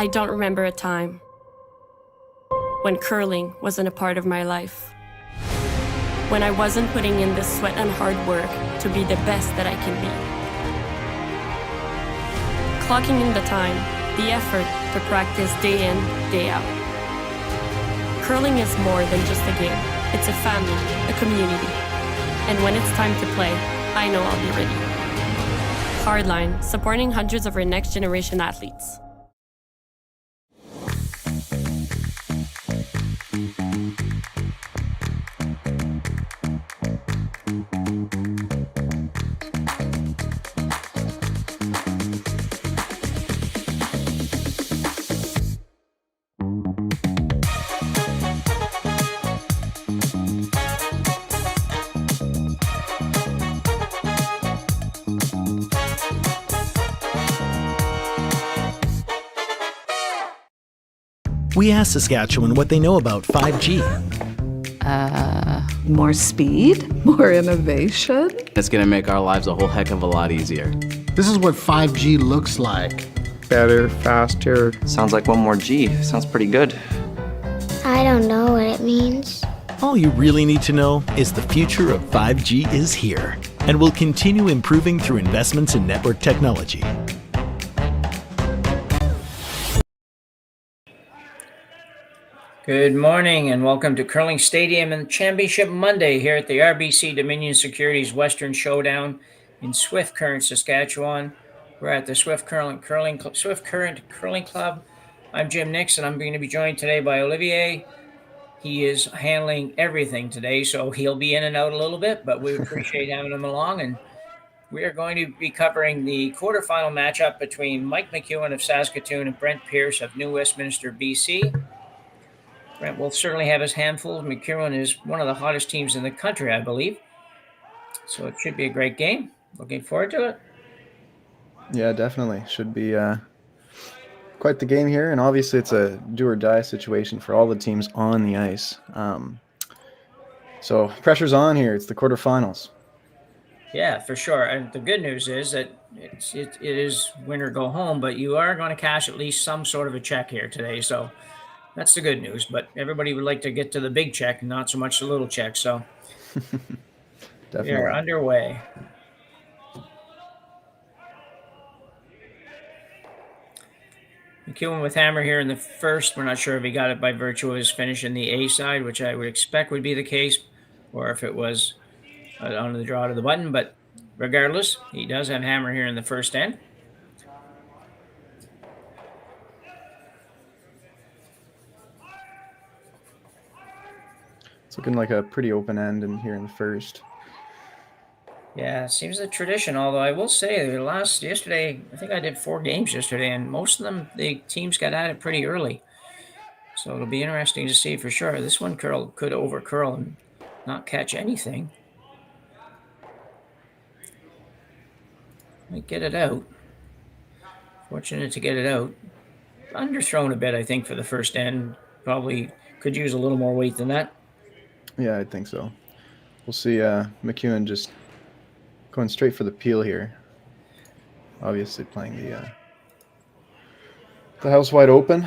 I don't remember a time when curling wasn't a part of my life. When I wasn't putting in the sweat and hard work to be the best that I can be. Clocking in the time, the effort to practice day in, day out. Curling is more than just a game. It's a family, a community. And when it's time to play, I know I'll be ready. Hardline, supporting hundreds of our next generation athletes. We asked Saskatchewan what they know about 5G. More speed, more innovation. It's going to make our lives a whole heck of a lot easier. This is what 5G looks like. Better, faster. Sounds like one more G. Sounds pretty good. I don't know what it means. All you really need to know is the future of 5G is here and will continue improving through investments in network technology. Good morning and welcome to Curling Stadium and Championship Monday here at the RBC Dominion Securities Western Showdown in Swift Current, Saskatchewan. We're at the Swift Current Curling Club. I'm Jim Nix and I'm going to be joined today by Olivier. He is handling everything today, so he'll be in and out a little bit, but we appreciate having him along. And we are going to be covering the quarterfinal matchup between Mike McEwen of Saskatoon and Brent Pierce of New Westminister, BC. Brent will certainly have his handful. McEwen is one of the hottest teams in the country, I believe. So it should be a great game. Looking forward to it. Yeah, definitely. Should be quite the game here. And obviously it's a do-or-die situation for all the teams on the ice. So pressure's on here. It's the quarterfinals. Yeah, for sure. And the good news is that it is win or go home, but you are going to cash at least some sort of a check here today. So that's the good news, but everybody would like to get to the big check and not so much the little check. So we are underway. McEwen with hammer here in the first. We're not sure if he got it by virtue of his finish in the A side, which I would expect would be the case, or if it was on the draw to the button. But regardless, he does have hammer here in the first end. It's looking like a pretty open end in here in the first. Yeah, it seems a tradition, although I will say yesterday, I think I did 4 games yesterday, and most of them, the teams got at it pretty early. So it'll be interesting to see for sure. This one could over curl and not catch anything. Might get it out. Fortunate to get it out. Underthrown a bit, I think, for the first end. Probably could use a little more weight than that. Yeah, I think so. We'll see McEwen just going straight for the peel here. Obviously playing the house wide open.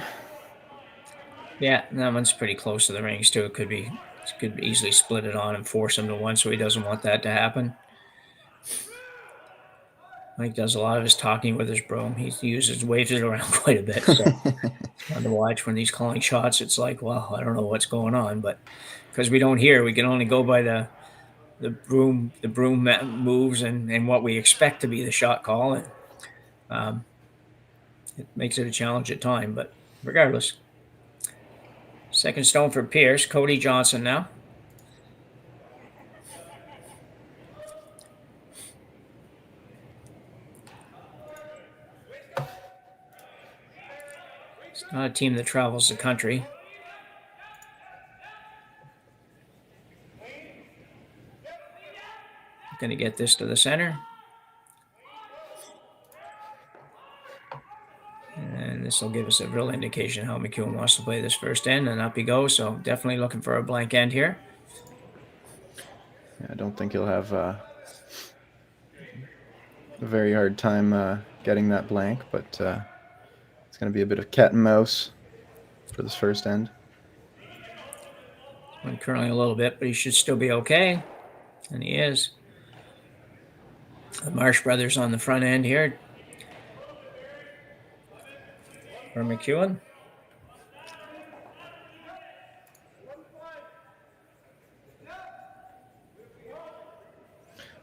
Yeah, that one's pretty close to the rings too. It could easily split it on and force him to one, so he doesn't want that to happen. Mike does a lot of his talking with his broom. He waves it around quite a bit. So it's fun to watch when he's calling shots. It's like, well, I don't know what's going on, but because we don't hear, we can only go by the broom moves and what we expect to be the shot call. And it makes it a challenge at time, but regardless. Second stone for Pierce. Cody Johnson now. It's not a team that travels the country. Going to get this to the center. And this will give us a real indication how McEwen wants to play this first end, and up he goes. So definitely looking for a blank end here. Yeah, I don't think he'll have a very hard time getting that blank, but It's going to be a bit of cat and mouse for this first end. Went curling a little bit, but he should still be okay. And he is. The Marsh brothers on the front end here. For McEwen.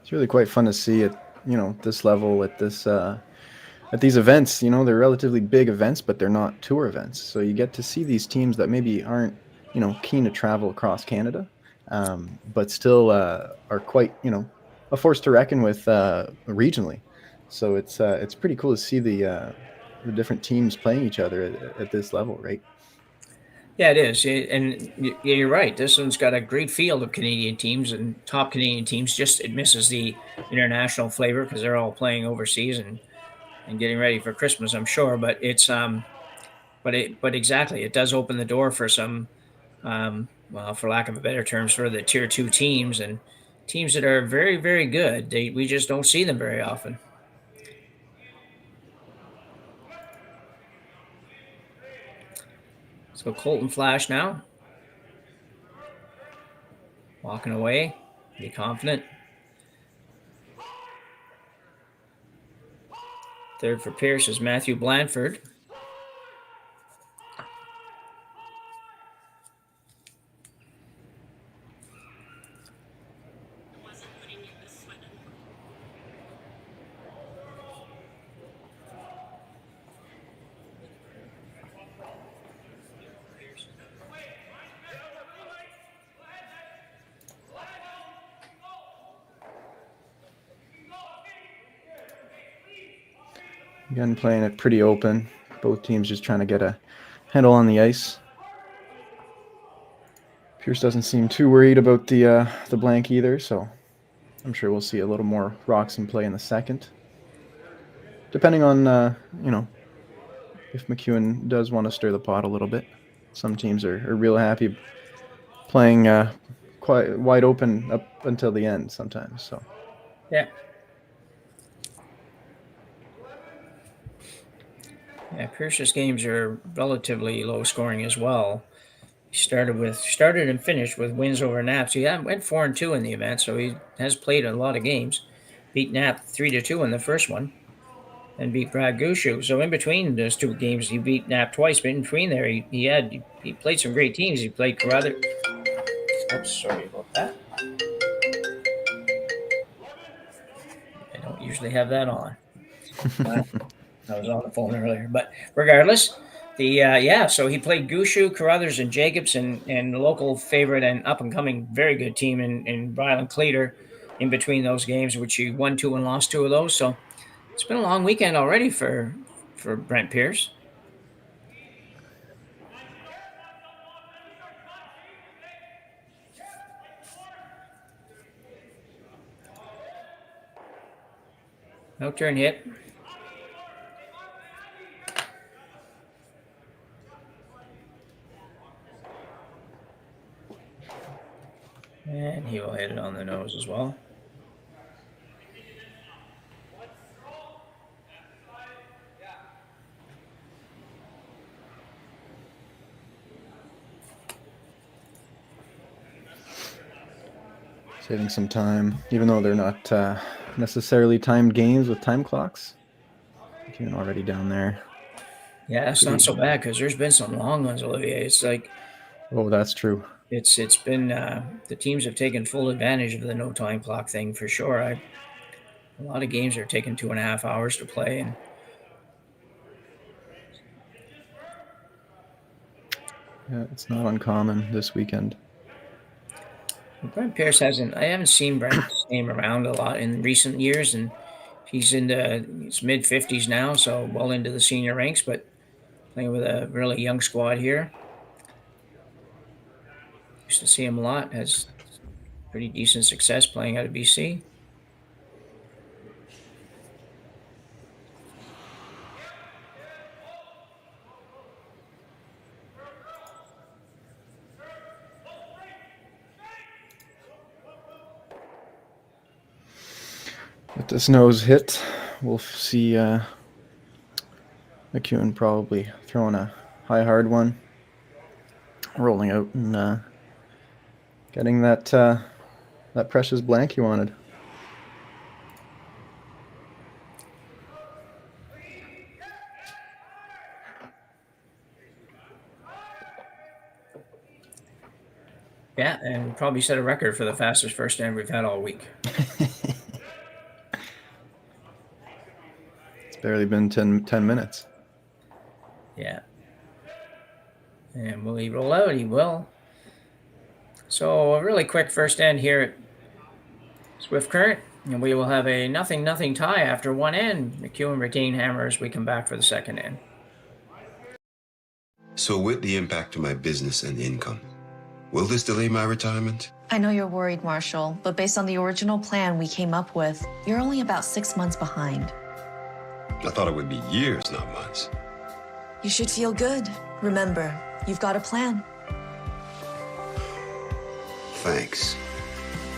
It's really quite fun to see at this level, at this at these events. They're relatively big events, but they're not tour events. So you get to see these teams that maybe aren't keen to travel across Canada, but still are quite a force to reckon with regionally. So it's pretty cool to see the different teams playing each other at this level, right? Yeah, it is. And you're right. This one's got a great field of Canadian teams and top Canadian teams. Just it misses the international flavor because they're all playing overseas and getting ready for Christmas, I'm sure. But it's but exactly, it does open the door for some, well, for lack of a better terms, for the tier 2 teams and teams that are very, very good. We just don't see them very often. So Colton Flash now. Walking away. Be confident. Third for Pierce is Matthew Blanford. Again, playing it pretty open. Both teams just trying to get a handle on the ice. Pierce doesn't seem too worried about the blank either, so I'm sure we'll see a little more rocks in play in the second. Depending on, if McEwen does want to stir the pot a little bit. Some teams are real happy playing quite wide open up until the end sometimes. So Yeah. Yeah, Pierce's games are relatively low scoring as well. He started and finished with wins over Naps. He went 4-2 in the event, so he has played a lot of games. Beat Nap 3-2 in the first one, and beat Brad Gushu. So in between those two games, he beat Nap twice. But in between there, he played some great teams. He played Carruthers. Oops, sorry about that. I don't usually have that on. I was on the phone earlier, but regardless, so he played Gushu, Carruthers, and Jacobs, and the local favorite and up and coming very good team in Ryland Cleater in between those games, which he won 2 and lost 2 of those. So it's been a long weekend already for Brent Pierce. No turn hit. And he will hit it on the nose as well. saving some time, even though they're not necessarily timed games with time clocks. McEwen already down there. Yeah, it's not so bad because there's been some long ones, Olivier. It's like, oh, that's true. It's been the teams have taken full advantage of the no time clock thing for sure. A lot of games are taking 2.5 hours to play, and yeah, it's not uncommon this weekend. Brent Pierce I haven't seen Brent's name around a lot in recent years, and he's into his mid-50s now, so well into the senior ranks, but playing with a really young squad here. Used to see him a lot, has pretty decent success playing out of BC. With this nose hit, we'll see McEwen probably throwing a high hard one, rolling out and getting that that precious blank he wanted. Yeah, and probably set a record for the fastest first hand we've had all week. It's barely been 10 minutes. Yeah. And will he roll out? He will. So a really quick first end here at Swift Current, and we will have a 0-0 tie after one end. McEwen retain hammer as we come back for the second end. So with the impact to my business and income, will this delay my retirement? I know you're worried, Marshall, but based on the original plan we came up with, you're only about 6 months behind. I thought it would be years, not months. You should feel good. Remember, you've got a plan. Thanks.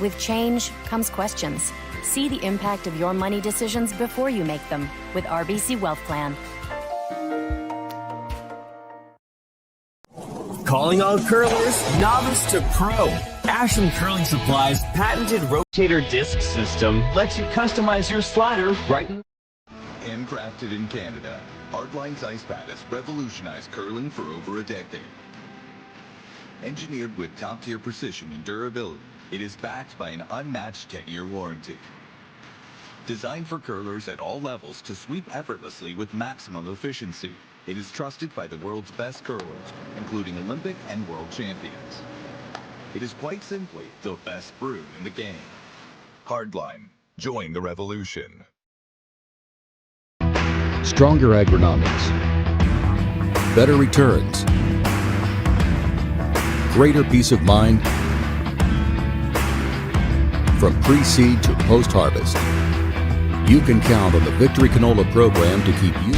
With change comes questions. See the impact of your money decisions before you make them with RBC Wealth Plan. Calling all curlers, novice to pro. Ashland Curling Supply's patented rotator disc system lets you customize your slider right in. Handcrafted in Canada, Hardline's ice pad has revolutionized curling for over a decade. Engineered with top-tier precision and durability, it is backed by an unmatched 10-year warranty. Designed for curlers at all levels to sweep effortlessly with maximum efficiency, it is trusted by the world's best curlers, including Olympic and world champions. It is quite simply the best brew in the game. Hardline. Join the revolution. Stronger agronomics, better returns, greater peace of mind from pre-seed to post-harvest. You can count on the Victory Canola program to keep you.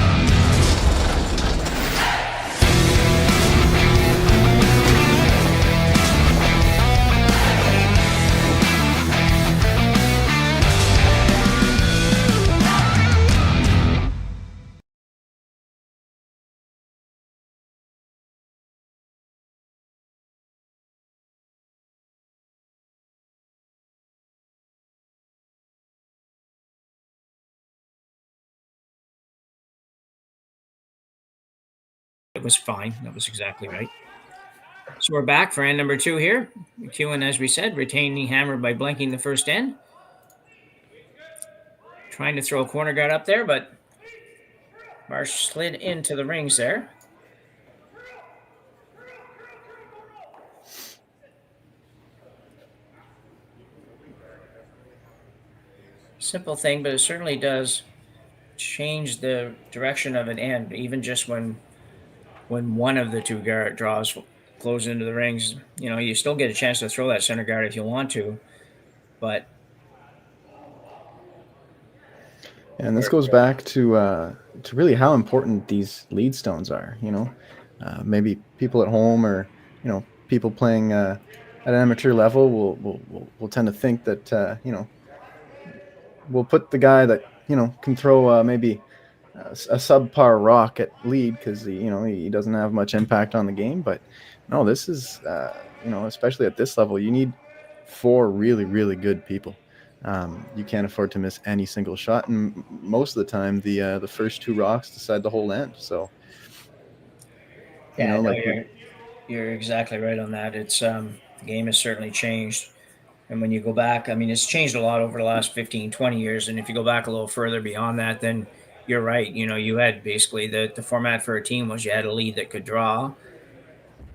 It was fine. That was exactly right. So we're back for end number 2 here. McEwen, as we said, retaining hammer by blanking the first end. Trying to throw a corner guard up there, but Marsh slid into the rings there. Simple thing, but it certainly does change the direction of an end, even just when one of the two guard draws close into the rings. You know, you still get a chance to throw that center guard if you want to, but and this goes back to really how important these lead stones are. You know, maybe people at home or people playing at an amateur level will tend to think that we'll put the guy that can throw maybe a subpar rock at lead because he doesn't have much impact on the game. But no, this is especially at this level, you need 4 really, really good people. You can't afford to miss any single shot, and most of the time the first 2 rocks decide the whole end. So you're exactly right on that. It's the game has certainly changed. And when you go back, I mean, it's changed a lot over the last 15, 20 years. And if you go back a little further beyond that, then you're right. You had basically the format for a team was you had a lead that could draw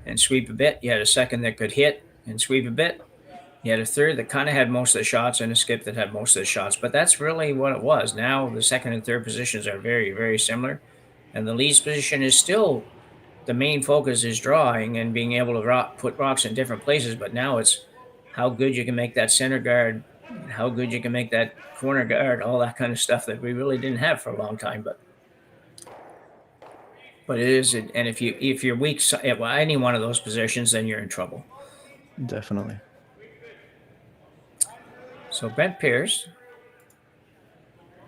and sweep a bit. You had a second that could hit and sweep a bit. You had a third that kind of had most of the shots and a skip that had most of the shots. But that's really what it was. Now the second and third positions are very, very similar. And the lead's position is still the main focus is drawing and being able to put rocks in different places. But now it's how good you can make that center guard, how good you can make that corner guard, all that kind of stuff that we really didn't have for a long time. But it is, and if you're weak at any one of those positions, then you're in trouble. Definitely. So Brent Pierce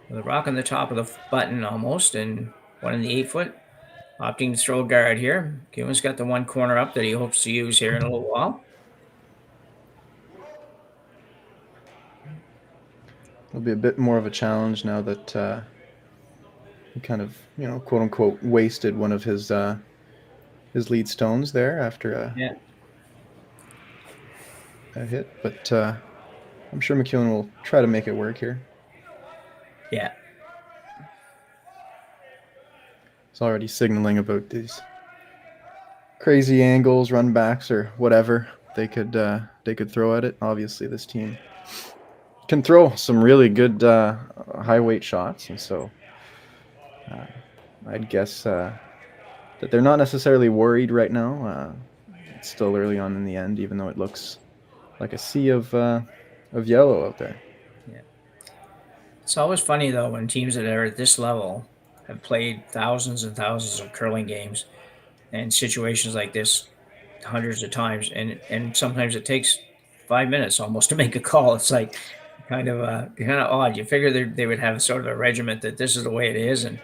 with a rock on the top of the button almost, and one in the 8-foot. opting to throw a guard here. McEwen's got the one corner up that he hopes to use here in a little while. It'll be a bit more of a challenge now that he kind of, quote unquote, wasted one of his lead stones there after a hit. But I'm sure McEwen will try to make it work here. Yeah. He's already signaling about these crazy angles, run backs, or whatever they could throw at it. Obviously, this team can throw some really good high weight shots, and so I'd guess that they're not necessarily worried right now. It's still early on in the end, even though it looks like a sea of yellow out there. Yeah. It's always funny though when teams that are at this level have played thousands and thousands of curling games and situations like this hundreds of times, and sometimes it takes 5 minutes almost to make a call. It's like kind of odd. You figure they would have sort of a regiment that this is the way it is, and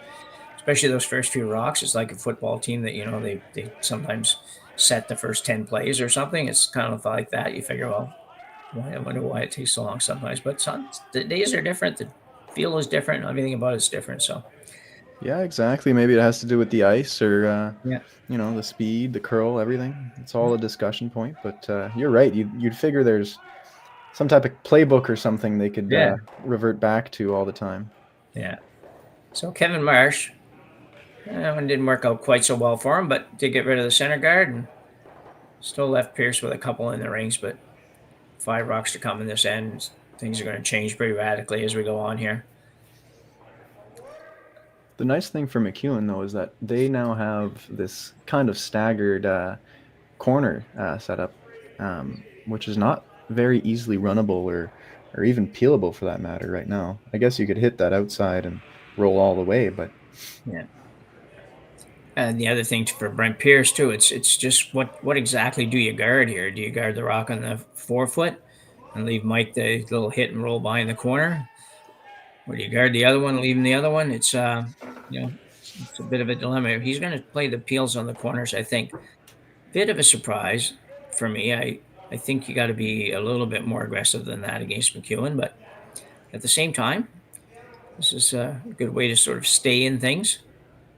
especially those first few rocks, it's like a football team that they sometimes set the first 10 plays or something. It's kind of like that. You figure, well, I wonder why it takes so long sometimes. But the days are different. The feel is different. Everything about it's different. So. Yeah, exactly. Maybe it has to do with the ice or, the speed, the curl, everything. It's all a discussion point. But you're right. You'd figure there's some type of playbook or something they could revert back to all the time. Yeah. So Kevin Marsh, that one didn't work out quite so well for him, but did get rid of the center guard and still left Pierce with a couple in the rings, but 5 rocks to come in this end. Things are going to change pretty radically as we go on here. The nice thing for McEwen, though, is that they now have this kind of staggered corner setup, which is not very easily runnable or even peelable for that matter right now. I guess you could hit that outside and roll all the way, but... Yeah. And the other thing for Brent Pierce, too, it's just what exactly do you guard here? Do you guard the rock on the 4-foot and leave Mike the little hit and roll behind the corner? Or do you guard the other one, leaving the other one? It's it's a bit of a dilemma. He's going to play the peels on the corners, I think. Bit of a surprise for me. I think you got to be a little bit more aggressive than that against McEwen, but at the same time, this is a good way to sort of stay in things.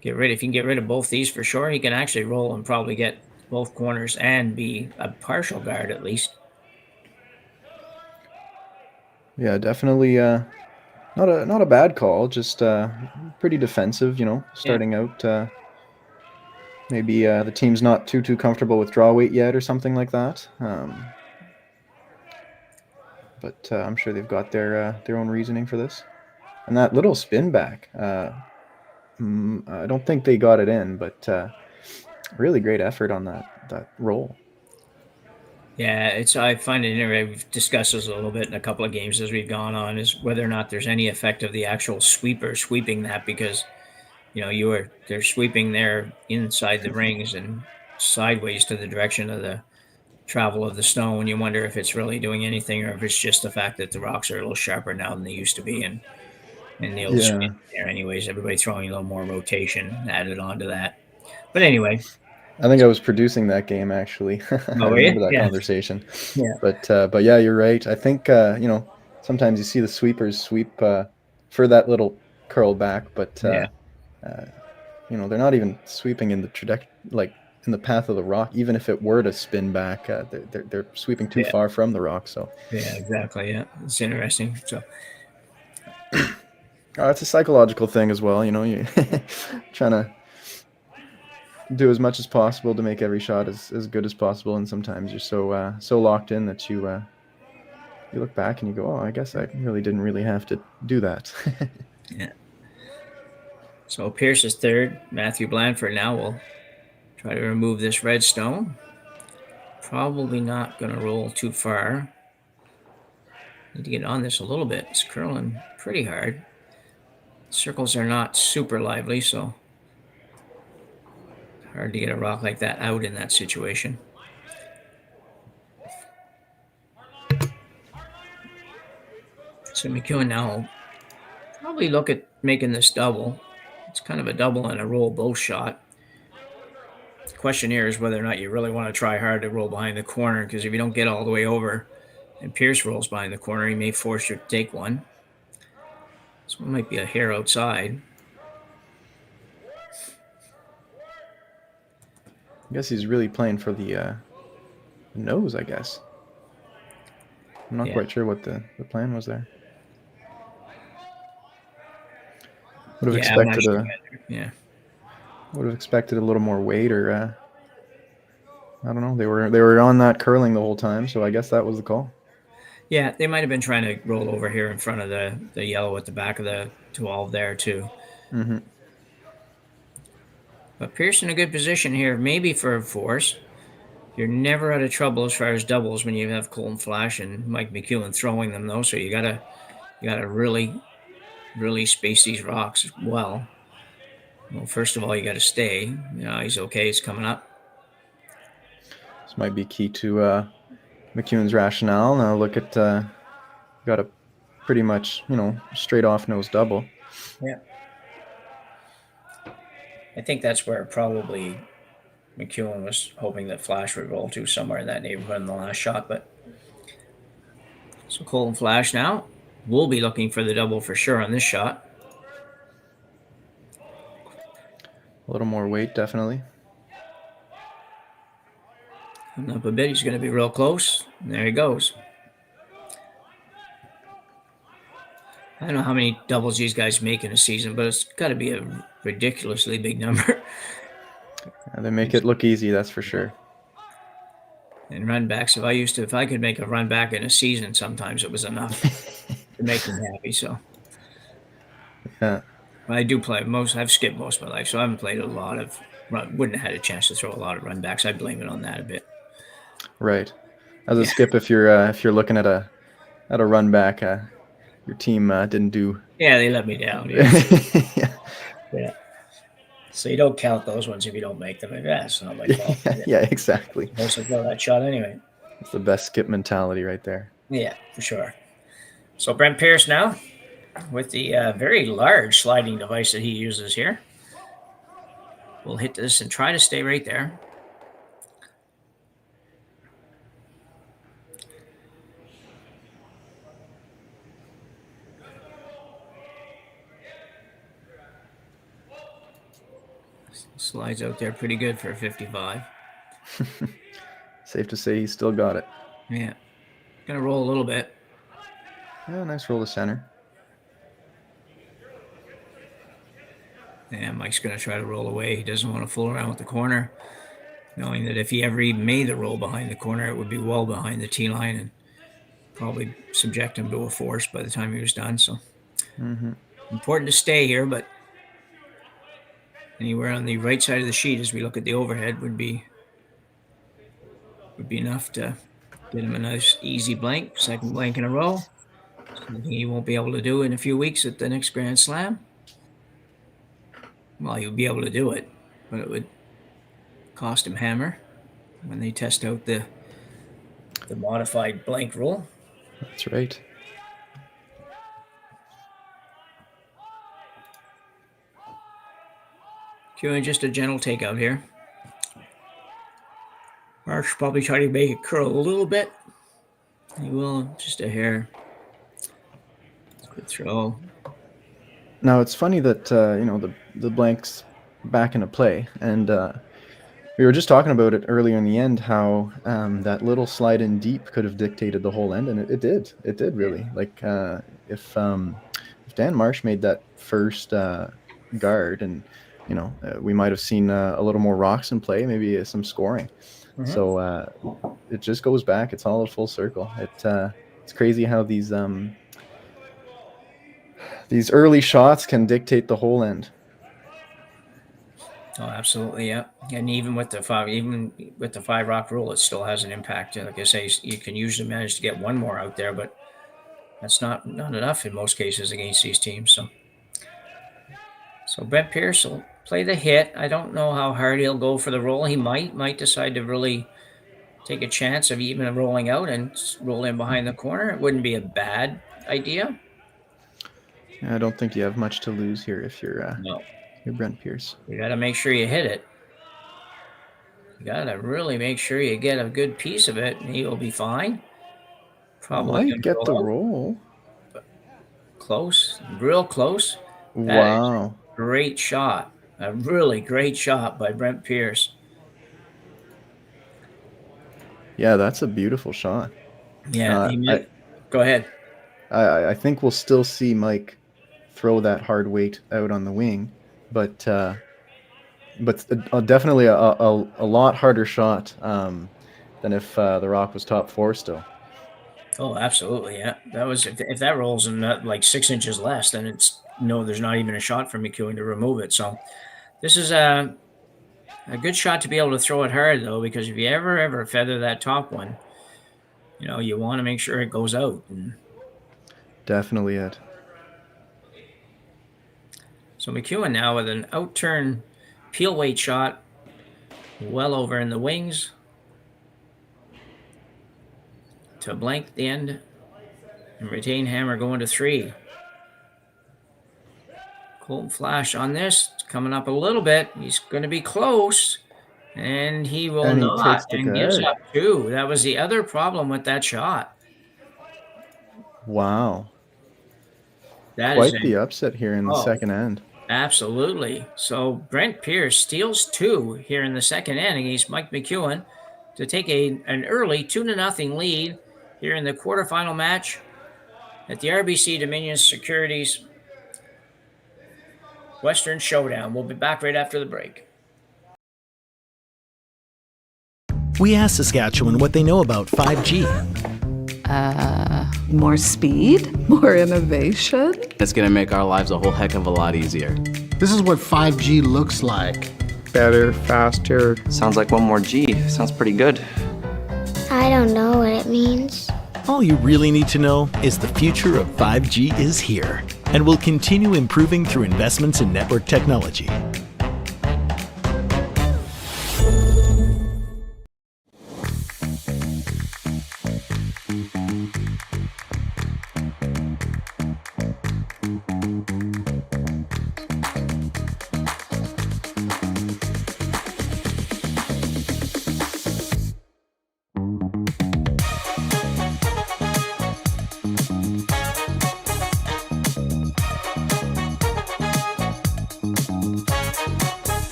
If you can get rid of both these for sure, he can actually roll and probably get both corners and be a partial guard at least. Yeah, definitely not a bad call, just pretty defensive, starting out. Maybe the team's not too comfortable with draw weight yet or something like that. But I'm sure they've got their own reasoning for this. And that little spin back, I don't think they got it in, but really great effort on that roll. Yeah, I find it interesting. We've discussed this a little bit in a couple of games as we've gone on, is whether or not there's any effect of the actual sweeper sweeping that, because they're sweeping there inside the rings and sideways to the direction of the travel of the snow, and you wonder if it's really doing anything or if it's just the fact that the rocks are a little sharper now than they used to be, and they'll spin there anyways. Everybody throwing a little more rotation added onto that. But anyway, I think I was producing that game actually. I remember that conversation. Yeah. But yeah, you're right. I think sometimes you see the sweepers sweep for that little curl back, but they're not even sweeping in the trajectory, like in the path of the rock. Even if it were to spin back, they're sweeping too far from the rock. So yeah, exactly. Yeah, it's interesting. So it's a psychological thing as well. You're trying to do as much as possible to make every shot as good as possible, and sometimes you're so locked in that you look back and you go, oh, I guess I didn't have to do that. Yeah. So Pierce is third. Matthew Blandford now will try to remove this red stone. Probably not going to roll too far. Need to get on this a little bit. It's curling pretty hard. Circles are not super lively, so hard to get a rock like that out in that situation. So McEwen now will probably look at making this double. It's kind of a double and a roll both shot. question here is whether or not you really want to try hard to roll behind the corner, because if you don't get all the way over and Pierce rolls behind the corner, he may force you to take one. So it might be a hair outside. I guess he's really playing for the nose, I guess. I'm not quite sure what the plan was there. Would have expected would have expected a little more weight, or I don't know. They were on that curling the whole time, so I guess that was the call. Yeah, they might have been trying to roll over here in front of the yellow at the back of the 12 there too. Mm-hmm. But Pierce in a good position here, maybe for a force. You're never out of trouble as far as doubles when you have Colton Flash and Mike McEwen throwing them, though. So you gotta really, really space these rocks well. Well, first of all, you got to stay. He's okay. He's coming up. This might be key to McEwen's rationale. Now look at got a pretty much straight off nose double. Yeah. I think that's where probably McEwen was hoping that Flash would roll to somewhere in that neighborhood in the last shot. But so Colton Flash now will be looking for the double for sure on this shot. A little more weight, definitely. Coming up a bit, he's going to be real close. And there he goes. I don't know how many doubles these guys make in a season, but it's got to be a ridiculously big number. Yeah, they make it look easy, that's for sure. And run backs, if I could make a run back in a season, sometimes it was enough to make me happy. So yeah. I do play I've skipped most of my life, so I haven't played a lot of wouldn't have had a chance to throw a lot of run backs. I blame it on that a bit. Right. As a skip, if you're looking at a run back, your team didn't do. Yeah, they let me down. Yeah. Yeah. So you don't count those ones if you don't make them. Yeah, it's not my fault. Yeah, exactly. Most of throw that shot anyway. It's the best skip mentality right there. Yeah, for sure. So Brent Pierce now with the very large sliding device that he uses here. We'll hit this and try to stay right there. Slides out there pretty good for a 55. Safe to say he's still got it. Yeah. Gonna roll a little bit. Yeah, nice roll to center. Yeah, Mike's gonna try to roll away. He doesn't want to fool around with the corner, knowing that if he ever even made the roll behind the corner, it would be well behind the tee line and probably subject him to a force by the time he was done. So important to stay here, but anywhere on the right side of the sheet as we look at the overhead would be enough to get him a nice easy blank, second blank in a row. Something he won't be able to do in a few weeks at the next Grand Slam. Well, he'll be able to do it, but it would cost him hammer when they test out the modified blank rule. That's right. Doing just a gentle takeout here. Marsh probably try to make it curl a little bit. He will, just a hair. Good throw. Now it's funny that the blank's back into play, and we were just talking about it earlier in the end, how that little slide in deep could have dictated the whole end, and it did. It did really. Like if Dan Marsh made that first guard, and we might have seen a little more rocks in play, maybe some scoring. So it just goes back. It's all a full circle. It's crazy how these early shots can dictate the whole end. Oh, absolutely, yeah. And even with the five rock rule, it still has an impact. Like I say, you can usually manage to get one more out there, but that's not enough in most cases against these teams. So Brent Pierce will play the hit. I don't know how hard he'll go for the roll. He might decide to really take a chance of even rolling out and roll in behind the corner. It wouldn't be a bad idea. I don't think you have much to lose here if you're Brent Pierce. You got to make sure you hit it. You gotta really make sure you get a good piece of it, and he'll be fine. Probably Might gonna get go the out. roll. Close, real close. That is Wow. a great shot. A really great shot by Brent Pierce. Yeah, that's a beautiful shot. Yeah, he might. Go ahead. I think we'll still see Mike throw that hard weight out on the wing, but definitely a lot harder shot than if the rock was top four still. Oh, absolutely. Yeah, that was if that rolls in like 6 inches less, then it's no. There's not even a shot for McEwen to remove it. So this is a good shot to be able to throw it hard though, because if you ever feather that top one, you want to make sure it goes out. And Definitely it. so McEwen now with an out-turn peel weight shot, well over in the wings to blank the end and retain hammer going to 3. Cold flash on this. It's coming up a little bit. He's going to be close, and he will And he not, takes the and gives guard. up 2. That was the other problem with that shot. Wow. That Quite is the upset here in the second end. Absolutely. So Brent Pierce steals 2 here in the second end against Mike McEwen to take an early 2-0 lead here in the quarterfinal match at the RBC Dominion Securities Western Showdown. We'll be back right after the break. We asked Saskatchewan what they know about 5G. More speed, more innovation. It's gonna make our lives a whole heck of a lot easier. This is what 5G looks like. Better, faster. Sounds like one more G. Sounds pretty good. I don't know what it means. All you really need to know is the future of 5G is here and will continue improving through investments in network technology.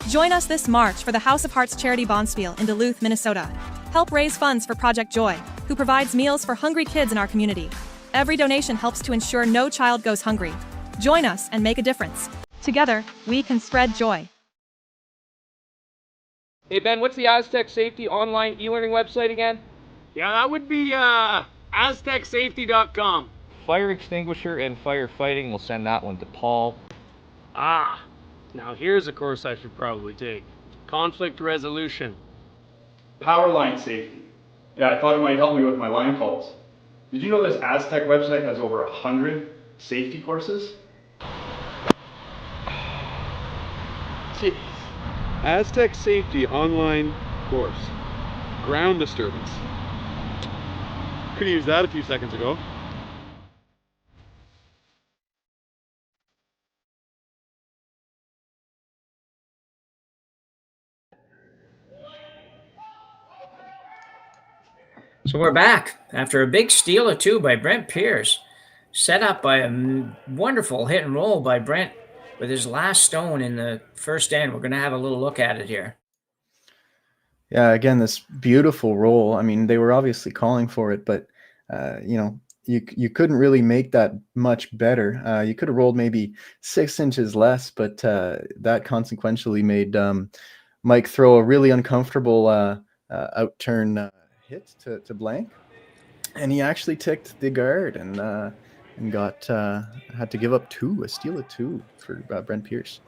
Join us this March for the House of Hearts Charity Bonspiel in Duluth, Minnesota. Help raise funds for Project Joy, who provides meals for hungry kids in our community. Every donation helps to ensure no child goes hungry. Join us and make a difference. Together, we can spread joy. Hey Ben, what's the Aztec Safety online e-learning website again? Yeah, that would be aztecsafety.com. Fire extinguisher and firefighting, we'll send that one to Paul. Ah, now here's a course I should probably take. Conflict resolution. Power line safety. Yeah, I thought it might help me with my line calls. Did you know this Aztec website has over 100 safety courses? Jeez. Aztec Safety online course. Ground disturbance. Could have used that a few seconds ago. So we're back after a big steal of 2 by Brent Pierce, set up by a wonderful hit and roll by Brent with his last stone in the first end. We're going to have a little look at it here. Yeah, again, this beautiful roll. I mean, they were obviously calling for it, but you couldn't really make that much better. You could have rolled maybe 6 inches less, but that consequentially made Mike throw a really uncomfortable out-turn hit to blank, and he actually ticked the guard and got had to give up 2, a steal of 2 for Brent Pierce.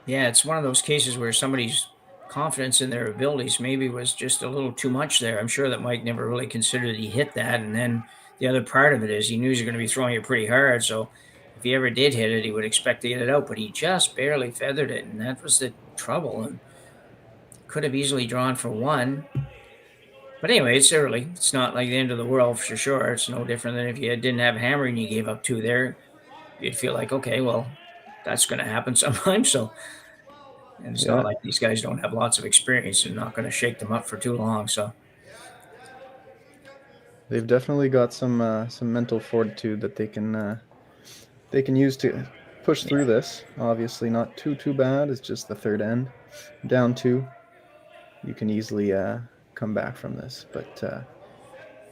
Yeah, it's one of those cases where somebody's confidence in their abilities maybe was just a little too much there. I'm sure that Mike never really considered he hit that, and then the other part of it is he knew he was going to be throwing it pretty hard, so if he ever did hit it, he would expect to get it out, but he just barely feathered it, and that was the trouble, and could have easily drawn for 1. But anyway, it's early. It's not like the end of the world for sure. It's no different than if you didn't have a hammer and you gave up 2 there. You'd feel like, okay, well, that's going to happen sometime. So And it's not like these guys don't have lots of experience and not going to shake them up for too long. So they've definitely got some mental fortitude that they can use to push through this. Obviously, not too bad. It's just the third end, down 2. You can easily come back from this, but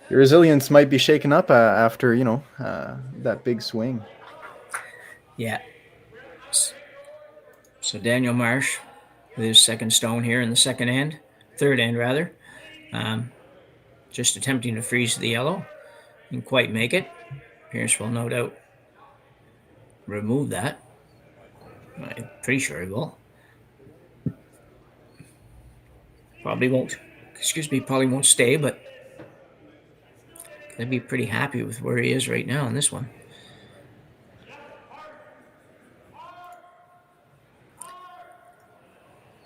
your resilience might be shaken up after that big swing. Yeah. So Daniel Marsh with his second stone here in the third end rather. Just attempting to freeze the yellow. Didn't quite make it. Pierce will no doubt remove that. I'm pretty sure he will. Probably won't stay, but I'd be pretty happy with where he is right now in this one.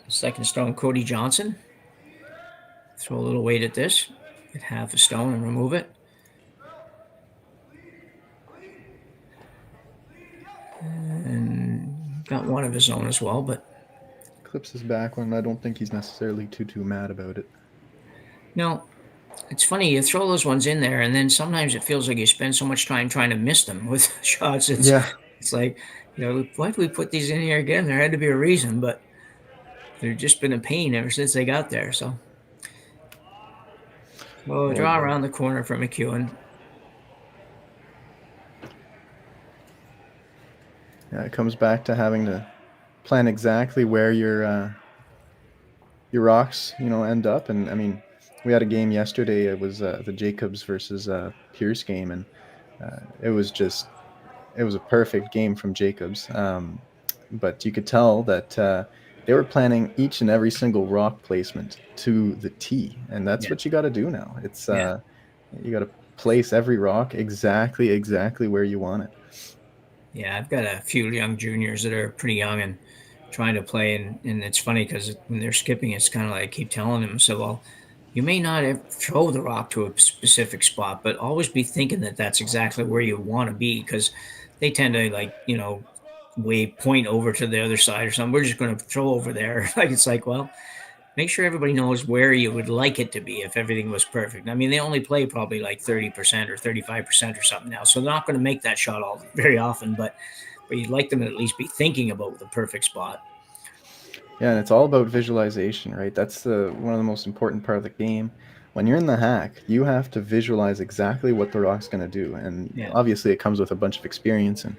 Second stone, Cody Johnson. Throw a little weight at this. Get half a stone and remove it. And got one of his own as well, but clips his back one. I don't think he's necessarily too mad about it. No, it's funny. You throw those ones in there, and then sometimes it feels like you spend so much time trying to miss them with shots. It's like, why do we put these in here again? There had to be a reason, but they've just been a pain ever since they got there. So, draw around the corner for McEwen. Yeah, it comes back to having to plan exactly where your rocks, end up. And I mean, we had a game yesterday. It was the Jacobs versus Pierce game, and it was a perfect game from Jacobs. But you could tell that they were planning each and every single rock placement to the T, and that's what you got to do now. It's you got to place every rock exactly where you want it. Yeah, I've got a few young juniors that are pretty young and trying to play, and it's funny because when they're skipping, it's kind of like I keep telling them, so, well, you may not throw the rock to a specific spot, but always be thinking that that's exactly where you want to be, because they tend to point over to the other side or something. We're just going to throw over there. It's like, well, make sure everybody knows where you would like it to be if everything was perfect. I mean, they only play probably like 30% or 35% or something now, so they're not going to make that shot very often, but you'd like them to at least be thinking about the perfect spot. Yeah, and it's all about visualization, right? That's one of the most important part of the game. When you're in the hack, you have to visualize exactly what the rock's going to do, and obviously it comes with a bunch of experience. And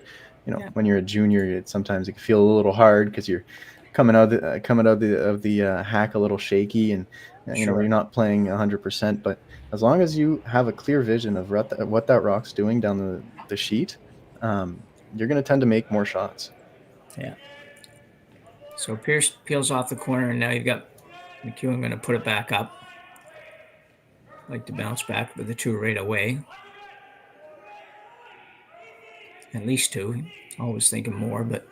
when you're a junior, sometimes it can feel a little hard because you're coming out of the hack a little shaky, and you're not playing 100%. But as long as you have a clear vision of what that rock's doing down the sheet, you're going to tend to make more shots. Yeah. So Pierce peels off the corner, and now you've got McEwen going to put it back up. Like to bounce back with the 2 right away. At least 2. Always thinking more, but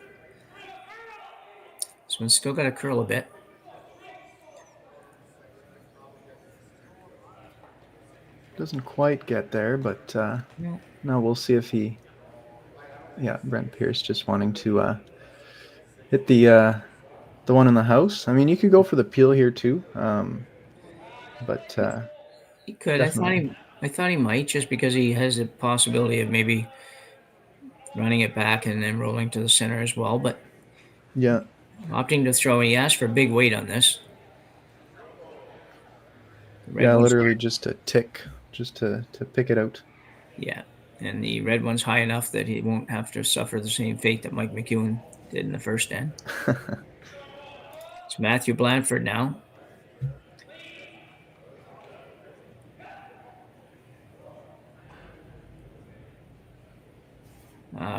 this one's still got to curl a bit. Doesn't quite get there, but now we'll see if he... Yeah, Brent Pierce just wanting to hit the one in the house. I mean, you could go for the peel here too, but he could. Definitely. I thought he might, just because he has the possibility of maybe running it back and then rolling to the center as well. But yeah, opting to throw. He asked for big weight on this. Yeah, literally just a tick, just to pick it out. Yeah, and the red one's high enough that he won't have to suffer the same fate that Mike McEwen did in the first end. It's Matthew Blandford now.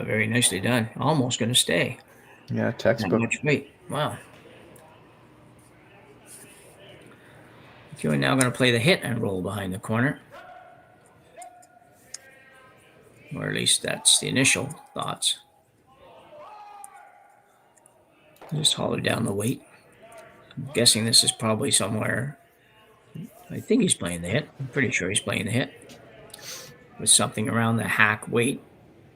Very nicely done. Almost going to stay. Yeah, textbook. Not much weight. Wow. McEwen now going to play the hit and roll behind the corner. Or at least that's the initial thoughts. Just hollow down the weight. I'm guessing this is probably somewhere. I think he's playing the hit. I'm pretty sure he's playing the hit. With something around the hack weight.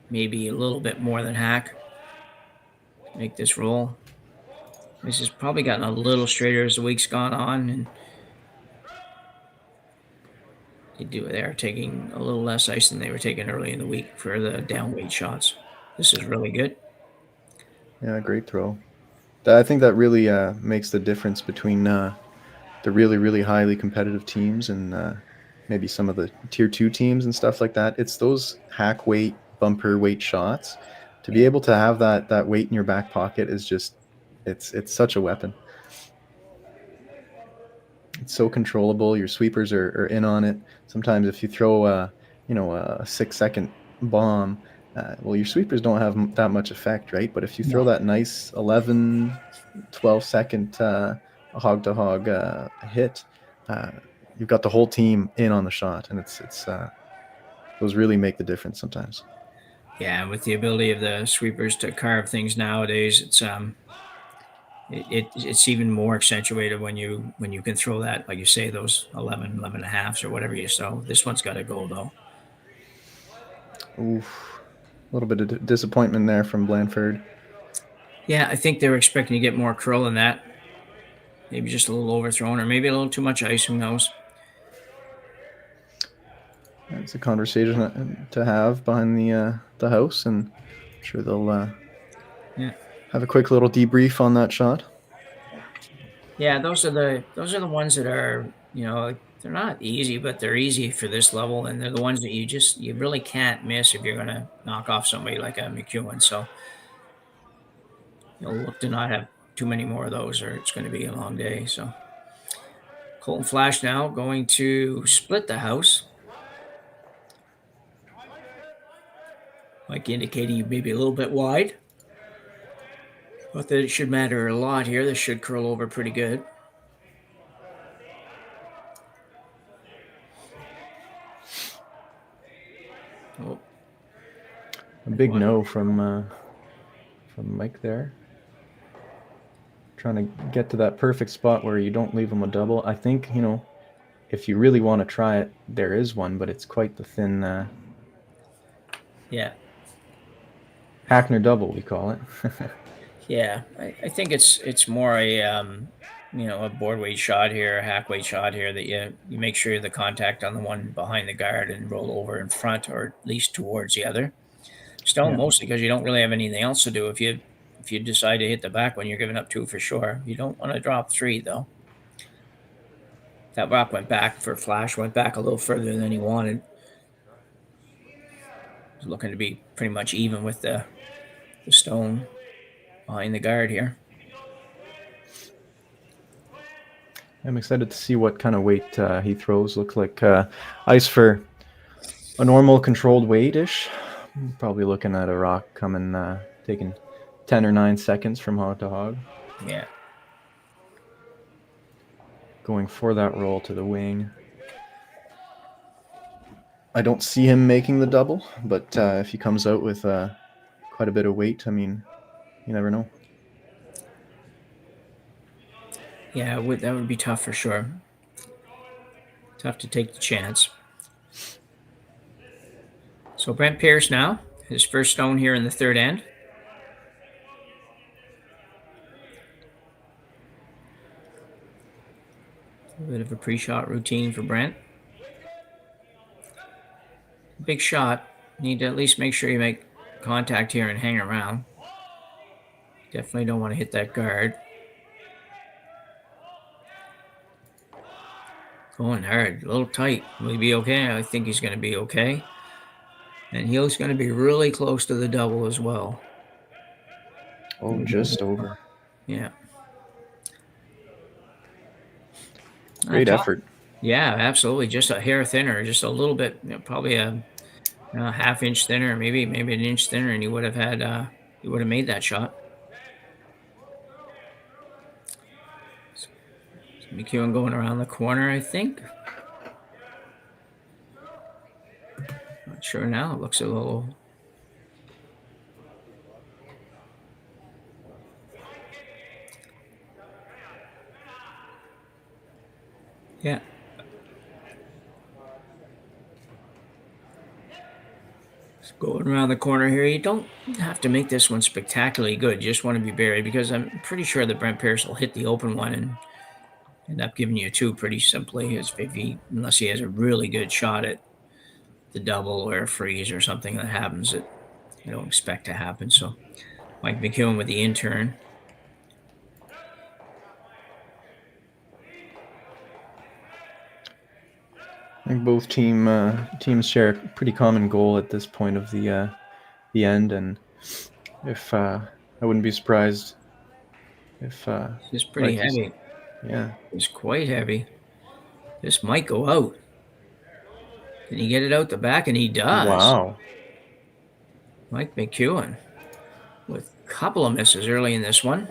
Maybe a little bit more than hack. Make this roll. This has probably gotten a little straighter as the week's gone on, and they're taking a little less ice than they were taking early in the week for the downweight shots. This is really good. Yeah, great throw. I think that really makes the difference between the really, really highly competitive teams and maybe some of the tier 2 teams and stuff like that. It's those hack weight, bumper weight shots. To be able to have that weight in your back pocket is just, it's such a weapon. It's so controllable. Your sweepers are in on it. Sometimes if you throw a 6-second bomb, well, your sweepers don't have that much effect, right? But if you throw that nice 11, 12-second hog-to-hog hit, you've got the whole team in on the shot, and it's those really make the difference sometimes. Yeah, with the ability of the sweepers to carve things nowadays, it's even more accentuated when you can throw that, like you say, those 11 and a halves or whatever you saw. This one's got to go though. Oof, a little bit of disappointment there from Blanford. Yeah, I think they were expecting to get more curl than that. Maybe just a little overthrown, or maybe a little too much ice. Who knows? It's a conversation to have behind the house, and I'm sure they'll have a quick little debrief on that shot. Yeah, those are the ones that are, they're not easy, but they're easy for this level, and they're the ones that you really can't miss if you're going to knock off somebody like a McEwen. So you'll look to not have too many more of those, or it's going to be a long day. So Colton Flash now going to split the house, like indicating you may be a little bit wide. Not that it should matter a lot here. This should curl over pretty good. Oh. A big no from Mike there. Trying to get to that perfect spot where you don't leave him a double. I think, if you really want to try it, there is one, but it's quite the thin... Yeah. Hackner double, we call it. Yeah, I think it's more a board weight shot here, a hack weight shot here, that you make sure the contact on the one behind the guard and roll over in front, or at least towards the other. Stone, mostly because you don't really have anything else to do. If you decide to hit the back one, you're giving up 2 for sure. You don't want to drop 3 though. That rock went back for Flash, went back a little further than he wanted. He's looking to be pretty much even with the stone behind the guard here. I'm excited to see what kind of weight he throws. Looks like ice for a normal controlled weight-ish. Probably looking at a rock coming, taking 10 or 9 seconds from hog to hog. Yeah. Going for that roll to the wing. I don't see him making the double, but if he comes out with quite a bit of weight, I mean, you never know. Yeah, that would be tough for sure. Tough to take the chance. So Brent Pierce now, his first stone here in the third end. A bit of a pre-shot routine for Brent. Big shot. Need to at least make sure you make contact here and hang around. Definitely don't want to hit that guard. Going hard, a little tight. Will he be okay? I think he's going to be okay. And he's going to be really close to the double as well. Oh, just over. Yeah. Great effort. Yeah, absolutely. Just a hair thinner, just a little bit, probably a half-inch thinner, maybe an inch thinner, and he would have made that shot. So McEwen going around the corner, I think. Not sure now. It looks a little. Yeah. Going around the corner here, you don't have to make this one spectacularly good. You just want to be buried, because I'm pretty sure that Brent Pierce will hit the open one and end up giving you 2 pretty simply, unless he has a really good shot at the double or a freeze or something that happens that you don't expect to happen. So Mike McEwen with the in-turn. I think both teams share a pretty common goal at this point of the end, and if I wouldn't be surprised if it's pretty heavy. Yeah, it's quite heavy. This might go out. Can he get it out the back? And he does. Wow. Mike McEwen with a couple of misses early in this one.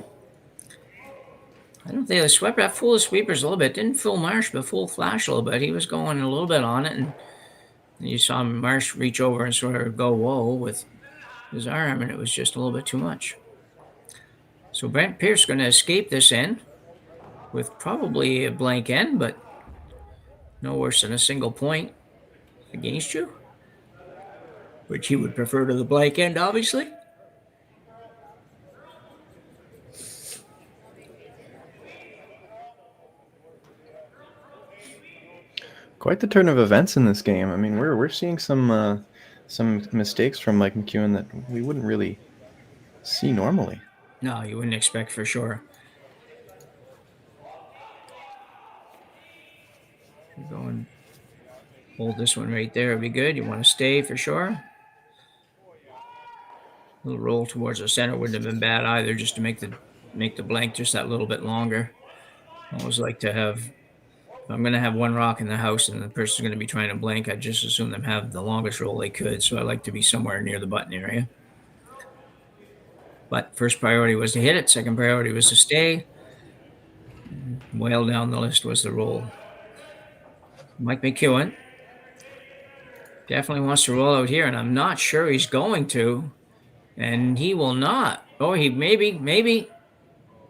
I don't think they swept that. Fooled the sweepers a little bit. Didn't fool Marsh, but fooled Flash a little bit. He was going a little bit on it, and you saw Marsh reach over and sort of go whoa with his arm, and it was just a little bit too much. So Brent Pierce going to escape this end with probably a blank end, but no worse than a single point against you, which he would prefer to the blank end, obviously. Quite the turn of events in this game. I mean, we're seeing some mistakes from Mike McEwen that we wouldn't really see normally. No, you wouldn't expect for sure. You're going, hold this one right there. It'd be good. You want to stay for sure. A little roll towards the center wouldn't have been bad either, just to make the blank just that little bit longer. I always like to have. If I'm going to have one rock in the house and the person's going to be trying to blank, I'd just assume them have the longest roll they could. So I like to be somewhere near the button area. But first priority was to hit it. Second priority was to stay. Well down the list was the roll. Mike McEwen definitely wants to roll out here, and I'm not sure he's going to. And he will not. Oh, he maybe.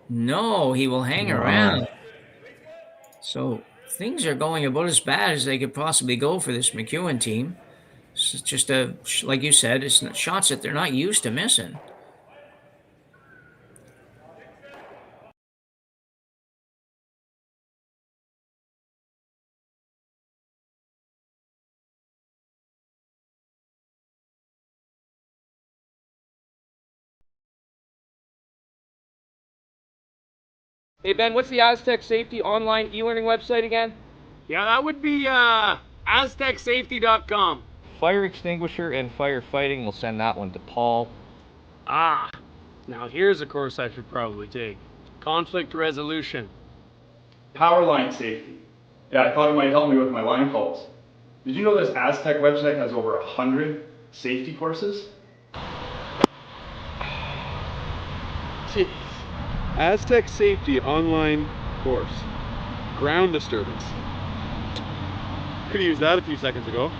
No, he will hang around. So things are going about as bad as they could possibly go for this McEwen team. It's just like you said, it's shots that they're not used to missing. Hey Ben, what's the Aztec Safety online e-learning website again? Yeah, that would be aztecsafety.com. Fire extinguisher and firefighting, we'll send that one to Paul. Ah, now here's a course I should probably take. Conflict resolution. Power line safety. Yeah, I thought it might help me with my line calls. Did you know this Aztec website has over 100 safety courses? Jeez. Aztec Safety online course. Ground disturbance. Could have used that a few seconds ago.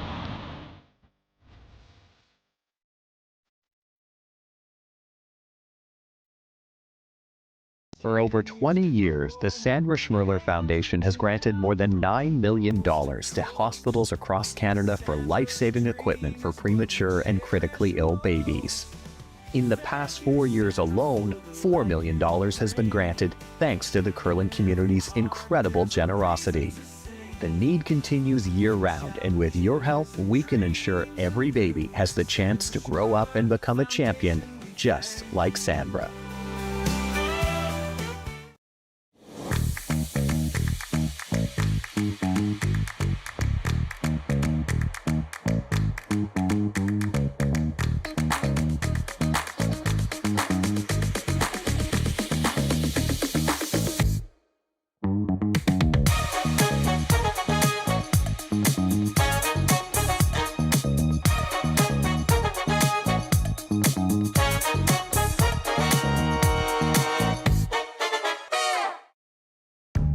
For over 20 years, the Sandra Schmirler Foundation has granted more than $9 million to hospitals across Canada for life-saving equipment for premature and critically ill babies. In the past 4 years alone, $4 million has been granted thanks to the curling community's incredible generosity. The need continues year-round, and with your help, we can ensure every baby has the chance to grow up and become a champion, just like Sandra.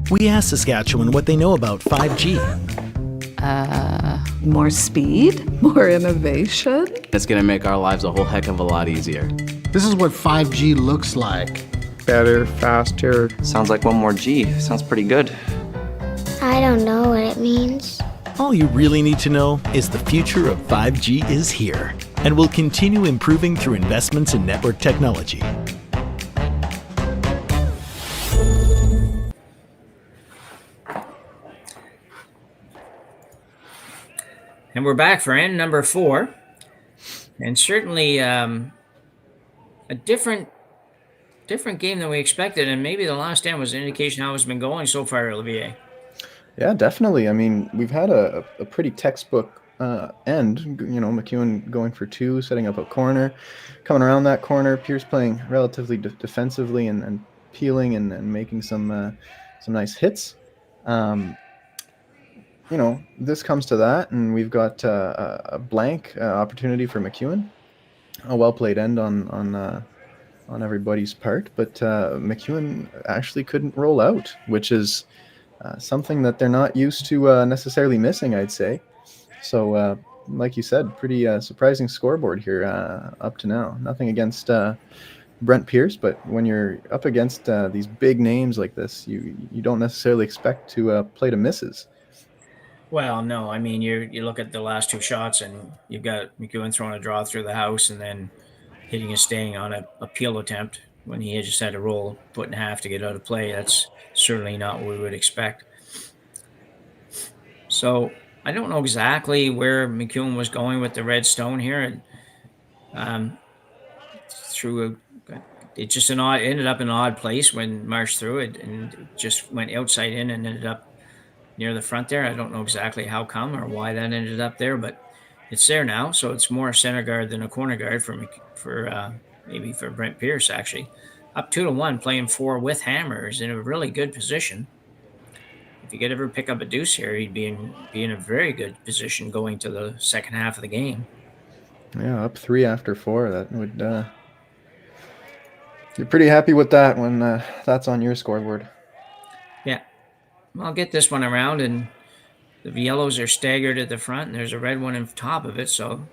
We asked Saskatchewan what they know about 5G. More speed, more innovation. It's going to make our lives a whole heck of a lot easier. This is what 5G looks like. Better, faster. Sounds like one more G. Sounds pretty good. I don't know what it means. All you really need to know is the future of 5G is here, and will continue improving through investments in network technology. And we're back for end number 4. And certainly a different game than we expected. And maybe the last end was an indication how it's been going so far, Olivier. Yeah, definitely. I mean, we've had a pretty textbook end. You know, McEwen going for 2, setting up a corner, coming around that corner. Pierce playing relatively defensively and peeling and making some nice hits. You know, this comes to that, and we've got a blank opportunity for McEwen. A well-played end on everybody's part, but McEwen actually couldn't roll out, which is something that they're not used to necessarily missing, I'd say. So, like you said, pretty surprising scoreboard here up to now. Nothing against Brent Pierce, but when you're up against these big names like this, you don't necessarily expect to play to misses. Well, no, I mean, you look at the last 2 shots, and you've got McEwen throwing a draw through the house and then hitting a staying on a peel attempt when he just had to roll foot in half to get out of play. That's certainly not what we would expect. So I don't know exactly where McEwen was going with the red stone here. And it just ended up in an odd place when Marsh threw it, and it just went outside in and ended up near the front there. I don't know exactly how come or why that ended up there, but it's there now. So it's more center guard than a corner guard maybe for Brent Pierce, actually. Up 2-1, playing 4 with hammers in a really good position. If he could ever pick up a deuce here, he'd be in a very good position going to the second half of the game. Yeah, up 3 after 4. That would you're pretty happy with that when that's on your scoreboard. Yeah. I'll get this one around, and the yellows are staggered at the front, and there's a red one on top of it, so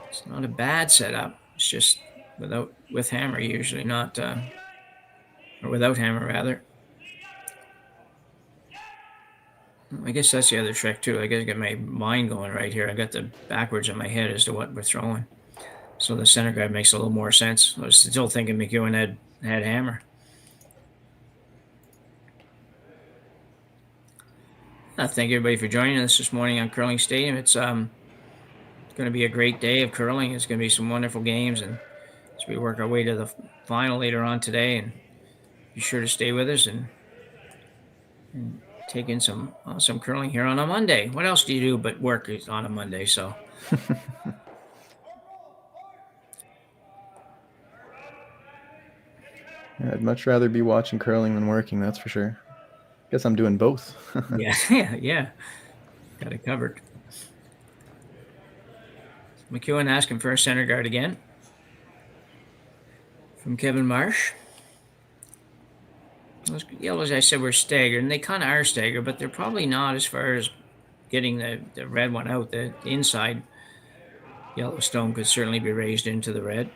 it's not a bad setup. It's just with hammer, usually not, or without hammer, rather. I guess that's the other trick, too. I got to get my mind going right here. I got the backwards in my head as to what we're throwing. So the center guard makes a little more sense. I was still thinking McEwen had hammer. Thank everybody for joining us this morning on Curling Stadium. It's going to be a great day of curling. It's going to be some wonderful games, and as we work our way to the final later on today, and be sure to stay with us and take in some awesome curling here on a Monday. What else do you do but work on a Monday? So. Yeah, I'd much rather be watching curling than working, that's for sure. Guess I'm doing both. Yeah. Got it covered. McEwen asking for a center guard again from Kevin Marsh. Those yellows, I said, were staggered, and they kind of are staggered, but they're probably not as far as getting the red one out. The inside yellow stone could certainly be raised into the red.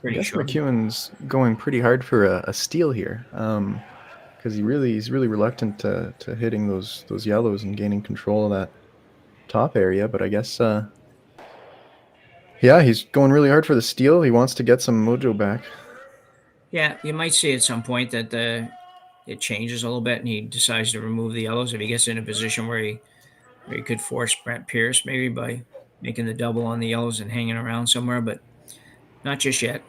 I guess McEwen's going pretty hard for a steal here, because he's really reluctant to hitting those yellows and gaining control of that top area. But I guess, yeah, he's going really hard for the steal. He wants to get some mojo back. Yeah, you might see at some point that it changes a little bit, and he decides to remove the yellows if he gets in a position where he could force Brent Pierce maybe by making the double on the yellows and hanging around somewhere, but not just yet.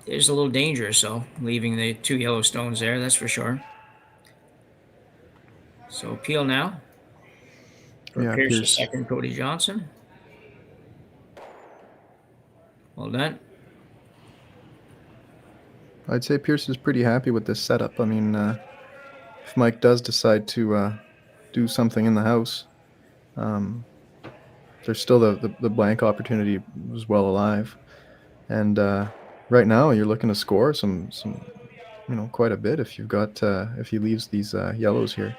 It's a little dangerous, though, leaving the 2 yellow stones there, that's for sure. So peel now. For Pierce the second, Cody Johnson. Well done. I'd say Pierce is pretty happy with this setup. I mean, if Mike does decide to do something in the house, there's still the blank opportunity was well alive. And right now you're looking to score some quite a bit if you've got if he leaves these yellows here.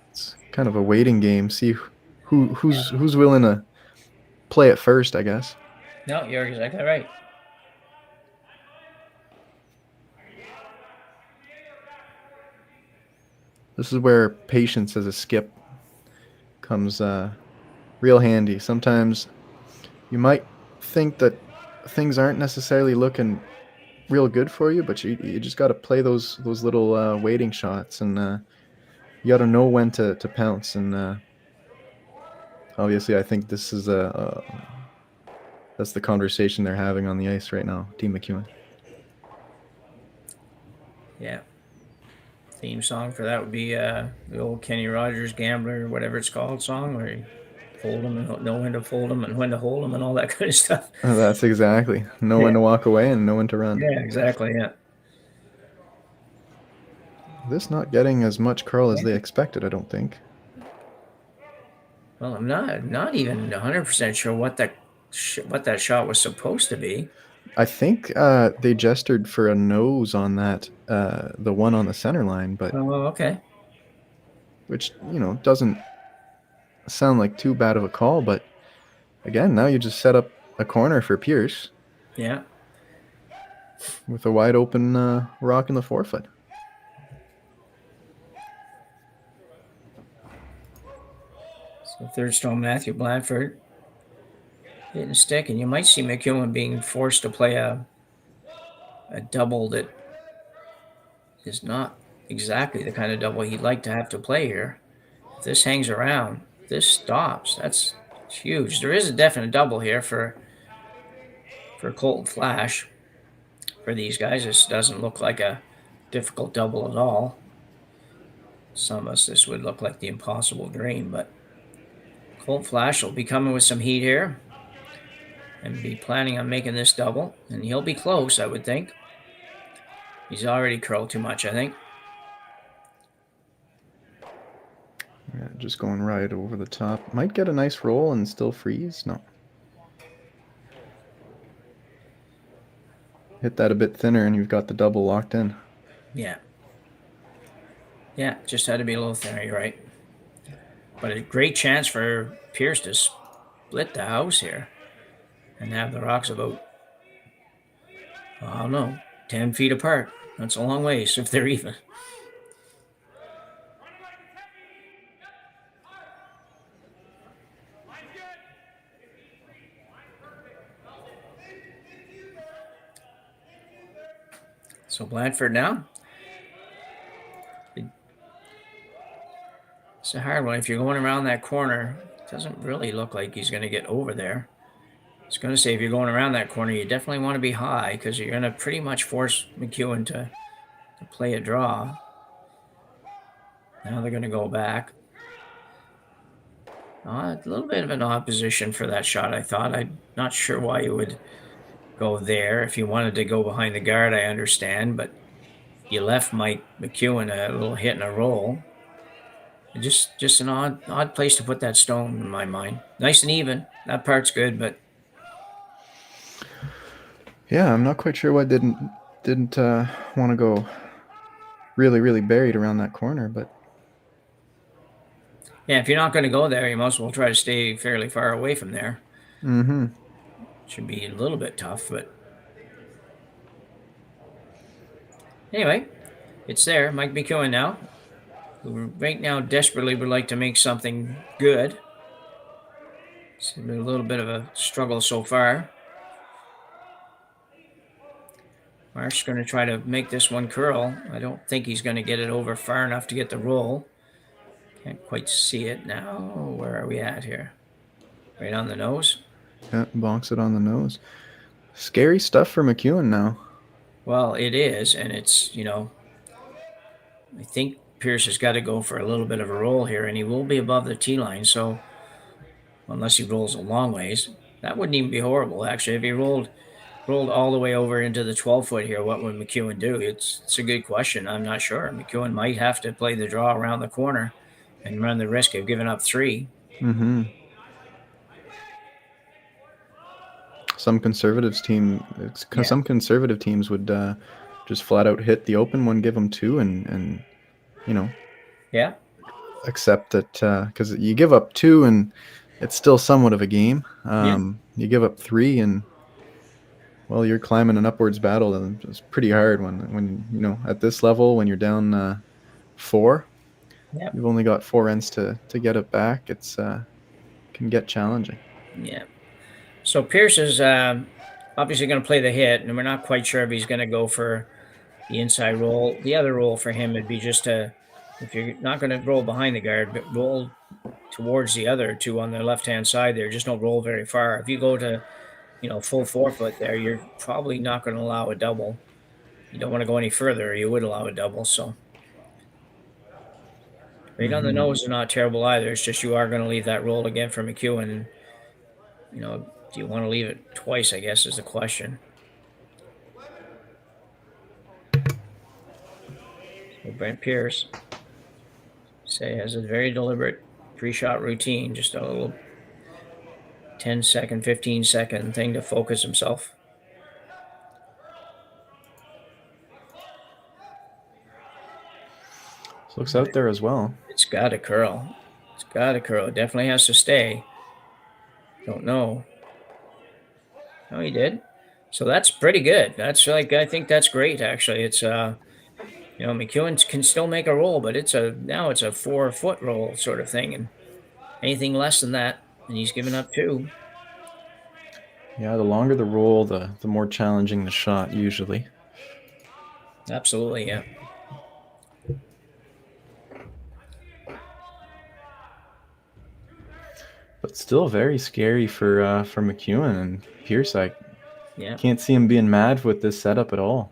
It's kind of a waiting game. See who's willing to play it first, I guess. No, you're exactly right. This is where patience as a skip comes real handy. Sometimes you might think that things aren't necessarily looking real good for you, but you just got to play those little waiting shots, and you got to know when to pounce. And obviously, I think this is that's the conversation they're having on the ice right now, Team McEwen. Yeah. Theme song for that would be the old Kenny Rogers Gambler, whatever it's called, song, where you fold them and know when to fold them and when to hold them and all that kind of stuff. That's exactly. Know when to walk away and know when to run. Yeah, exactly. Yeah. This not getting as much curl as they expected, I don't think. Well, I'm not even 100% sure what that shot was supposed to be. I think they gestured for a nose on that, the one on the center line, but okay. Which, doesn't sound like too bad of a call, but again, now you just set up a corner for Pierce. Yeah. With a wide open rock in the forefoot. So third stone Matthew Blanford hitting stick, and you might see McEwen being forced to play a double that is not exactly the kind of double he'd like to have to play here. If this hangs around, this stops. That's huge. There is a definite double here for Colton Flash. For these guys, this doesn't look like a difficult double at all. Some of us, this would look like the impossible dream, but Colton Flash will be coming with some heat here and be planning on making this double, and he'll be close, I would think. He's already curled too much, I think. Yeah, just going right over the top. Might get a nice roll and still freeze. No. Hit that a bit thinner and you've got the double locked in. Yeah. Yeah, just had to be a little thinner, you're right. But a great chance for Pierce to split the house here and have the rocks about, I don't know, 10 feet apart. That's a long ways if they're even. So Blanford now. It's a hard one. If you're going around that corner, it doesn't really look like he's going to get over there. I was going to say, if you're going around that corner, you definitely want to be high because you're going to pretty much force McEwen to play a draw. Now they're going to go back. A little bit of an odd position for that shot, I thought. I'm not sure why you would go there. If you wanted to go behind the guard, I understand, but you left Mike McEwen a little hit and a roll. Just an odd place to put that stone in my mind. Nice and even. That part's good, but yeah, I'm not quite sure why didn't want to go really buried around that corner, but yeah, if you're not going to go there, you might as well try to stay fairly far away from there. Mm-hmm. Should be a little bit tough, but anyway, it's there. Mike McEwen now, who right now desperately would like to make something good. It's been a little bit of a struggle so far. Mark's going to try to make this one curl. I don't think he's going to get it over far enough to get the roll. Can't quite see it now. Where are we at here? Right on the nose? Yeah, bonks it on the nose. Scary stuff for McEwen now. Well, it is, and it's, I think Pierce has got to go for a little bit of a roll here, and he will be above the tee line, so unless he rolls a long ways, that wouldn't even be horrible, actually. If he rolled all the way over into the 12-foot here, what would McEwen do? It's a good question. I'm not sure. McEwen might have to play the draw around the corner and run the risk of giving up 3. Mm-hmm. Some conservative teams would just flat out hit the open one, give them 2, and yeah, accept that because you give up 2 and it's still somewhat of a game. You give up 3 and well, you're climbing an upwards battle, and it's pretty hard when at this level when you're down 4. Yep. You've only got 4 ends to get it back. It's can get challenging. Yeah. So Pierce is obviously going to play the hit, and we're not quite sure if he's going to go for the inside roll. The other roll for him would be just to, if you're not going to roll behind the guard, but roll towards the other two on the left-hand side there. Just don't roll very far. If you go to, full 4-foot there, you're probably not going to allow a double. You don't want to go any further, or you would allow a double. So right on the nose is not terrible either. It's just you are going to leave that roll again for McEwen. Do you want to leave it twice, I guess, is the question. So Brent Pierce, has a very deliberate pre-shot routine, just a little 10-second, 15-second thing to focus himself. This looks out there as well. It's got to curl. It's got to curl. It definitely has to stay. Don't know. No, he did. So that's pretty good. That's I think that's great, actually. It's, McEwen can still make a roll, but now it's a 4-foot roll sort of thing. And anything less than that, and he's given up 2. Yeah, the longer the roll, the more challenging the shot usually. Absolutely, yeah. But still very scary for McEwen and Pierce. I Yeah. can't see him being mad with this setup at all.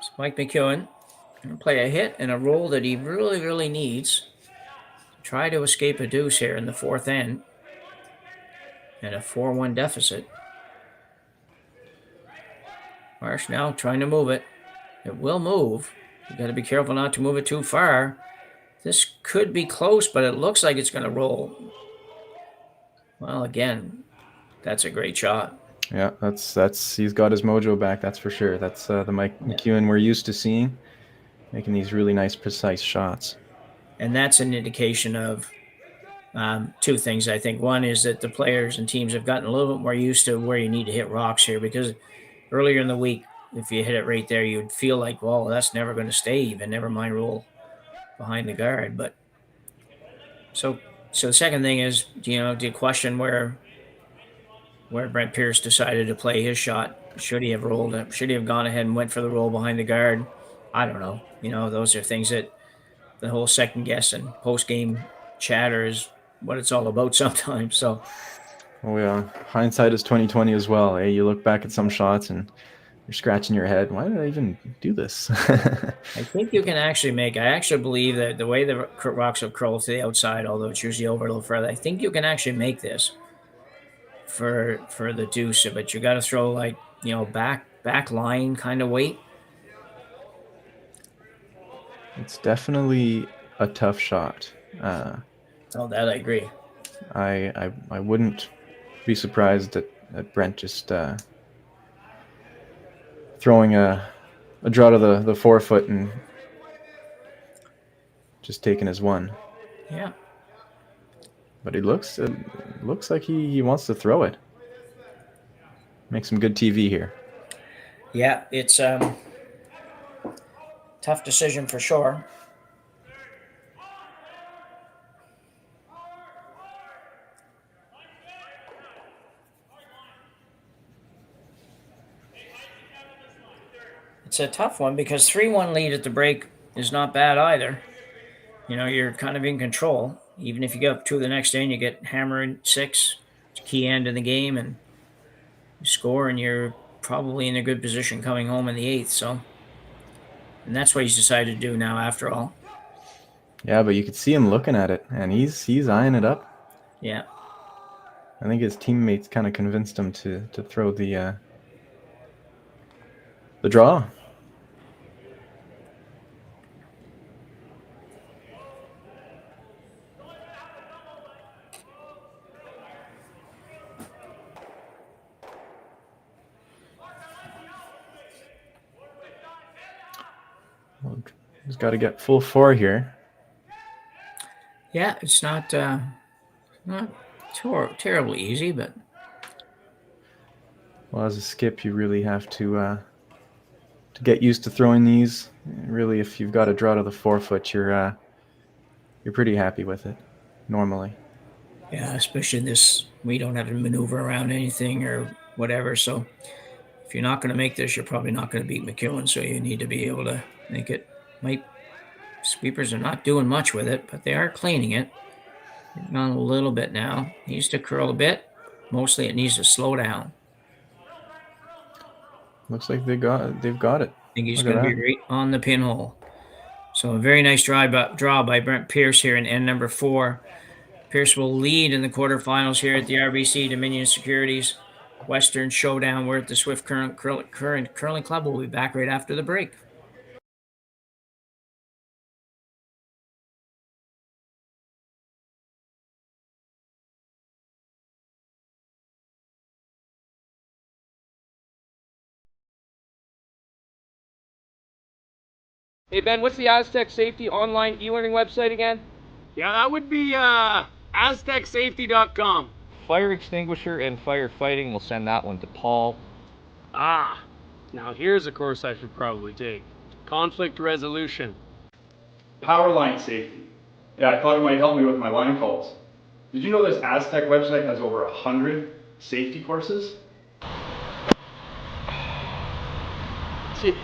So Mike McEwen going to play a hit and a roll that he really, really needs. Try to escape a deuce here in the 4th end. And a 4-1 deficit. Marsh now trying to move it. It will move. You got to be careful not to move it too far. This could be close, but it looks like it's going to roll. Well, again, that's a great shot. Yeah, that's he's got his mojo back, that's for sure. That's the Mike McEwen we're used to seeing, making these really nice, precise shots. And that's an indication of 2 things, I think. One is that the players and teams have gotten a little bit more used to where you need to hit rocks here, because earlier in the week, if you hit it right there, you'd feel like, well, that's never going to stay even, never mind roll behind the guard. But so the second thing is, do you question where Brent Pierce decided to play his shot? Should he have rolled it? Should he have gone ahead and went for the roll behind the guard? I don't know. Those are things that the whole second guess and post-game chatter is what it's all about sometimes. So, oh yeah, hindsight is 20/20 as well. Hey, you look back at some shots and you're scratching your head. Why did I even do this? I think you can actually I actually believe that the way the rocks have curled to the outside, although it's usually over a little further, I think you can actually make this for the deuce, but you got to throw back line kind of weight. It's definitely a tough shot. That I agree. I wouldn't be surprised that Brent just throwing a draw to the 4-foot and just taking his 1. Yeah. But it looks like he wants to throw it. Make some good TV here. Yeah, it's tough decision for sure. It's a tough one because 3-1 lead at the break is not bad either. You're kind of in control. Even if you get up 2 the next end, you get hammered 6. It's a key end in the game, and you score, and you're probably in a good position coming home in the 8th. So, and that's what he's decided to do now, after all. Yeah, but you could see him looking at it, and he's eyeing it up. Yeah. I think his teammates kind of convinced him to throw the draw. He's got to get full 4 here. Yeah, it's not terribly easy, but well, as a skip, you really have to to get used to throwing these. Really, if you've got a draw to the forefoot, you're pretty happy with it normally. Yeah, especially this, we don't have to maneuver around anything or whatever. So if you're not going to make this, you're probably not going to beat McEwen. So you need to be able to make it. Sweepers are not doing much with it, but they are cleaning it. Getting on a little bit now. Needs to curl a bit. Mostly it needs to slow down. Looks like they've got it. I think he's going to be right on the pinhole. So a very nice draw by Brent Pierce here in end number 4. Pierce will lead in the quarterfinals here at the RBC Dominion Securities Western Showdown. We're at the Swift Current Curling Club. We'll be back right after the break. Hey Ben, what's the Aztec Safety online e-learning website again? Yeah, that would be aztecsafety.com. Fire extinguisher and firefighting, we'll send that one to Paul. Ah, now here's a course I should probably take. Conflict resolution. Power line safety. Yeah, I thought it might help me with my line calls. Did you know this Aztec website has over 100 safety courses? Jeez.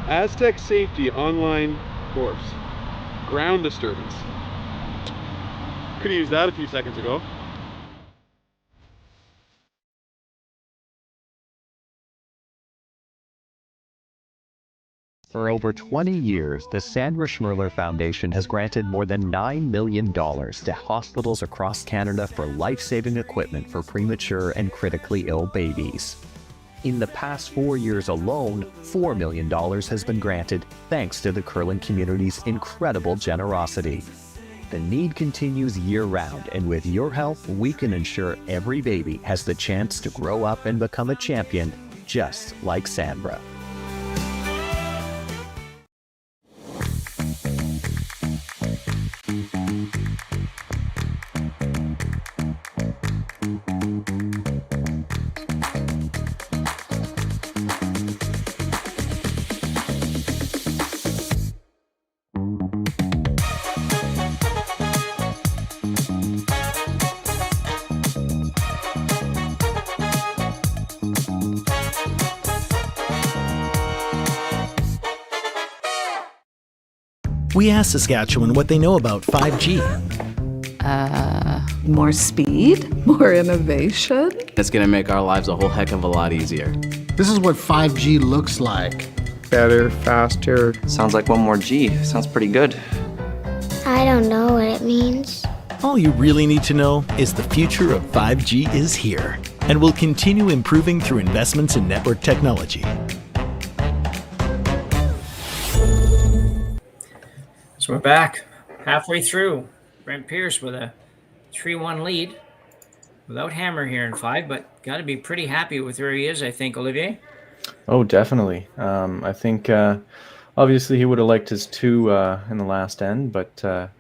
Aztec Safety online course. Ground disturbance. Could have used that a few seconds ago. For over 20 years, the Sandra Schmirler Foundation has granted more than $9 million to hospitals across Canada for life-saving equipment for premature and critically ill babies. In the past 4 years alone, $4 million has been granted thanks to the curling community's incredible generosity. The need continues year-round, and with your help, we can ensure every baby has the chance to grow up and become a champion, just like Sandra. We asked Saskatchewan what they know about 5G. More speed, more innovation. It's going to make our lives a whole heck of a lot easier. This is what 5G looks like. Better, faster. Sounds like one more G. Sounds pretty good. I don't know what it means. All you really need to know is the future of 5G is here and will continue improving through investments in network technology. So we're back halfway through. Brent Pierce with a 3-1 lead without Hammer here in 5, but got to be pretty happy with where he is, I think, Olivier. Oh, definitely. I think obviously he would have liked his 2 in the last end, but sometimes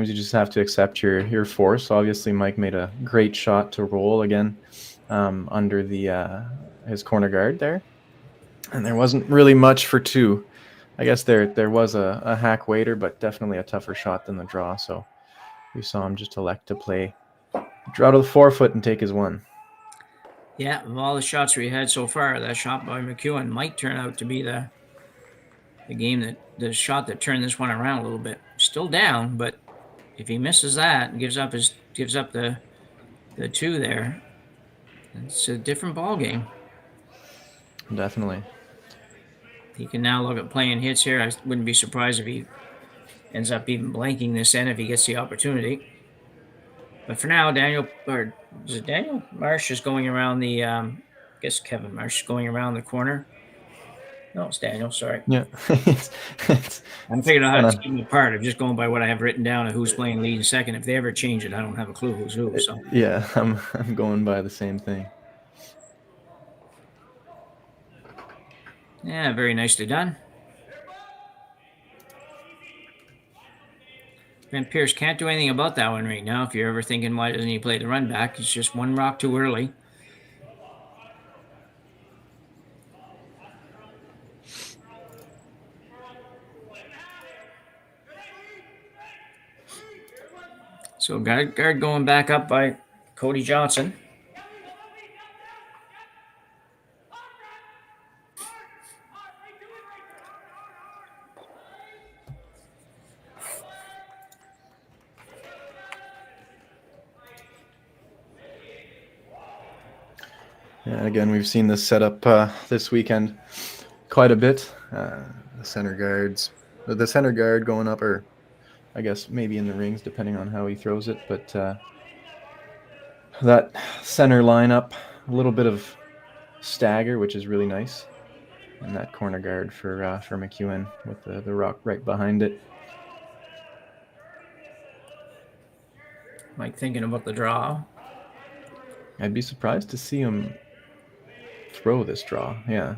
you just have to accept your force. Obviously, Mike made a great shot to roll again under his corner guard there, and there wasn't really much for 2. I guess there was a hack waiter, but definitely a tougher shot than the draw. So we saw him just elect to play draw to the forefoot and take his 1. Yeah, of all the shots we had so far, that shot by McEwen might turn out to be the shot that turned this one around a little bit. Still down, but if he misses that and gives up the 2 there, it's a different ball game. Definitely. He can now look at playing hits here. I wouldn't be surprised if he ends up even blanking this end if he gets the opportunity. But for now, Daniel Marsh is going around the, I guess Kevin Marsh is going around the corner. No, it's Daniel, sorry. Yeah. I'm figuring out how to keep them apart. I'm just going by what I have written down of who's playing lead and second. If they ever change it, I don't have a clue who's who. So yeah, I'm going by the same thing. Yeah, very nicely done. Brent Pierce can't do anything about that one right now. If you're ever thinking, why doesn't he play the run back? It's just 1 rock too early. So guard going back up by Cody Johnson. And again, we've seen this setup this weekend quite a bit. The center guard going up, or I guess maybe in the rings, depending on how he throws it. But that center lineup, a little bit of stagger, which is really nice. And that corner guard for McEwen with the rock right behind it. Mike thinking about the draw. I'd be surprised to see him throw this draw. Yeah.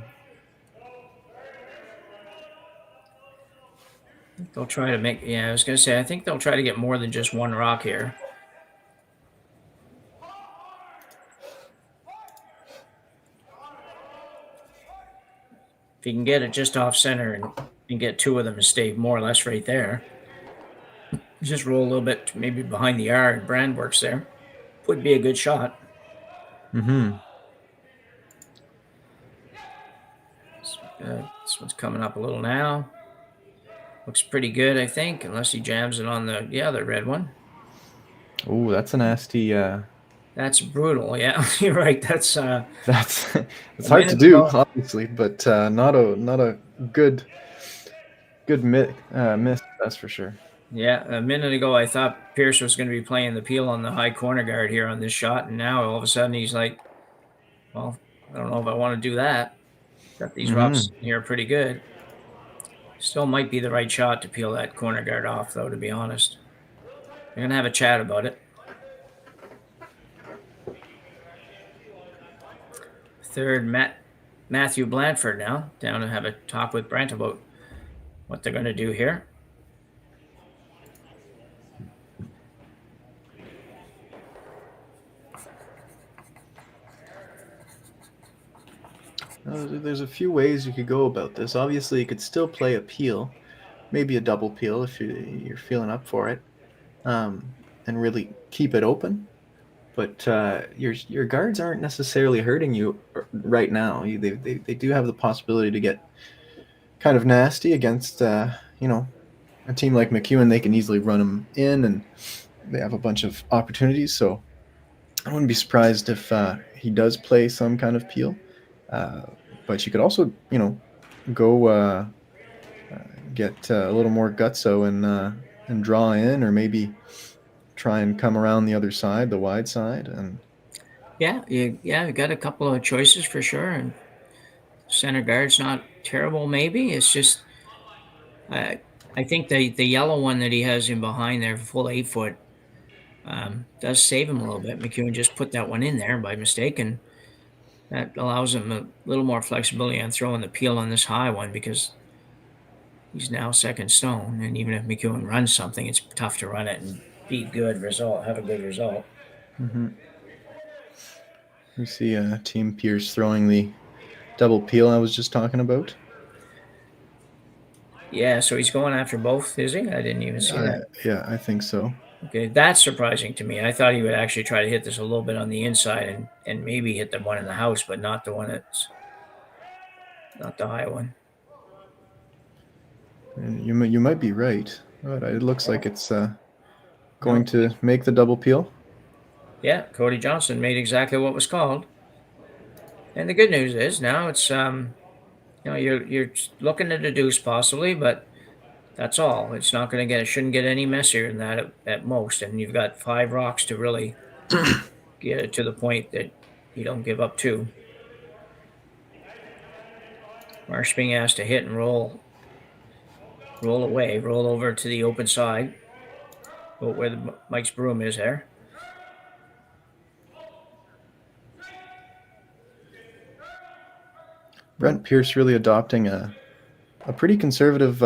They'll try to make, I was going to say, I think they'll try to get more than just one rock here. If you can get it just off center and get two of them to stay more or less right there. Just roll a little bit, maybe behind the R, and Brand works there. Would be a good shot. Mm-hmm. This one's coming up a little now. Looks pretty good, I think, unless he jams it on the other red one. Oh, that's a nasty. That's brutal. Yeah, you're right. That's it's hard to do, obviously, but not a good miss. That's for sure. Yeah, a minute ago I thought Pierce was going to be playing the peel on the high corner guard here on this shot, and now all of a sudden he's like, well, I don't know if I want to do that. Got these rocks here pretty good. Still might be the right shot to peel that corner guard off, though, to be honest. We're going to have a chat about it. Third, Matthew Blandford now, down to have a talk with Brent about what they're going to do here. There's a few ways you could go about this. Obviously, you could still play a peel, maybe a double peel if you're feeling up for it, and really keep it open. But your guards aren't necessarily hurting you right now. They do have the possibility to get kind of nasty against a team like McEwen. They can easily run them in, and they have a bunch of opportunities. So I wouldn't be surprised if he does play some kind of peel. But you could also, go get a little more gutso and draw in, or maybe try and come around the other side, the wide side, and you got a couple of choices for sure. And center guard's not terrible. Maybe it's just I think the yellow one that he has in behind there, full 8 foot, does save him a little bit. McEwen just put that one in there by mistake, and that allows him a little more flexibility on throwing the peel on this high one, because he's now second stone, and even if McEwen runs something, it's tough to run it and have a good result. Mm-hmm. We see Team Pierce throwing the double peel I was just talking about. Yeah, so he's going after both, is he? I didn't even see that. Yeah, I think so. Okay, that's surprising to me. I thought he would actually try to hit this a little bit on the inside and maybe hit the one in the house, but not the one that's not the high one. And you might be right, but it looks like it's going to make the double peel. Yeah, Cody Johnson made exactly what was called. And the good news is now it's you're looking at a deuce possibly, but that's all. It's not going to shouldn't get any messier than that at most. And you've got 5 rocks to really get it to the point that you don't give up 2. Marsh being asked to hit and roll away, roll over to the open side, where Mike's broom is there. Brent Pierce really adopting a pretty conservative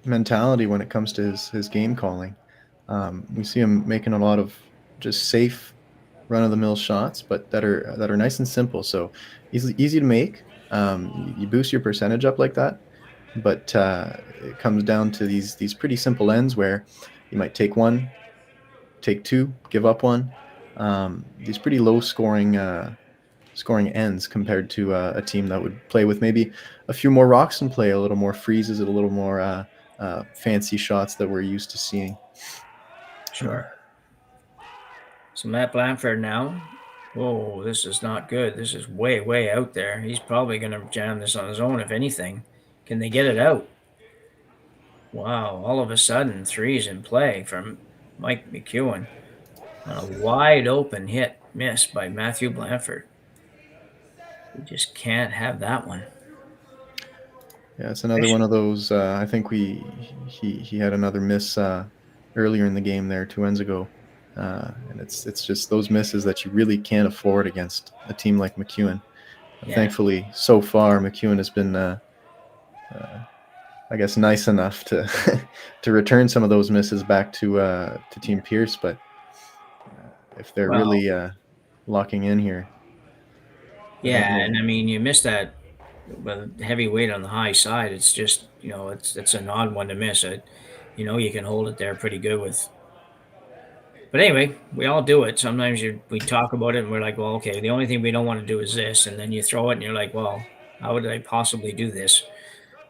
mentality when it comes to his game calling. We see him making a lot of just safe run-of-the-mill shots, but that are nice and simple. So easy to make. You boost your percentage up like that, but it comes down to these pretty simple ends where you might take one, take 2, give up 1. These pretty low scoring ends compared to a team that would play with maybe a few more rocks and play a little more freezes and a little more fancy shots that we're used to seeing. Sure. So Matt Blanford now. Whoa, this is not good. This is way, way out there. He's probably going to jam this on his own, if anything. Can they get it out? Wow, all of a sudden, 3's in play from Mike McEwen. And a wide open hit miss by Matthew Blanford. We just can't have that one. Yeah, it's another one of those. I think he had another miss earlier in the game there 2 ends ago. And it's just those misses that you really can't afford against a team like McEwen. Yeah. Thankfully, so far, McEwen has been, I guess, nice enough to to return some of those misses back to Team Pierce. But if they're really locking in here, yeah, and I mean, you missed that with heavy weight on the high side. It's just, it's an odd one to miss. You can hold it there pretty good with. But anyway, we all do it. Sometimes we talk about it and we're like, well, okay, the only thing we don't want to do is this. And then you throw it and you're like, well, how would I possibly do this?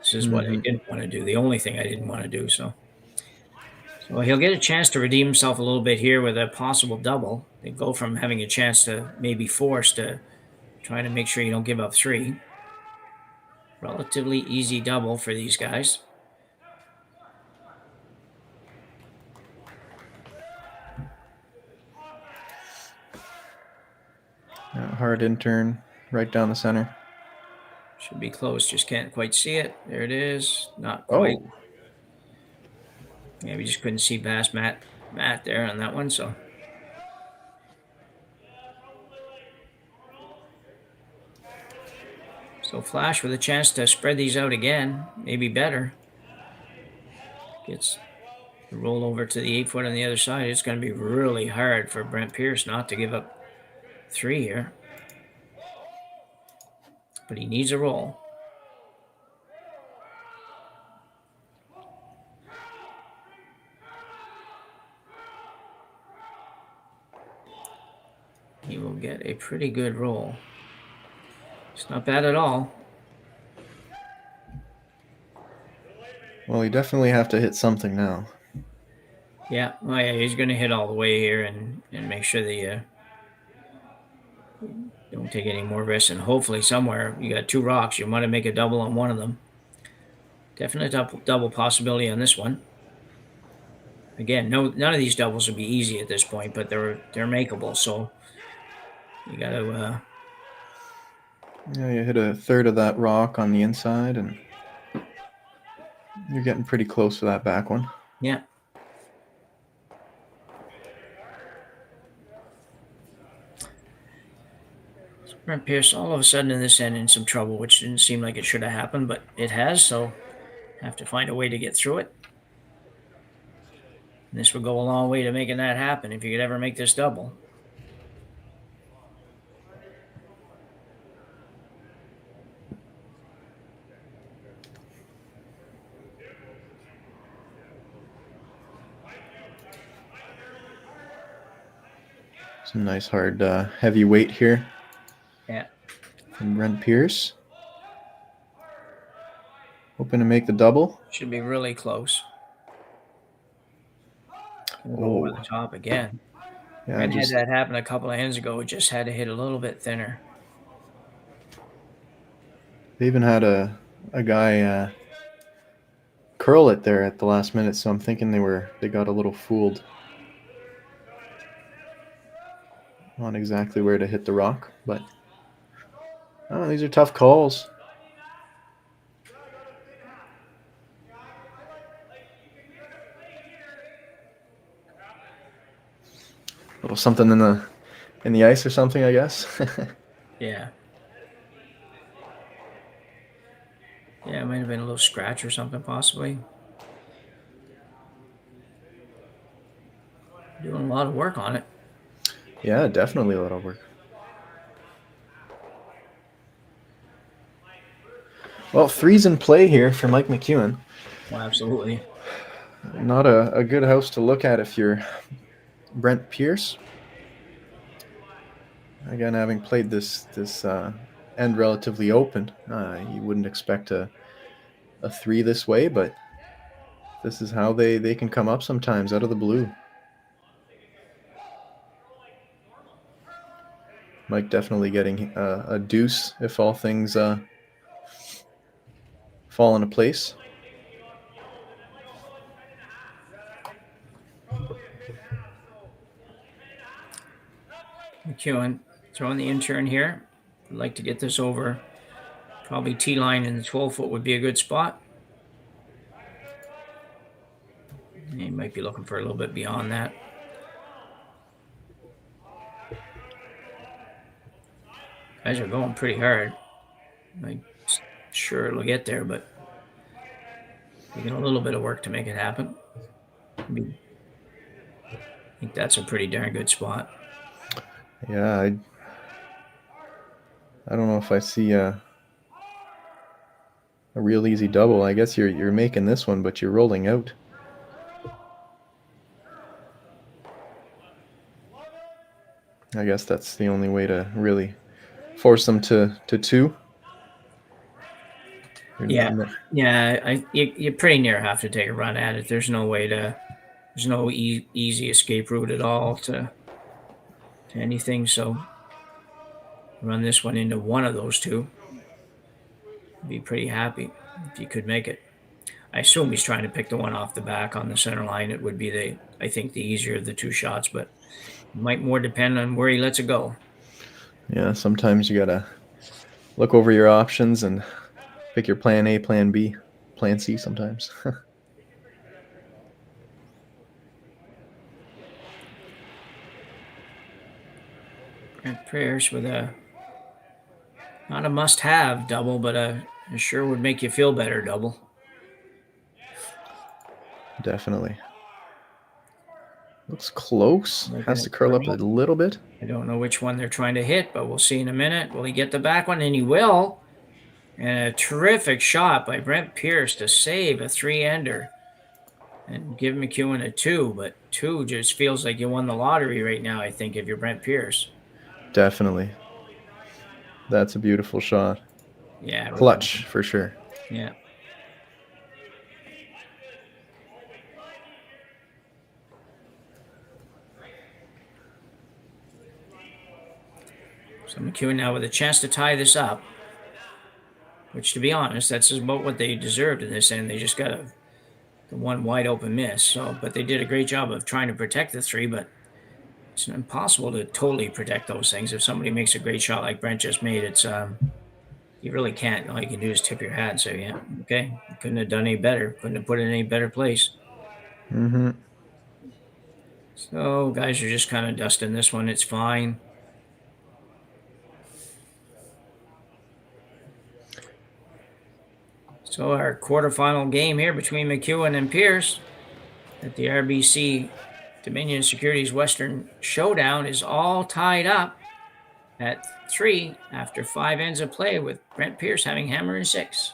This is what I didn't want to do. The only thing I didn't want to do. So he'll get a chance to redeem himself a little bit here with a possible double. They go from having a chance to maybe force to trying to make sure you don't give up 3. Relatively easy double for these guys. hard in turn right down the center. Should be close, just can't quite see it. There it is. Not quite. Oh. Yeah, we just couldn't see past Matt there on that one, so. So Flash with a chance to spread these out again, maybe better. Gets the roll over to the 8-foot on the other side. It's going to be really hard for Brent Pierce not to give up 3 here. But he needs a roll. He will get a pretty good roll. It's not bad at all. Well, you definitely have to hit something now. Yeah, well, yeah, he's going to hit all the way here and make sure that you don't take any more risks. And hopefully somewhere, you got 2 rocks. You want to make a double on one of them. Definite double possibility on this one. Again, none of these doubles would be easy at this point, but they're makeable. So you got to... Yeah, you hit a third of that rock on the inside, and you're getting pretty close to that back one. Yeah. So Brent Pierce all of a sudden in this end in some trouble, which didn't seem like it should have happened, but it has, so have to find a way to get through it. And this would go a long way to making that happen if you could ever make this double. Some nice hard heavy weight here. Yeah. From Brent Pierce. Hoping to make the double. Should be really close. Over the top again. Yeah, Brent had that happen a couple of hands ago. It just had to hit a little bit thinner. They even had a guy curl it there at the last minute, so I'm thinking they got a little fooled on exactly where to hit the rock, but these are tough calls. A little something in the ice or something, I guess. Yeah. Yeah, it might have been a little scratch or something, possibly. Doing a lot of work on it. Yeah, definitely a lot of work. Well, 3's in play here for Mike McEwen. Well, absolutely. Not a good house to look at if you're Brent Pierce. Again, having played this end relatively open, you wouldn't expect a 3 this way, but this is how they can come up sometimes out of the blue. Mike definitely getting a deuce if all things fall into place. McEwen throwing the intern here. I'd like to get this over. Probably T-line in the 12-foot would be a good spot. He might be looking for a little bit beyond that. Guys are going pretty hard. I'm sure it'll get there, but taking a little bit of work to make it happen. I think that's a pretty darn good spot. Yeah, I don't know if I see a real easy double. I guess you're making this one, but you're rolling out. I guess that's the only way to really force them to 2. You pretty near have to take a run at it. There's no way to. There's no easy escape route at all to anything. So run this one into one of those 2. Be pretty happy if you could make it. I assume he's trying to pick the one off the back on the center line. It would be I think the easier of the 2 shots, but it might more depend on where he lets it go. Yeah, sometimes you gotta look over your options and pick your plan A, plan B, plan C sometimes. Brent Pierce with not a must-have double, but it sure would make you feel better double. Definitely. Looks close. Has to curl up a little bit. I don't know which one they're trying to hit, but we'll see in a minute. Will he get the back one? And he will. And a terrific shot by Brent Pierce to save a 3-ender and give McEwen a 2. But 2 just feels like you won the lottery right now, I think, if you're Brent Pierce. Definitely. That's a beautiful shot. Yeah. Clutch, for sure. Yeah. So McEwen now with a chance to tie this up, which, to be honest, that's about what they deserved in this end. They just got the one wide open miss. So, but they did a great job of trying to protect the 3, but it's impossible to totally protect those things. If somebody makes a great shot like Brent just made, it's you really can't. All you can do is tip your hat and say, yeah, okay, couldn't have done any better. Couldn't have put it in any better place. Mm-hmm. So guys are just kind of dusting this one. It's fine. So our quarterfinal game here between McEwen and Pierce at the RBC Dominion Securities Western Showdown is all tied up at 3 after 5 ends of play, with Brent Pierce having hammer and 6.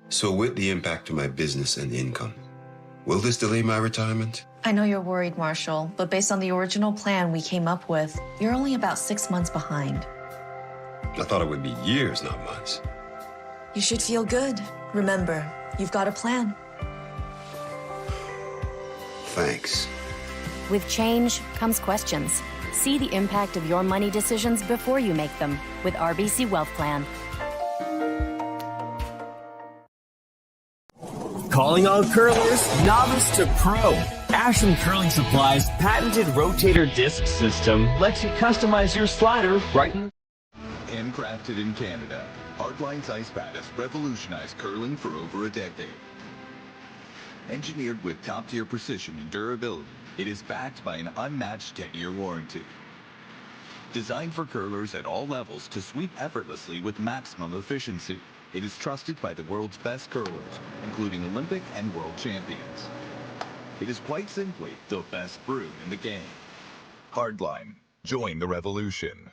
So with the impact to my business and income, will this delay my retirement? I know you're worried, Marshall, but based on the original plan we came up with, you're only about 6 months behind. I thought it would be years, not months. You should feel good. Remember, you've got a plan. Thanks. With change comes questions. See the impact of your money decisions before you make them with RBC Wealth Plan. Calling all curlers, novice to pro. Ashland Curling Supply's patented rotator disc system lets you customize your slider right in. Handcrafted in Canada, Hardline's ice pad has revolutionized curling for over a decade. Engineered with top-tier precision and durability, it is backed by an unmatched 10-year warranty. Designed for curlers at all levels to sweep effortlessly with maximum efficiency, it is trusted by the world's best curlers, including Olympic and world champions. It is quite simply the best brew in the game. Hardline. Join the revolution.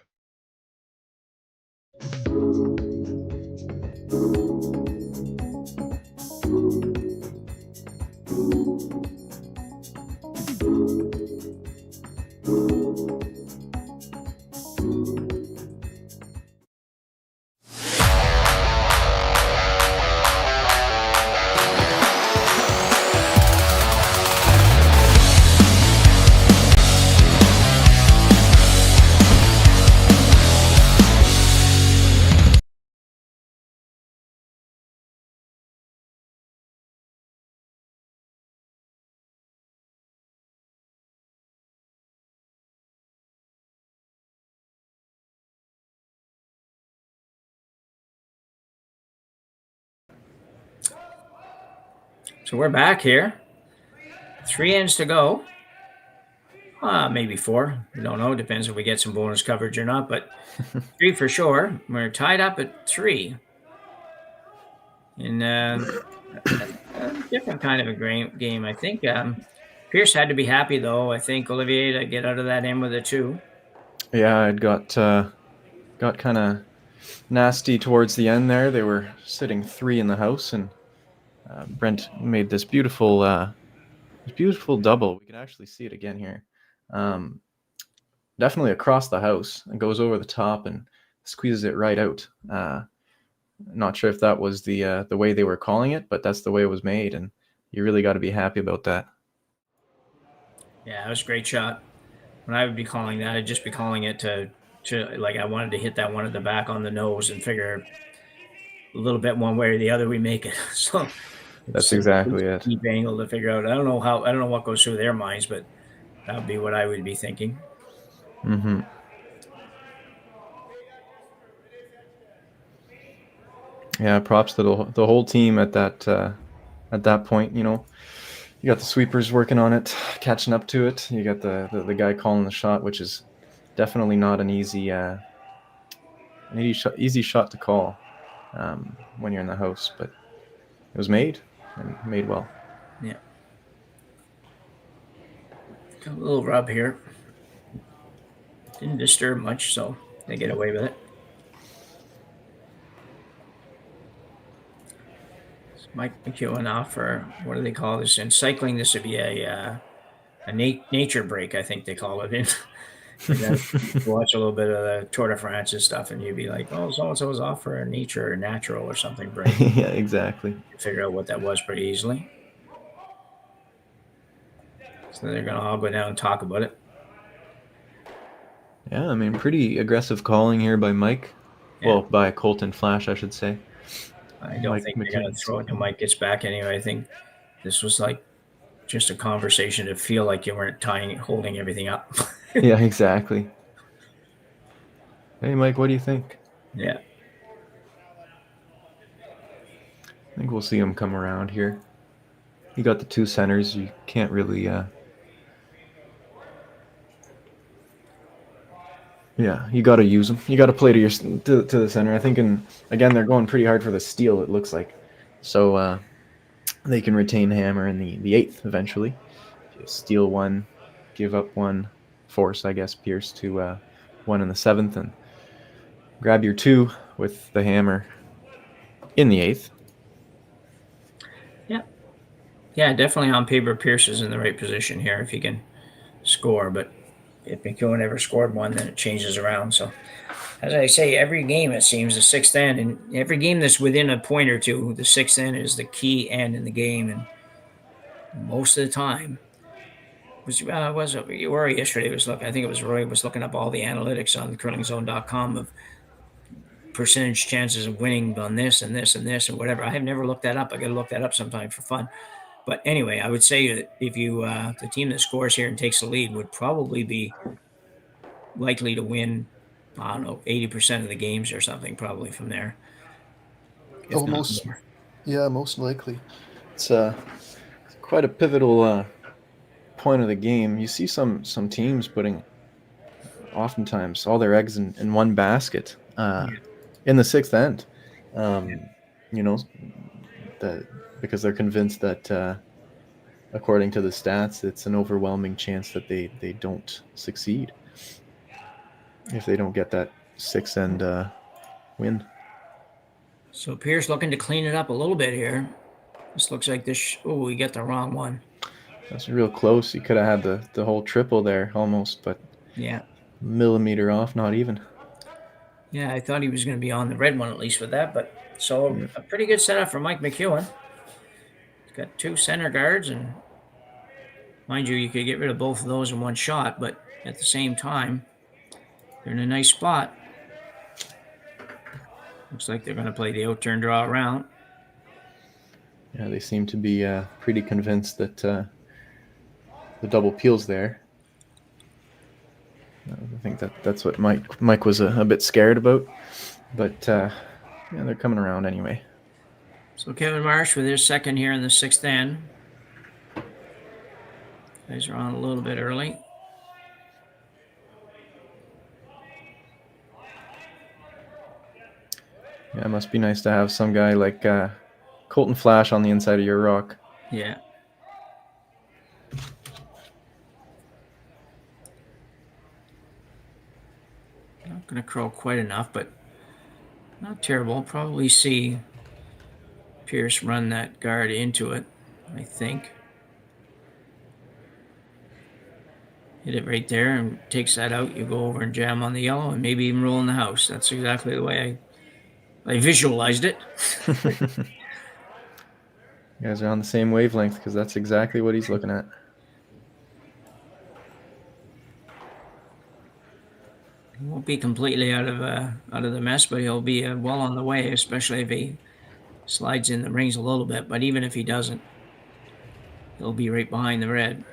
So we're back here. 3 ends to go. Maybe 4. We don't know. Depends if we get some bonus coverage or not, but 3 for sure. We're tied up at 3. In a different kind of a game, I think. Pierce had to be happy, though. I think, Olivier, to get out of that end with a 2. Yeah, it got kind of nasty towards the end there. They were sitting 3 in the house, and Brent made this beautiful double. We can actually see it again here. Definitely across the house. It goes over the top and squeezes it right out. Not sure if that was the way they were calling it, but that's the way it was made, and you really got to be happy about that. Yeah, it was a great shot. When I would be calling that, I'd just be calling it to like I wanted to hit that one at the back on the nose and figure a little bit one way or the other we make it. So that's exactly it. Deep angle to figure out. I don't know what goes through their minds, but that would be what I would be thinking. Mm-hmm. Yeah, props to the whole team at that point. You know, you got the sweepers working on it, catching up to it. You got the guy calling the shot, which is definitely not an easy shot to call when you're in the house, but it was made and made well. Yeah. Got a little rub here. Didn't disturb much, so they get away with it. Mike McEwen off for, what do they call this? In cycling, this would be a nature break, I think they call it. Watch a little bit of the Tour de France and stuff, and you'd be like, oh, so-and-so was off for a nature or natural or something break. Yeah, exactly. You figure out what that was pretty easily. So they're going to all go down and talk about it. Yeah, I mean, pretty aggressive calling here by Mike. Yeah. Well, by Colton Flash, I should say. I don't think they're going to throw it till Mike gets back anyway. I think this was like just a conversation to feel like you weren't holding everything up. Yeah, exactly. Hey, Mike, what do you think? Yeah. I think we'll see him come around here. You got the 2 centers. You can't really... Yeah, you got to use them. You got to play to the center. I think, again, they're going pretty hard for the steal, it looks like. So they can retain hammer in the 8th eventually. If you steal 1, give up 1, force, I guess, Pierce to 1 in the 7th, and grab your 2 with the hammer in the 8th. Yeah. Yeah, definitely on paper, Pierce is in the right position here if he can score, but if McEwen ever scored 1, then it changes around. So, as I say, every game, it seems, the 6th end, and every game that's within a point or two, the 6th end is the key end in the game. And most of the time, Rory yesterday was looking, I think it was Rory was looking up all the analytics on curlingzone.com of percentage chances of winning on this and this and this and whatever. I have never looked that up. I got to look that up sometime for fun. But anyway, I would say that if you the team that scores here and takes the lead would probably be likely to win, I don't know, 80% of the games or something, probably from there. Most likely. It's quite a pivotal point of the game. You see some teams putting oftentimes all their eggs in one basket in the 6th end. You know, because they're convinced that according to the stats, it's an overwhelming chance that they don't succeed if they don't get that 6th end win. So Pierce looking to clean it up a little bit here. This looks like this. We got the wrong one. That's real close. He could have had the whole triple there almost, but yeah, millimeter off, not even. Yeah, I thought he was going to be on the red one at least with that, but so a pretty good setup for Mike McEwen. He's got 2 center guards, and mind you could get rid of both of those in one shot, but at the same time, they're in a nice spot. Looks like they're going to play the out-turn draw around. Yeah, they seem to be pretty convinced that the double peel's there. I think that's what Mike was a bit scared about, but yeah, they're coming around anyway. So Kevin Marsh with his second here in the 6th end. Guys are on a little bit early. Yeah, it must be nice to have some guy like Colton Flash on the inside of your rock. Yeah. Not going to curl quite enough, but not terrible. Probably see Pierce run that guard into it, I think. Hit it right there and takes that out. You go over and jam on the yellow and maybe even roll in the house. That's exactly the way I visualized it. You guys are on the same wavelength because that's exactly what he's looking at. He won't be completely out of the mess, but he'll be well on the way, especially if he slides in the rings a little bit. But even if he doesn't, he'll be right behind the red.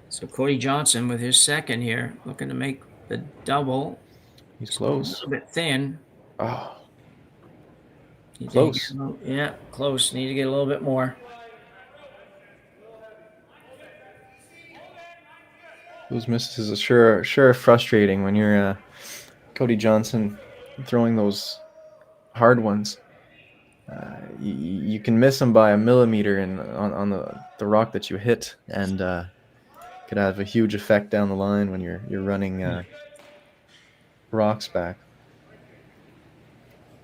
So Cody Johnson with his second here, looking to make the double. He's close. A little bit thin. Oh. Close. Yeah, close. Need to get a little bit more. Those misses are sure frustrating when you're Cody Johnson throwing those hard ones. You can miss them by a millimeter on the rock that you hit, and could have a huge effect down the line when you're running rocks back.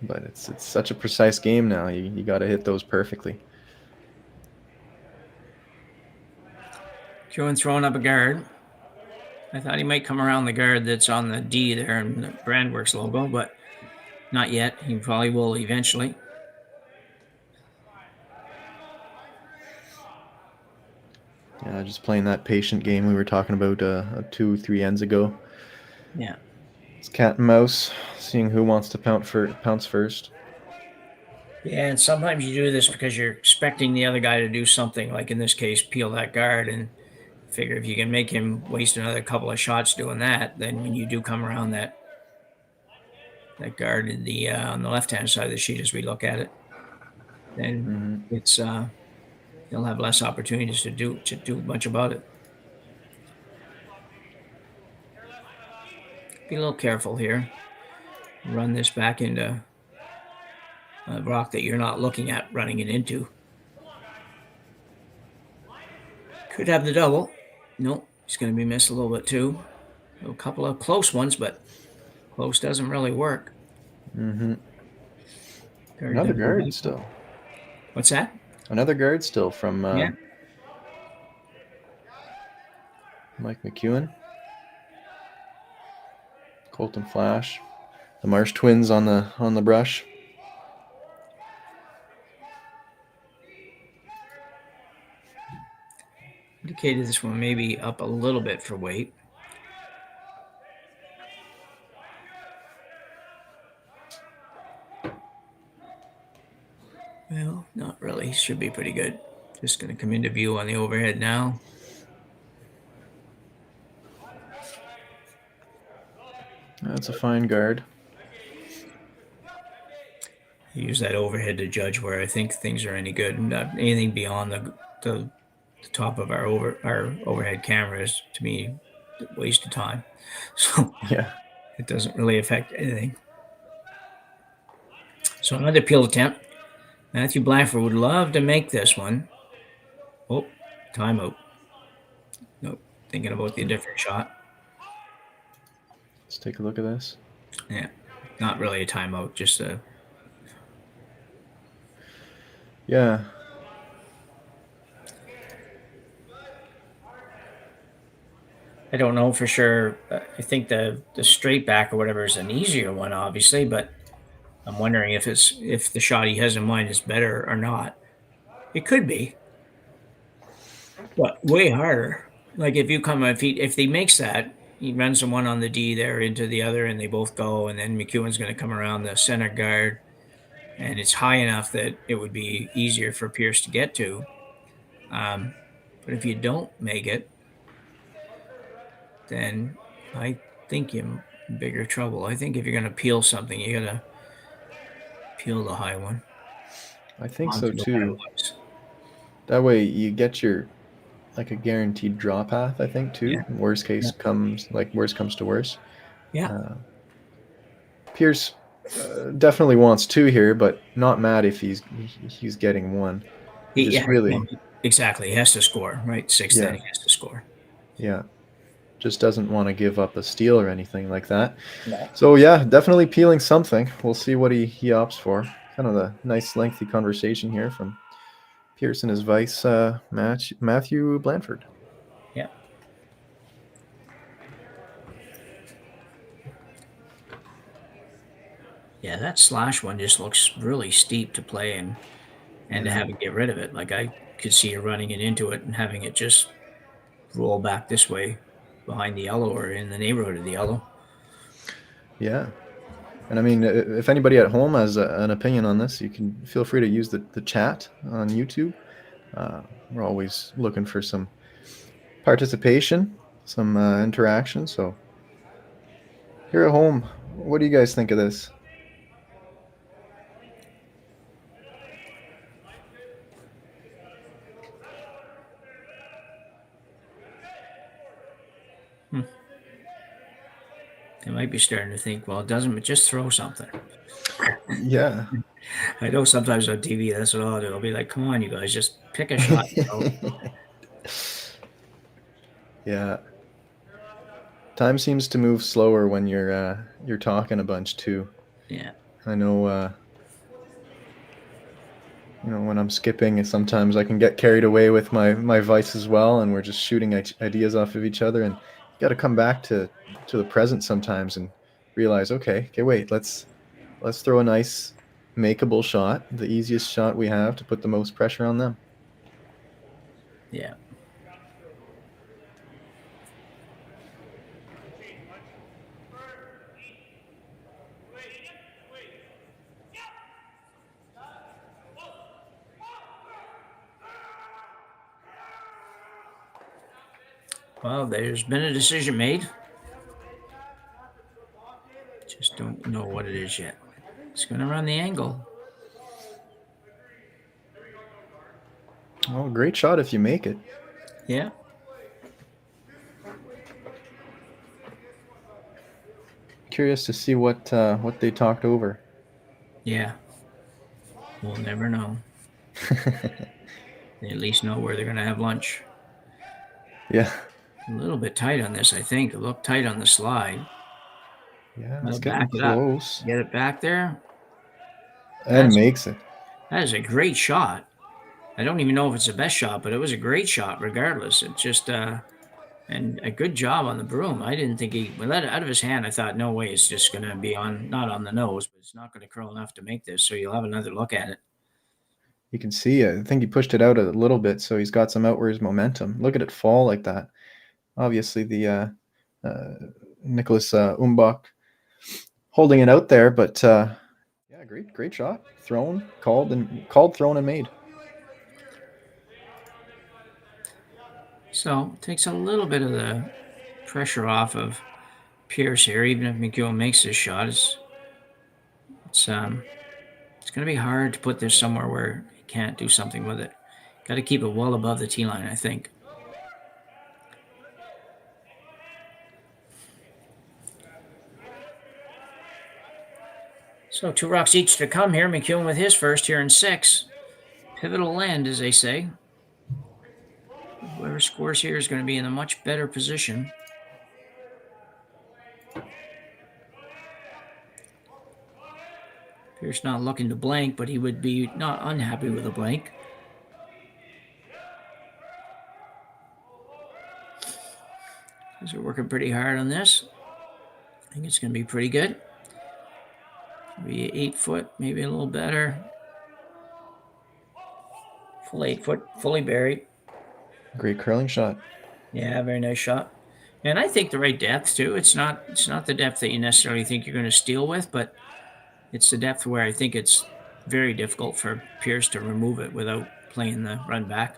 But it's such a precise game now. You got to hit those perfectly. McEwen throwing up a guard. I thought he might come around the guard that's on the D there and the Brandworks logo, but not yet. He probably will eventually. Yeah, just playing that patient game we were talking about 2-3 ends ago. Yeah. It's cat and mouse, seeing who wants to pounce first. Yeah, and sometimes you do this because you're expecting the other guy to do something, like in this case, peel that guard, and figure if you can make him waste another couple of shots doing that, then when you do come around that guard in the on the left-hand side of the sheet as we look at it, then it's you'll have less opportunities to do much about it. Be a little careful here. Run this back into a rock that you're not looking at running it into. Could have the double. Nope, it's going to be missed a little bit too. A couple of close ones, but close doesn't really work. Another guard still. What's that? Another guard still from yeah. Mike McEwen. Colton Flash. The Marsh twins on the brush. Indicated this one may be up a little bit for weight. Well, not really. Should be pretty good. Just going to come into view on the overhead now. That's a fine guard. Use that overhead to judge where I think things are any good. Not anything beyond the top of our overhead camera is, to me, a waste of time. So yeah, it doesn't really affect anything. So another peel attempt. Matthew Blackford would love to make this one. Oh, timeout. Nope, thinking about the different shot. Let's take a look at this. Yeah, not really a timeout, just a... Yeah. I don't know for sure. I think the straight back or whatever is an easier one, obviously, but I'm wondering if the shot he has in mind is better or not. It could be, but way harder. Like if he makes that, he runs the one on the D there into the other, and they both go, and then McEwen's going to come around the center guard, and it's high enough that it would be easier for Pierce to get to. But if you don't make it, then I think you're in bigger trouble. I think if you're going to peel something, you got to Peel the high one. I think On so to the too. wireless. That way you get your like a guaranteed draw path, I think too. Yeah. Worst case comes worst comes to worst. Yeah. Pierce definitely wants 2 here, but not mad if he's getting 1. He just really exactly. He has to score, right? 6th Yeah. inning, he has to score. Yeah. Just doesn't want to give up a steal or anything like that. No. So yeah, definitely peeling something. We'll see what he opts for. Kind of a nice lengthy conversation here from Pierce and his vice Matthew Blanford. Yeah. Yeah, that slash one just looks really steep to play and to have it get rid of it. Like I could see you running it into it and having it just roll back this way behind the yellow or in the neighborhood of the yellow. Yeah. And I mean, if anybody at home has an opinion on this, you can feel free to use the chat on YouTube. We're always looking for some participation, some interaction. So here at home, what do you guys think of this? They might be starting to think, well, it doesn't, just throw something. Yeah. I know sometimes on TV, that's what I'll do. I'll be like, come on, you guys, just pick a shot. Yeah. Time seems to move slower when you're talking a bunch too. Yeah. I know when I'm skipping, sometimes I can get carried away with my vice as well, and we're just shooting ideas off of each other, and you got to come back to the present sometimes and realize, okay, wait, let's throw a nice makeable shot, the easiest shot we have to put the most pressure on them. Yeah. Well, there's been a decision made. Just don't know what it is yet. It's going to run the angle. Oh, great shot if you make it. Yeah. Curious to see what they talked over. Yeah. We'll never know. They at least know where they're going to have lunch. Yeah. A little bit tight on this, I think. It looked tight on the slide. Yeah, it's getting close. Get it back there. And makes it. That is a great shot. I don't even know if it's the best shot, but it was a great shot regardless. It just, and a good job on the broom. I didn't think he let it out of his hand. I thought, no way, it's just going to be not on the nose, but it's not going to curl enough to make this. So you'll have another look at it. You can see, I think he pushed it out a little bit, so he's got some outwards momentum. Look at it fall like that. Obviously, the Nicholas Umbach holding it out there, but yeah, great shot. Thrown, called, thrown, and made. So takes a little bit of the pressure off of Pierce here. Even if McEwen makes this shot, it's going to be hard to put this somewhere where he can't do something with it. Got to keep it well above the tee line, I think. So 2 rocks each to come here. McEwen with his first here in 6. Pivotal land, as they say. Whoever scores here is going to be in a much better position. Pierce not looking to blank, but he would be not unhappy with a blank. Guys are working pretty hard on this. I think it's going to be pretty good. Maybe 8 foot, maybe a little better. Full 8 foot, fully buried. Great curling shot. Yeah, very nice shot. And I think the right depth too. It's not the depth that you necessarily think you're going to steal with, but it's the depth where I think it's very difficult for Pierce to remove it without playing the run back.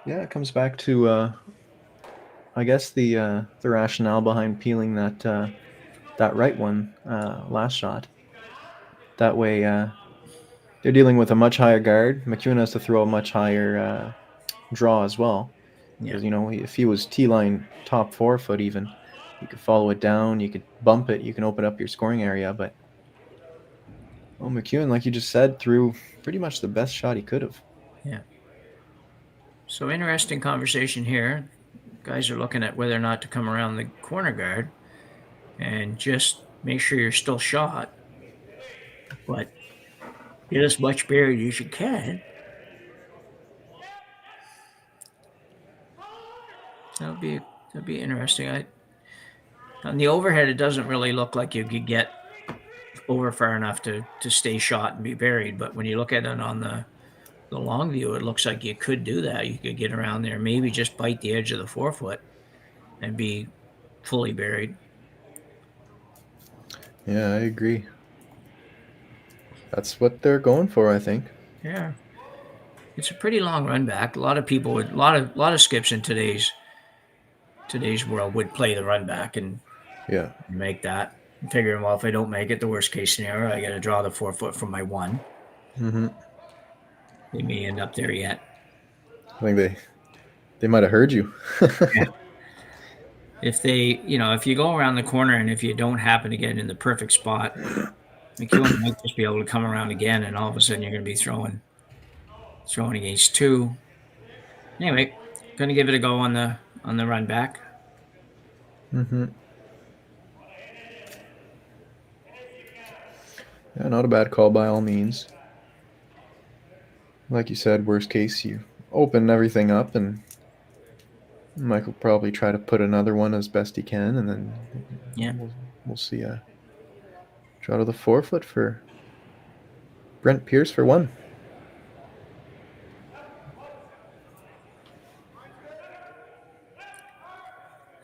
Yeah, it comes back to I guess the rationale behind peeling that right one last shot. That way, they're dealing with a much higher guard. McEwen has to throw a much higher draw as well. Because, you know, if he was T-line top 4 foot even, you could follow it down, you could bump it, you can open up your scoring area. But, well, McEwen, like you just said, threw pretty much the best shot he could have. Yeah. So interesting conversation here. Guys are looking at whether or not to come around the corner guard and just make sure you're still shot, but get as much buried as you can. That'll be interesting. On the overhead, it doesn't really look like you could get over far enough to stay shot and be buried, but when you look at it on the long view, it looks like you could do that. You could get around there, maybe just bite the edge of the 4 foot and be fully buried. Yeah, I agree. That's what they're going for, I think. Yeah. It's a pretty long run back. A lot of people would, a lot of skips in today's world would play the run back and make that. And figuring, well, if I don't make it, the worst case scenario, I got to draw the 4 foot from my 1. Mm-hmm. They may end up there yet. I think they might have heard you. Yeah. If if you go around the corner and if you don't happen to get in the perfect spot, McEwen might just be able to come around again, and all of a sudden you're going to be throwing against 2. Anyway, going to give it a go on the run back. Mm-hmm. Yeah, not a bad call by all means. Like you said, worst case, you open everything up, and Mike will probably try to put another one as best he can, and then we'll see a draw to the 4 foot for Brent Pierce for 1.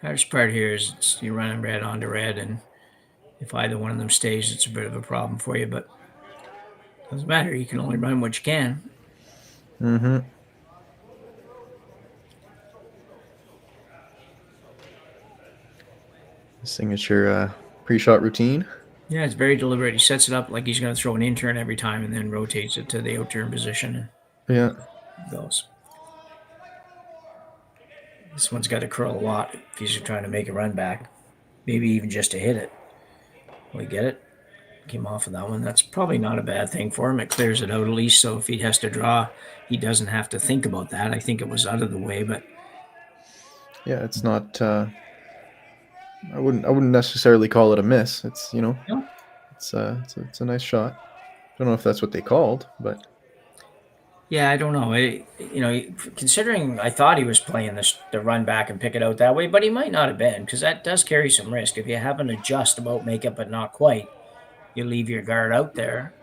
Hardest part here is you're running red onto red, and if either one of them stays, it's a bit of a problem for you, but it doesn't matter. You can only run what you can. Mm-hmm. Signature pre-shot routine. Yeah, it's very deliberate. He sets it up like he's going to throw an in-turn every time and then rotates it to the out-turn position. Yeah. Goes. This one's got to curl a lot if he's trying to make a run back. Maybe even just to hit it. We get it? Came off of that one. That's probably not a bad thing for him. It clears it out at least, so if he has to draw, he doesn't have to think about that. I think it was out of the way, but... Yeah, it's not... I wouldn't necessarily call it a miss. It's, it's a nice shot. Don't know if that's what they called, but... Yeah, I don't know. Considering I thought he was playing the run back and pick it out that way, but he might not have been, because that does carry some risk. If you happen to just about make it, but not quite, you leave your guard out there.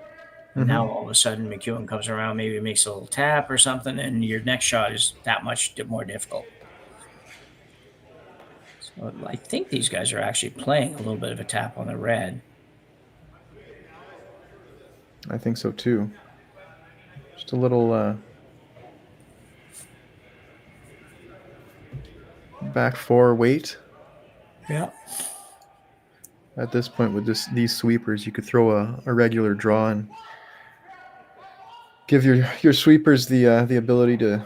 Mm-hmm. Now all of a sudden McEwen comes around, maybe makes a little tap or something, and your next shot is that much more difficult. So I think these guys are actually playing a little bit of a tap on the red. I think so too. Just a little back 4 weight. Yeah. At this point with these sweepers, you could throw a regular draw and give your sweepers the ability to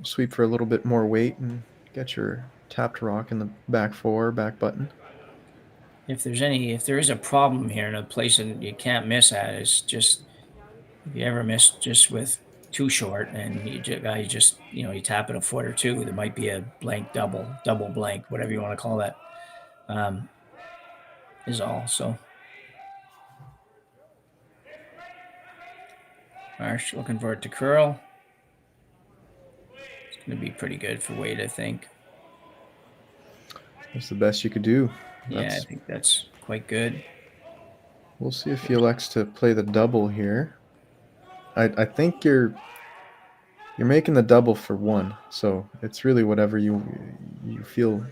sweep for a little bit more weight and get your tapped rock in the back 4, back button. If there is a problem here in a place that you can't miss at, is just if you ever miss just with too short and you just you tap it a foot or 2, there might be a blank double blank, whatever you want to call that. Is all. So Marsh looking for it to curl. It's going to be pretty good for weight, I think. That's the best you could do. I think that's quite good. We'll see if he elects to play the double here. I think you're making the double for 1, so it's really whatever you feel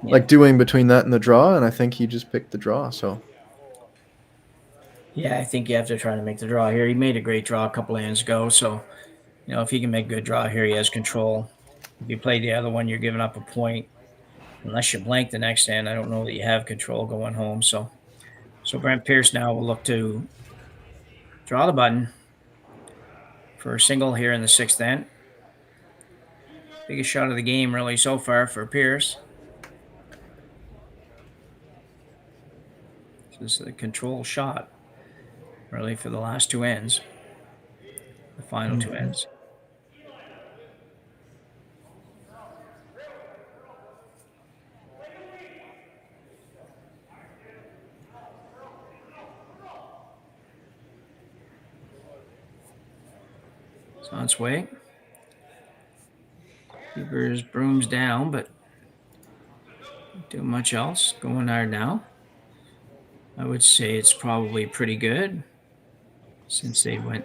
like doing between that and the draw, and I think he just picked the draw. So yeah, I think you have to try to make the draw here. He made a great draw a couple of hands ago, so if he can make a good draw here, he has control. If you play the other one, you're giving up a point. Unless you blank the next hand, I don't know that you have control going home. So Brent Pierce now will look to Draw the button for a single here in the 6th end. Biggest shot of the game really so far for Pierce. This is a control shot really for the last 2 ends. The final 2 ends. It's on its way. Keeper's brooms down, but not doing much else. Going hard now. I would say it's probably pretty good since they went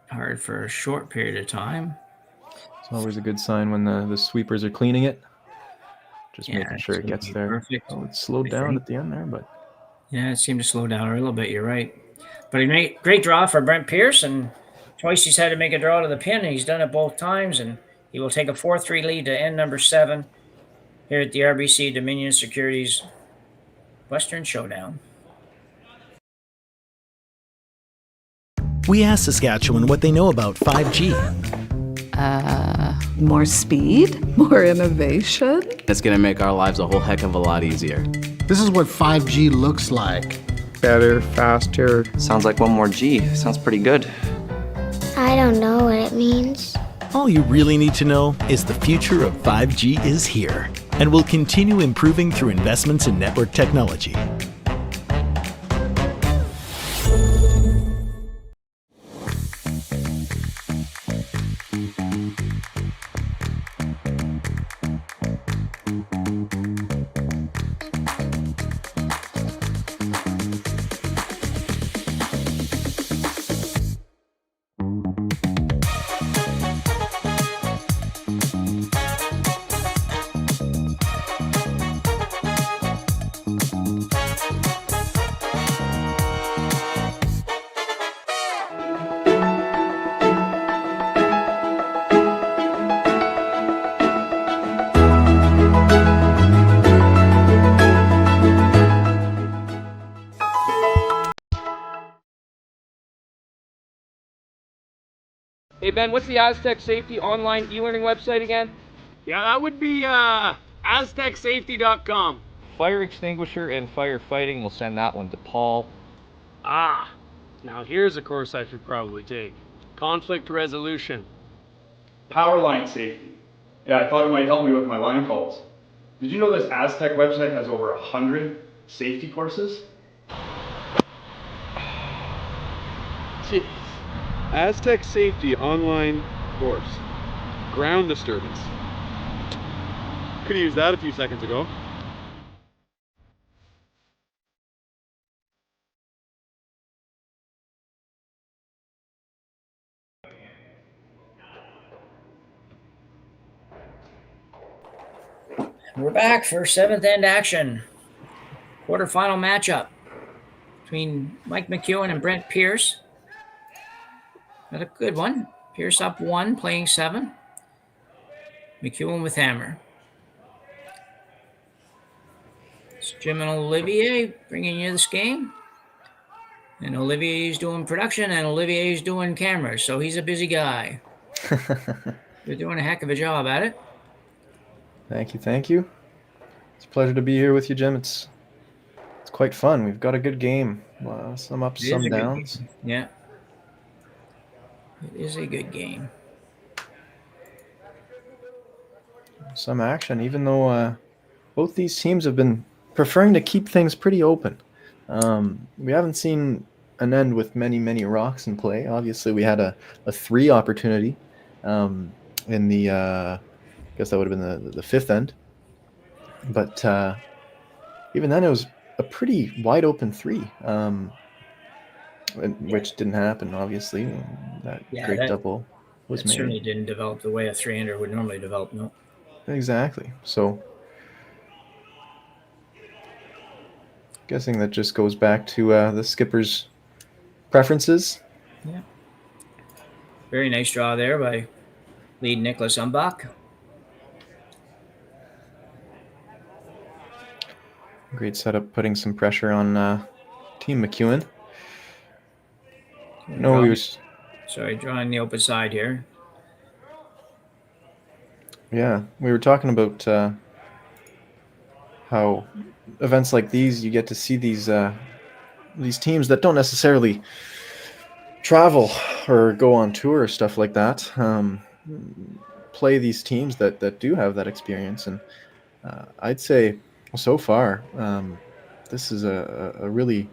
hard for a short period of time. It's always a good sign when the sweepers are cleaning it. Just making sure it gets there. Perfect. Oh, it slowed down at the end there, but yeah, it seemed to slow down a little bit. You're right. But a great draw for Brent Pierce, and twice he's had to make a draw to the pin, and he's done it both times, and he will take a 4-3 lead to end number 7 here at the RBC Dominion Securities Western Showdown. We asked Saskatchewan what they know about 5G. More speed, more innovation. It's gonna make our lives a whole heck of a lot easier. This is what 5G looks like. Better, faster. Sounds like one more G. Sounds pretty good. I don't know what it means. All you really need to know is the future of 5G is here and will continue improving through investments in network technology. Hey Ben, what's the Aztec Safety online e-learning website again? Yeah, that would be aztecsafety.com. Fire extinguisher and firefighting, we'll send that one to Paul. Ah, now here's a course I should probably take. Conflict resolution. Power line safety. Yeah, I thought it might help me with my line calls. Did you know this Aztec website has over 100 safety courses? Jeez. Aztec Safety online course. Ground disturbance. Could have used that a few seconds ago. We're back for 7th end action. Quarterfinal matchup between Mike McEwen and Brent Pierce. Got a good one. Pierce up 1, playing 7. McEwen with hammer. It's Jim and Olivier bringing you this game. And Olivier's doing production, and Olivier's doing cameras, so he's a busy guy. They're doing a heck of a job at it. Thank you, thank you. It's a pleasure to be here with you, Jim. It's quite fun. We've got a good game. Some ups, some downs. Yeah. It is a good game. Some action, even though both these teams have been preferring to keep things pretty open. We haven't seen an end with many rocks in play. Obviously, we had a 3 opportunity in the, I guess that would have been the 5th end. But even then, it was a pretty wide open 3. Which didn't happen, obviously. That great double was made. Certainly didn't develop the way a 3-hander would normally develop, no. Exactly. So, guessing that just goes back to the skipper's preferences. Yeah. Very nice draw there by lead Nicholas Umbach. Great setup, putting some pressure on Team McEwen. No, we was. Sorry, drawing the open side here. Yeah, we were talking about how events like these, you get to see these teams that don't necessarily travel or go on tour or stuff like that, play these teams that do have that experience. And I'd say so far, this is a really,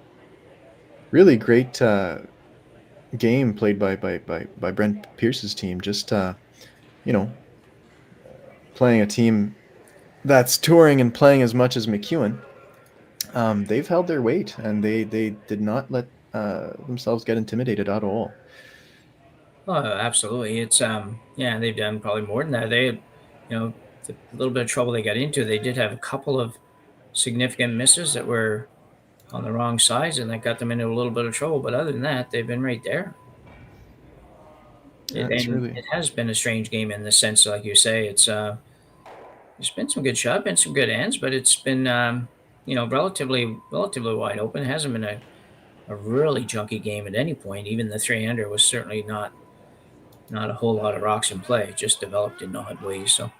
really great game played by Brent Pierce's team. Just playing a team that's touring and playing as much as McEwen. They've held their weight, and they did not let themselves get intimidated at all. Oh, absolutely. It's they've done probably more than that. They, the little bit of trouble they got into, they did have a couple of significant misses that were on the wrong sides, and that got them into a little bit of trouble. But other than that, they've been right there. It has been a strange game in the sense, like you say, it's there's been some good shots, been some good ends, but it's been relatively wide open. It hasn't been a really junky game at any point. Even the 3-under was certainly not a whole lot of rocks in play. It just developed in odd ways. So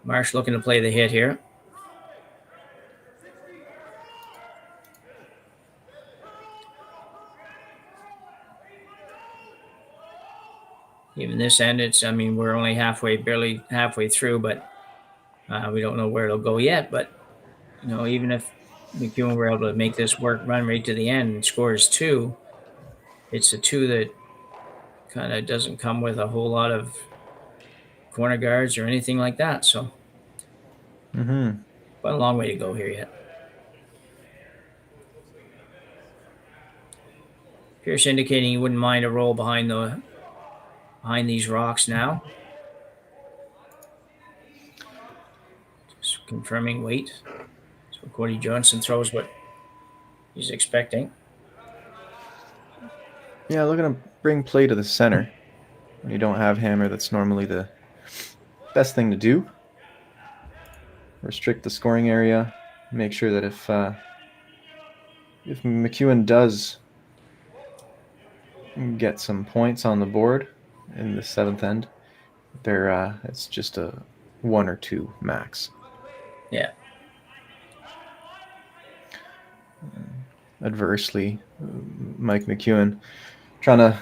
Marsh looking to play the hit here. Even this end, we're only barely halfway through, but we don't know where it'll go yet. But, even if McEwen were able to make this run right to the end and scores 2, it's a 2 that kind of doesn't come with a whole lot of corner guards or anything like that. So, but a long way to go here yet. Pierce indicating he wouldn't mind a roll behind these rocks now. Just confirming weight. So Cody Johnson throws what he's expecting. Yeah, looking to bring play to the center. When you don't have hammer, that's normally the best thing to do. Restrict the scoring area. Make sure that if McEwen does get some points on the board in the 7th end, it's just a 1 or 2 max. Yeah. Adversely, Mike McEwen trying to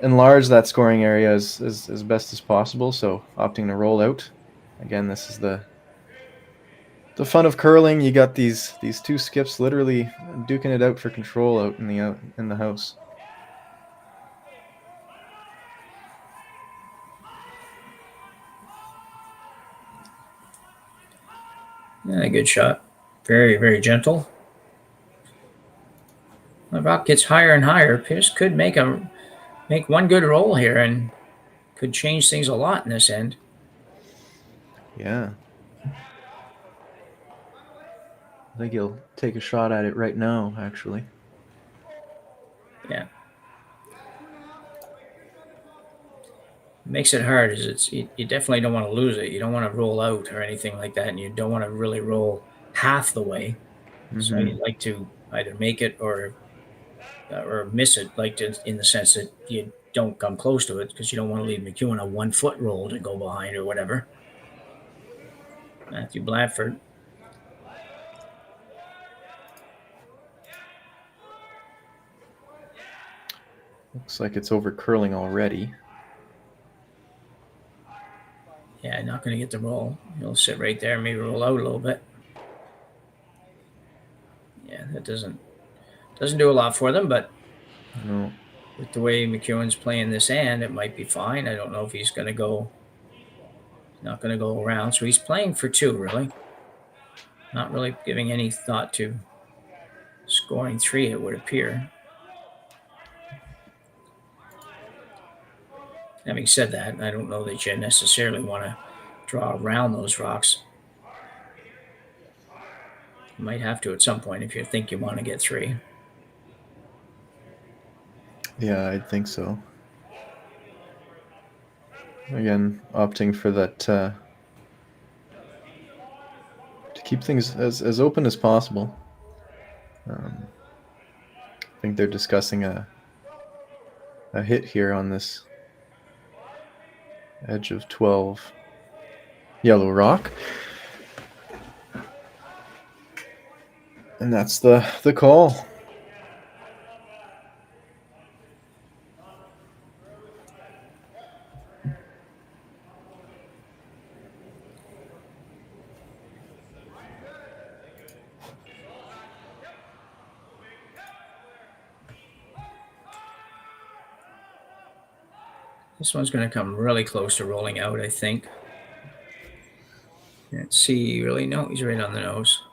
enlarge that scoring area as best as possible, so opting to roll out. Again, this is the fun of curling. You got these 2 skips literally duking it out for control out in the house. Yeah, good shot. Very, very gentle. The rock gets higher and higher. Pierce could make one good roll here and could change things a lot in this end. Yeah. I think he'll take a shot at it right now, actually. Yeah. Makes it hard is you definitely don't want to lose it. You don't want to roll out or anything like that, and you don't want to really roll half the way. So you'd like to either make it or miss it, in the sense that you don't come close to it, because you don't want to leave McEwen a 1-foot roll to go behind or whatever. Matthew Bradford. Looks like it's over curling already. Yeah, not going to get the roll. He'll sit right there, maybe roll out a little bit. Yeah, that doesn't do a lot for them, but no. With the way McEwen's playing this hand, it might be fine. I don't know if he's going to go. Not going to go around, so he's playing for 2, really. Not really giving any thought to scoring 3, it would appear. Having said that, I don't know that you necessarily want to draw around those rocks. You might have to at some point if you think you want to get 3. Yeah, I think so. Again, opting for that to keep things as open as possible. I think they're discussing a a hit here on this edge of 12 yellow rock. And that's the call. This one's going to come really close to rolling out, I think. Let's see, really? No, he's right on the nose.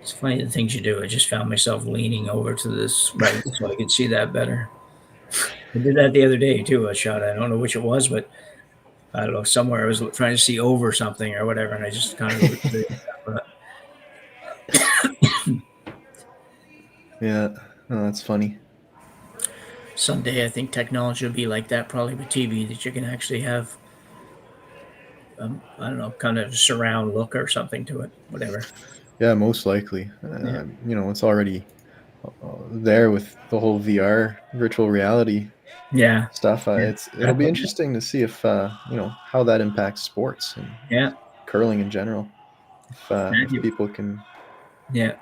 It's funny the things you do. I just found myself leaning over to this right so I could see that better. I did that the other day too, a shot. I don't know which it was, but I don't know, somewhere I was trying to see over something or whatever, and I just kind of... Yeah, oh, that's funny. Someday I think technology will be like that, probably with TV, that you can actually have, I don't know, kind of surround look or something to it, whatever. Yeah, most likely. You know, it's already there with the whole VR, virtual reality stuff. It'll be interesting to see if, you know, how that impacts sports and curling in general. If people can... Yeah.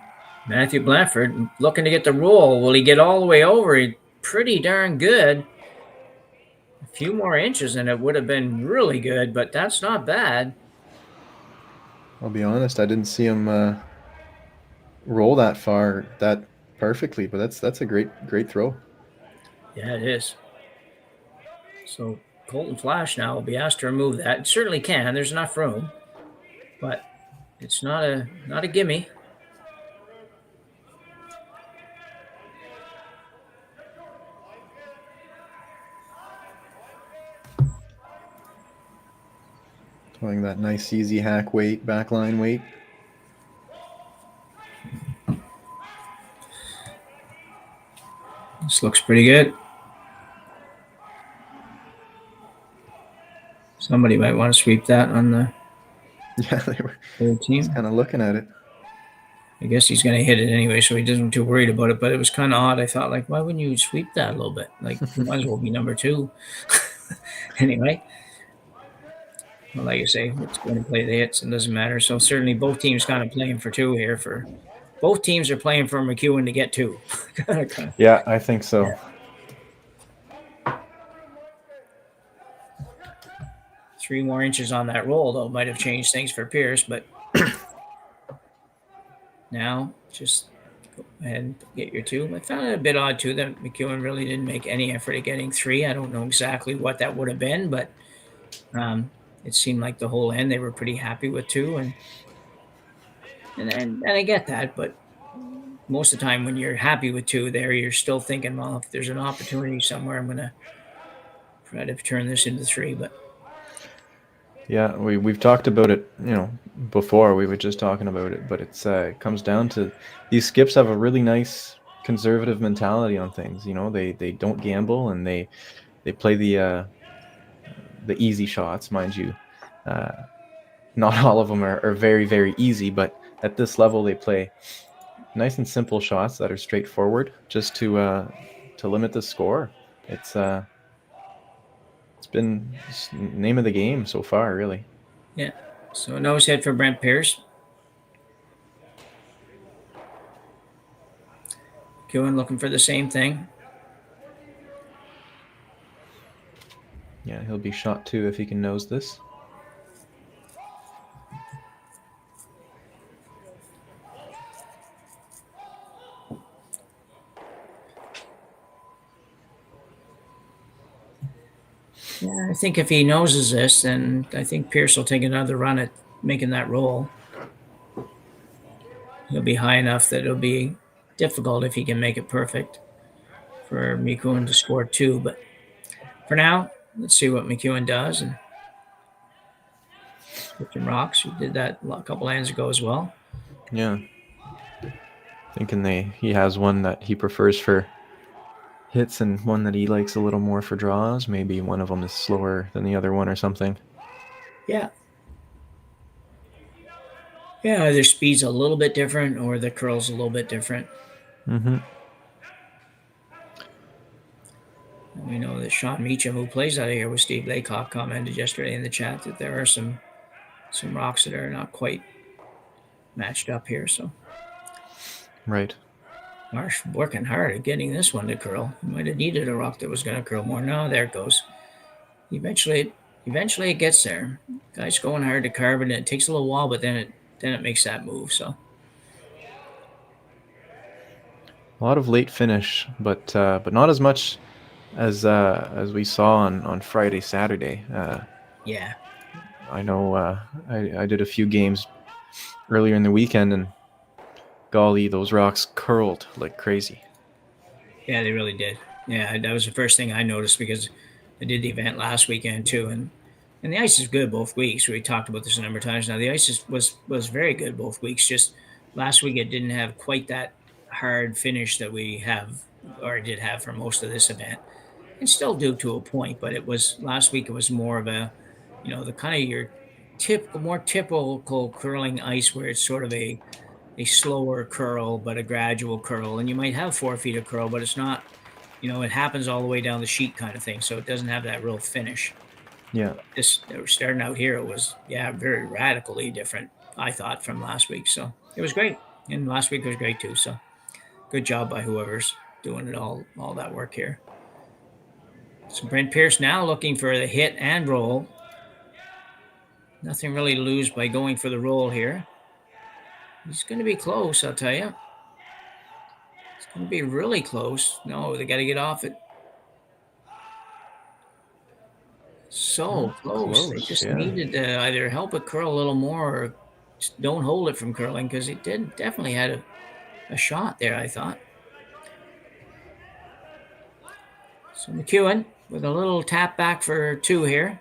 Matthew Blanford looking to get the roll. Will he get all the way over? Pretty darn good. A few more inches and it would have been really good, but that's not bad. I'll be honest, I didn't see him roll that far that perfectly, but that's a great throw. Yeah, it is. So Colton Flash now will be asked to remove that. It certainly can. There's enough room, but it's not a gimme. Throwing that nice easy hack weight, backline weight. This looks pretty good. Somebody might want to sweep that on the they were team. Kind of looking at it. I guess he's going to hit it anyway, so he doesn't too worried about it. But it was kind of odd. I thought, like, why wouldn't you sweep that a little bit? Like, you might as well be number 2. Anyway. Well, like you say, it's going to play the hits. It doesn't matter. So certainly both teams kind of playing for 2 here. Both teams are playing for McEwen to get 2. Yeah, I think so. Yeah. 3 more inches on that roll, though, might have changed things for Pierce. But now, just go ahead and get your 2. I found it a bit odd, too, that McEwen really didn't make any effort at getting 3. I don't know exactly what that would have been, but... it seemed like the whole end they were pretty happy with 2, and I get that, but most of the time when you're happy with 2 there, you're still thinking, well, if there's an opportunity somewhere, I'm gonna try to turn this into 3. But yeah, we've talked about it, you know, before. We were just talking about it, but it comes down to these skips have a really nice conservative mentality on things. You know, they don't gamble and they play the easy shots, mind you. Not all of them are very, very easy, but at this level they play nice and simple shots that are straightforward just to limit the score. It's been name of the game so far, really. Yeah. So nose hit for Brent Pierce. McEwen looking for the same thing. Yeah, he'll be shot 2 if he can nose this. Yeah, I think if he noses this, then I think Pierce will take another run at making that roll. He'll be high enough that it'll be difficult if he can make it perfect for McEwen to score 2. But for now, let's see what McEwen does. And Christian Rocks, who did that a couple hands ago as well. Yeah. Thinking he has one that he prefers for hits and one that he likes a little more for draws. Maybe one of them is slower than the other one or something. Yeah. Yeah, either speed's a little bit different or the curl's a little bit different. Mm-hmm. We know that Sean Meacham, who plays out of here with Steve Laycock, commented yesterday in the chat that there are some rocks that are not quite matched up here. So, right. Marsh working hard at getting this one to curl. He might have needed a rock that was going to curl more. No, there it goes. Eventually it gets there. Guy's going hard to carve it, and it takes a little while, but then it makes that move. So a lot of late finish, but not as much as we saw on Friday, Saturday. Yeah, I know. I did a few games earlier in the weekend, and golly, those rocks curled like crazy. Yeah, they really did. Yeah, that was the first thing I noticed because I did the event last weekend too, and the ice is good both weeks. We talked about this a number of times now. The ice was very good both weeks. Just last week it didn't have quite that hard finish that we have or did have for most of this event, and still do to a point. But it was last week. It was more of a, the kind of your more typical curling ice where it's sort of a slower curl but a gradual curl, and you might have 4 feet of curl, but it's not. It happens all the way down the sheet kind of thing, so it doesn't have that real finish. Yeah. Starting out here, it was, very radically different, I thought, from last week. So it was great. And last week was great too. So good job by whoever's doing it all that work here. So Brent Pierce now looking for the hit and roll. Nothing really to lose by going for the roll here. He's going to be close, I'll tell you. It's going to be really close. No, they got to get off it. So close. They just needed to either help it curl a little more or just don't hold it from curling, because it definitely had a shot there, I thought. So McEwen with a little tap back for 2 here.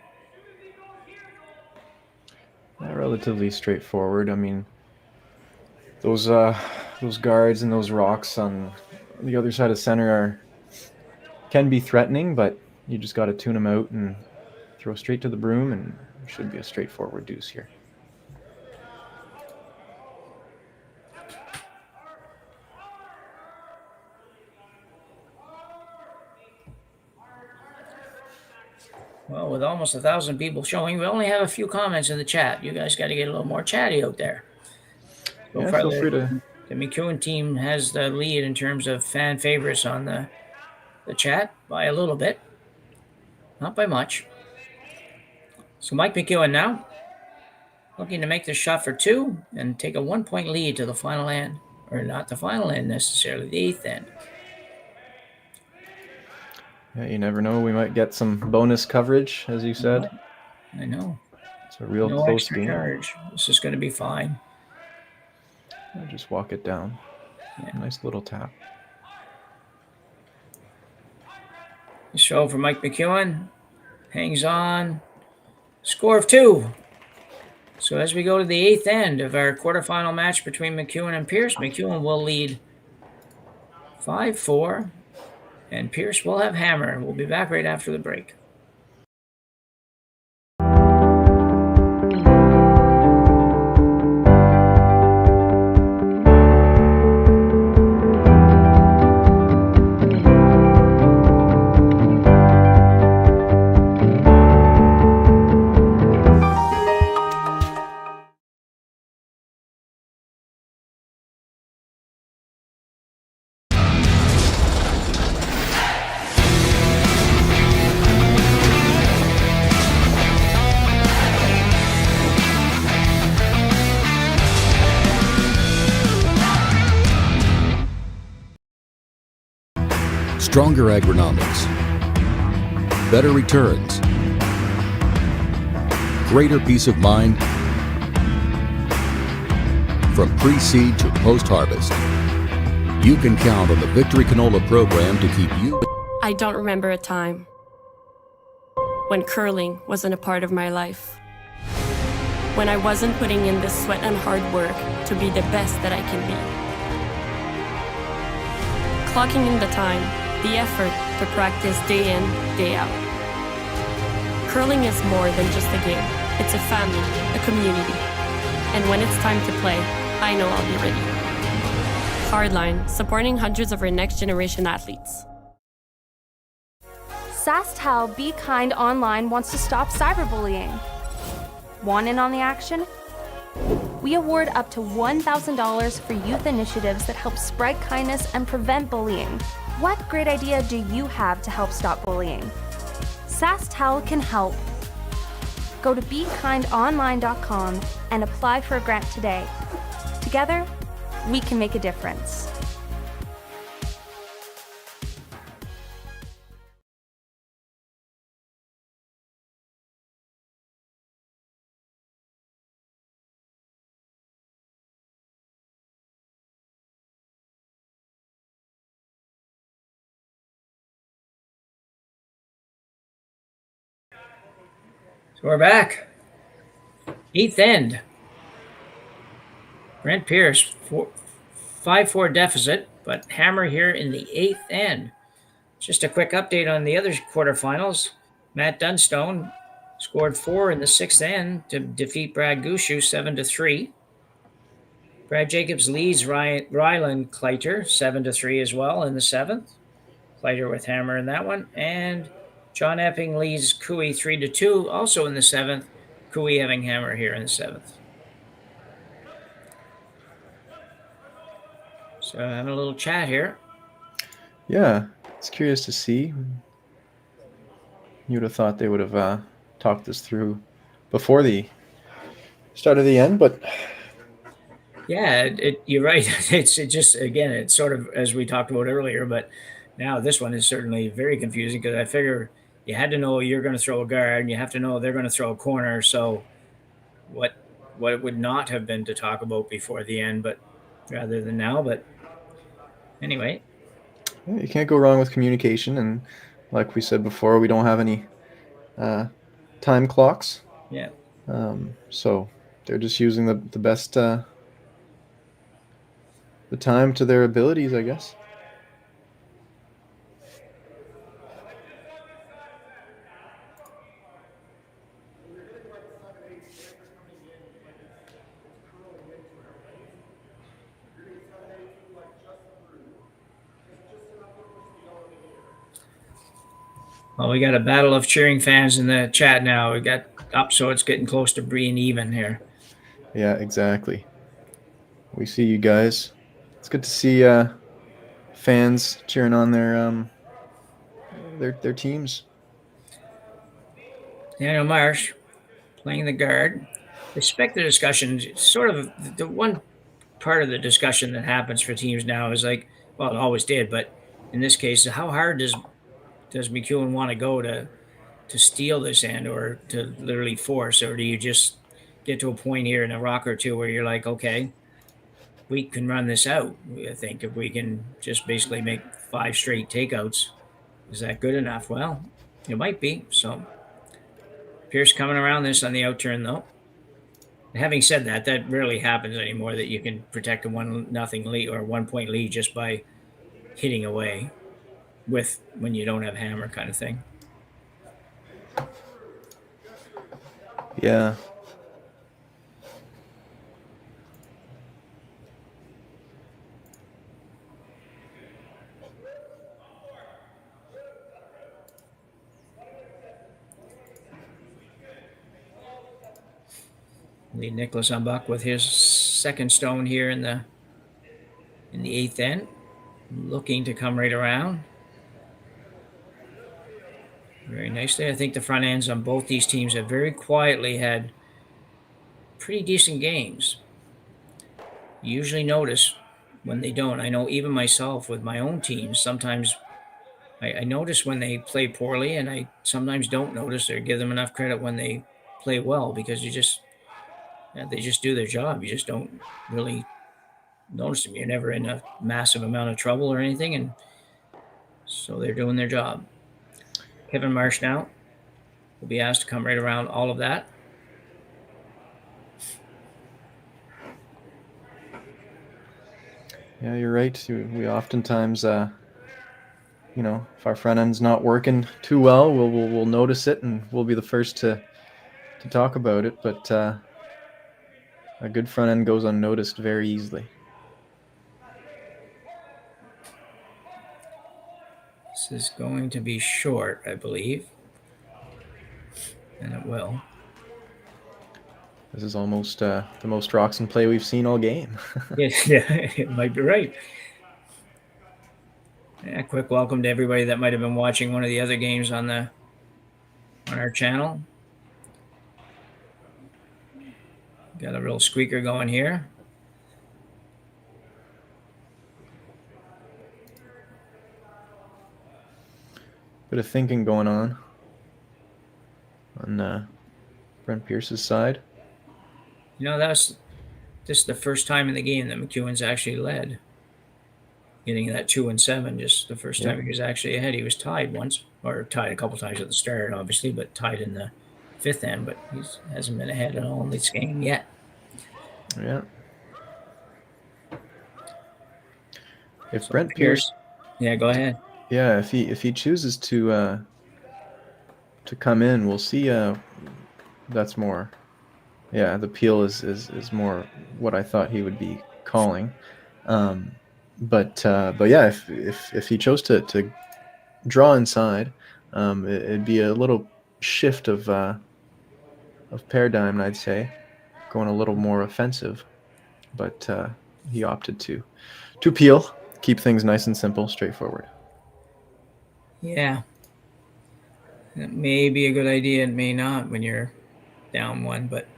Relatively straightforward. I mean, those guards and those rocks on the other side of center can be threatening, but you just got to tune them out and throw straight to the broom, and it should be a straightforward deuce here. Well, with almost 1,000 people showing, we only have a few comments in the chat. You guys got to get a little more chatty out there. So far, feel free to. The McEwen team has the lead in terms of fan favorites on the chat by a little bit, not by much. So Mike McEwen now looking to make the shot for 2 and take a 1-point lead to the final end, or not the final end necessarily, the 8th end. Yeah, you never know. We might get some bonus coverage, as you said. I know. It's a real no close extra game. charge. This is going to be fine. I'll just walk it down. Yeah. Nice little tap. So for Mike McEwen, hangs on. Score of 2. So as we go to the 8th end of our quarterfinal match between McEwen and Pierce, McEwen will lead 5-4, and Pierce will have hammer. We'll be back right after the break. Stronger agronomics, better returns, greater peace of mind from pre-seed to post-harvest. You can count on the Victory Canola program to keep you. I don't remember a time when curling wasn't a part of my life, when I wasn't putting in the sweat and hard work to be the best that I can be. Clocking in the time, the effort to practice day in, day out. Curling is more than just a game. It's a family, a community. And when it's time to play, I know I'll be ready. Hardline, supporting hundreds of our next generation athletes. Sasktel Be Kind Online wants to stop cyberbullying. Want in on the action? We award up to $1,000 for youth initiatives that help spread kindness and prevent bullying. What great idea do you have to help stop bullying? Sasktel can help. Go to BeKindOnline.com and apply for a grant today. Together, we can make a difference. So we're back. 8th end. Brent Pierce, 5-4 deficit, but hammer here in the 8th end. Just a quick update on the other quarterfinals. Matt Dunstone scored 4 in the 6th end to defeat Brad Gushu 7-3. Brad Jacobs leads Ryland Kleiter 7-3 as well in the 7th. Kleiter with hammer in that one. And John Epping leads Cooey 3-2, also in the 7th. Cooey having hammer here in the 7th. So having a little chat here. Yeah, it's curious to see. You would have thought they would have talked this through before the start of the end, but yeah, you're right. It's sort of as we talked about earlier, but now this one is certainly very confusing because I figure you had to know you're going to throw a guard, and you have to know they're going to throw a corner. So what it would not have been to talk about before the end, but rather than now. But anyway, you can't go wrong with communication, and like we said before, we don't have any time clocks. Yeah. So they're just using the best the time to their abilities, I guess. Well, we got a battle of cheering fans in the chat now. We got up, so it's getting close to being even here. Yeah, exactly. We see you guys. It's good to see fans cheering on their teams. Daniel Marsh playing the guard. I expect the discussion, sort of the one part of the discussion that happens for teams now is like, well, it always did, but in this case, how hard does McEwen want to go to steal this end or to literally force, or do you just get to a point here in a rock or two where you're like, okay, we can run this out? I think if we can just basically make 5 straight takeouts, is that good enough? Well, it might be. So Pierce coming around this on the out turn though. Having said that, that rarely happens anymore, that you can protect a 1-0 lead or 1-point lead just by hitting away with when you don't have hammer kind of thing. Yeah. Lee Nicholas Umbuck with his second stone here in the 8th end, looking to come right around. Very nicely. I think the front ends on both these teams have very quietly had pretty decent games. You usually notice when they don't. I know even myself with my own teams, sometimes I notice when they play poorly, and I sometimes don't notice or give them enough credit when they play well, because they just do their job. You just don't really notice them. You're never in a massive amount of trouble or anything, and so they're doing their job. Kevin Marsh now will be asked to come right around all of that. Yeah, you're right. We oftentimes, if our front end's not working too well, we'll notice it, and we'll be the first to talk about it. But a good front end goes unnoticed very easily. This is going to be short, I believe. And it will. This is almost the most rocks in play we've seen all game. Yeah, it might be right. Yeah, quick welcome to everybody that might have been watching one of the other games on our channel. Got a real squeaker going here. Bit of thinking going on Brent Pierce's side. You know, this is the first time in the game that McEwen's actually led. Getting that 2-7, just the first time he was actually ahead. He was tied once, or tied a couple times at the start, obviously, but tied in the 5th end, but he hasn't been ahead at all in this game yet. Yeah. If Brent Pierce, yeah, go ahead. Yeah, if he chooses to come in, we'll see. That's more. Yeah, the peel is more what I thought he would be calling. But yeah, if he chose to draw inside, it'd be a little shift of paradigm, I'd say, going a little more offensive. But he opted to peel, keep things nice and simple, straightforward. Yeah, it may be a good idea. It may not when you're down one, but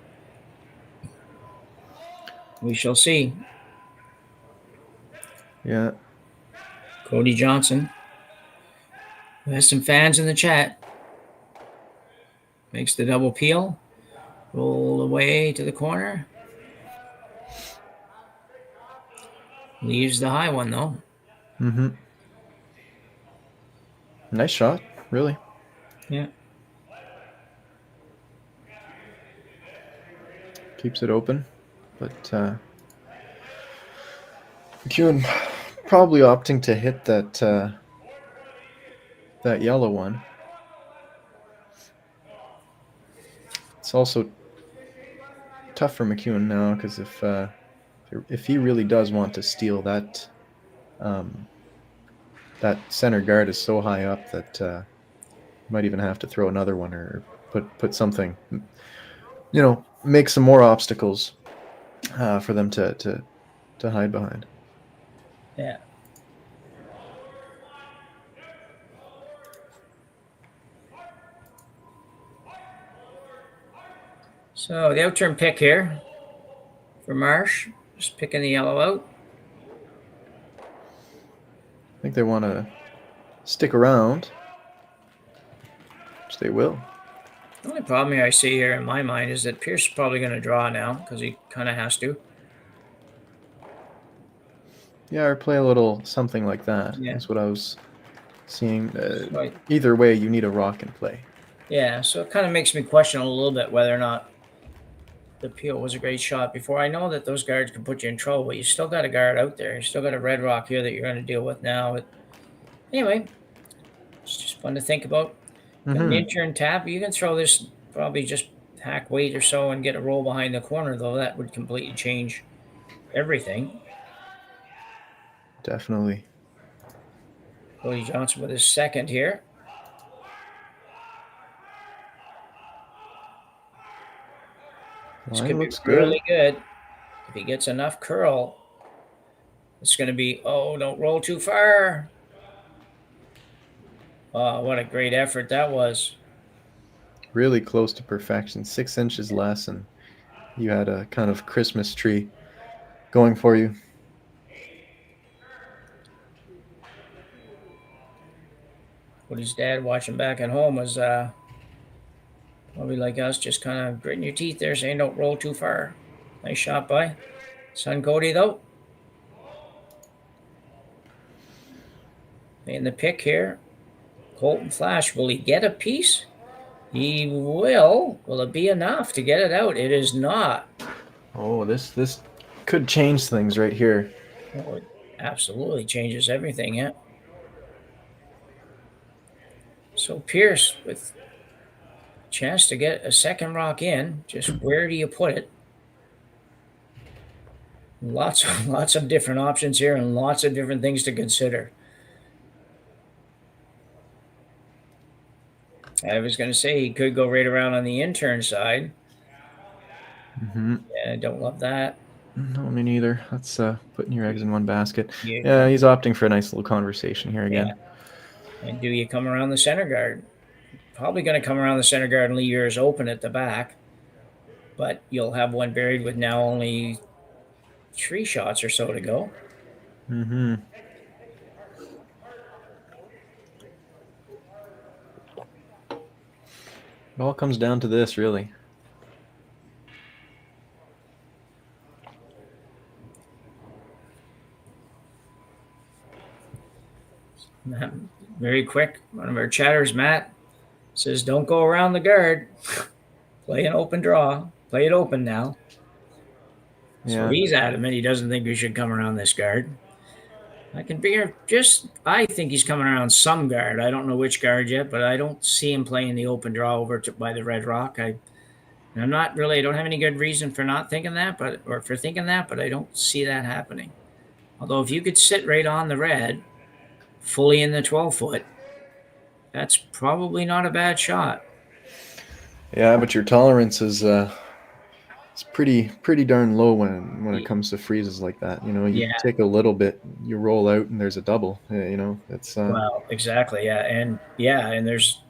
we shall see. Yeah. Cody Johnson, who has some fans in the chat, makes the double peel, roll away to the corner. Leaves the high one, though. Mm-hmm. Nice shot, really. Yeah. Keeps it open, but McEwen probably opting to hit that yellow one. It's also tough for McEwen now because if he really does want to steal that, that center guard is so high up that might even have to throw another one or put something, make some more obstacles for them to hide behind. Yeah. So the outturn pick here for Marsh, just picking the yellow out. I think they want to stick around, which they will. The only problem here I see here in my mind is that Pierce is probably going to draw now because he kind of has to. Yeah, or play a little something like that. Yeah. That's what I was seeing. Right. Either way, you need a rock in play. Yeah, so it kind of makes me question a little bit whether or not the peel was a great shot before. I know that those guards can put you in trouble, but you still got a guard out there. You still got a red rock here that you're going to deal with now. Anyway, it's just fun to think about. Got an in-turn tap. You can throw this probably just hack weight or so and get a roll behind the corner, though. That would completely change everything. Definitely. Cody Johnson with his second here. This could be really good. If he gets enough curl, it's going to be, oh, don't roll too far. Oh, what a great effort that was. Really close to perfection. 6 inches less, and you had a kind of Christmas tree going for you. Cody's dad watching back at home was probably like us, just kind of gritting your teeth there, saying don't roll too far. Nice shot by son Cody, though. And the pick here. Colton Flash, will he get a piece? He will. Will it be enough to get it out? It is not. Oh, this could change things right here. Oh, it absolutely changes everything, yeah. So Pierce with a chance to get a second rock in. Just where do you put it? Lots of different options here and lots of different things to consider. I was going to say he could go right around on the intern side. Mm-hmm. Yeah, I don't love that. No, me neither. That's putting your eggs in one basket. Yeah. Yeah, he's opting for a nice little conversation here again. Yeah. And do you come around the center guard? Probably going to come around the center guard and leave yours open at the back. But you'll have one buried with now only 3 shots or so to go. Mm-hmm. It all comes down to this, really. Very quick. One of our chatters, Matt, says, don't go around the guard. Play an open draw. Play it open now. So he's adamant he doesn't think we should come around this guard. I can figure I think he's coming around some guard. I don't know which guard yet, but I don't see him playing the open draw over by the red rock. I don't have any good reason for not thinking that, or for thinking that, but I don't see that happening. Although if you could sit right on the red, fully in the 12-foot, that's probably not a bad shot. Yeah, but your tolerance is it's pretty darn low when it comes to freezes like that. You take a little bit, you roll out, and there's a double. It's well, exactly, yeah, and there's,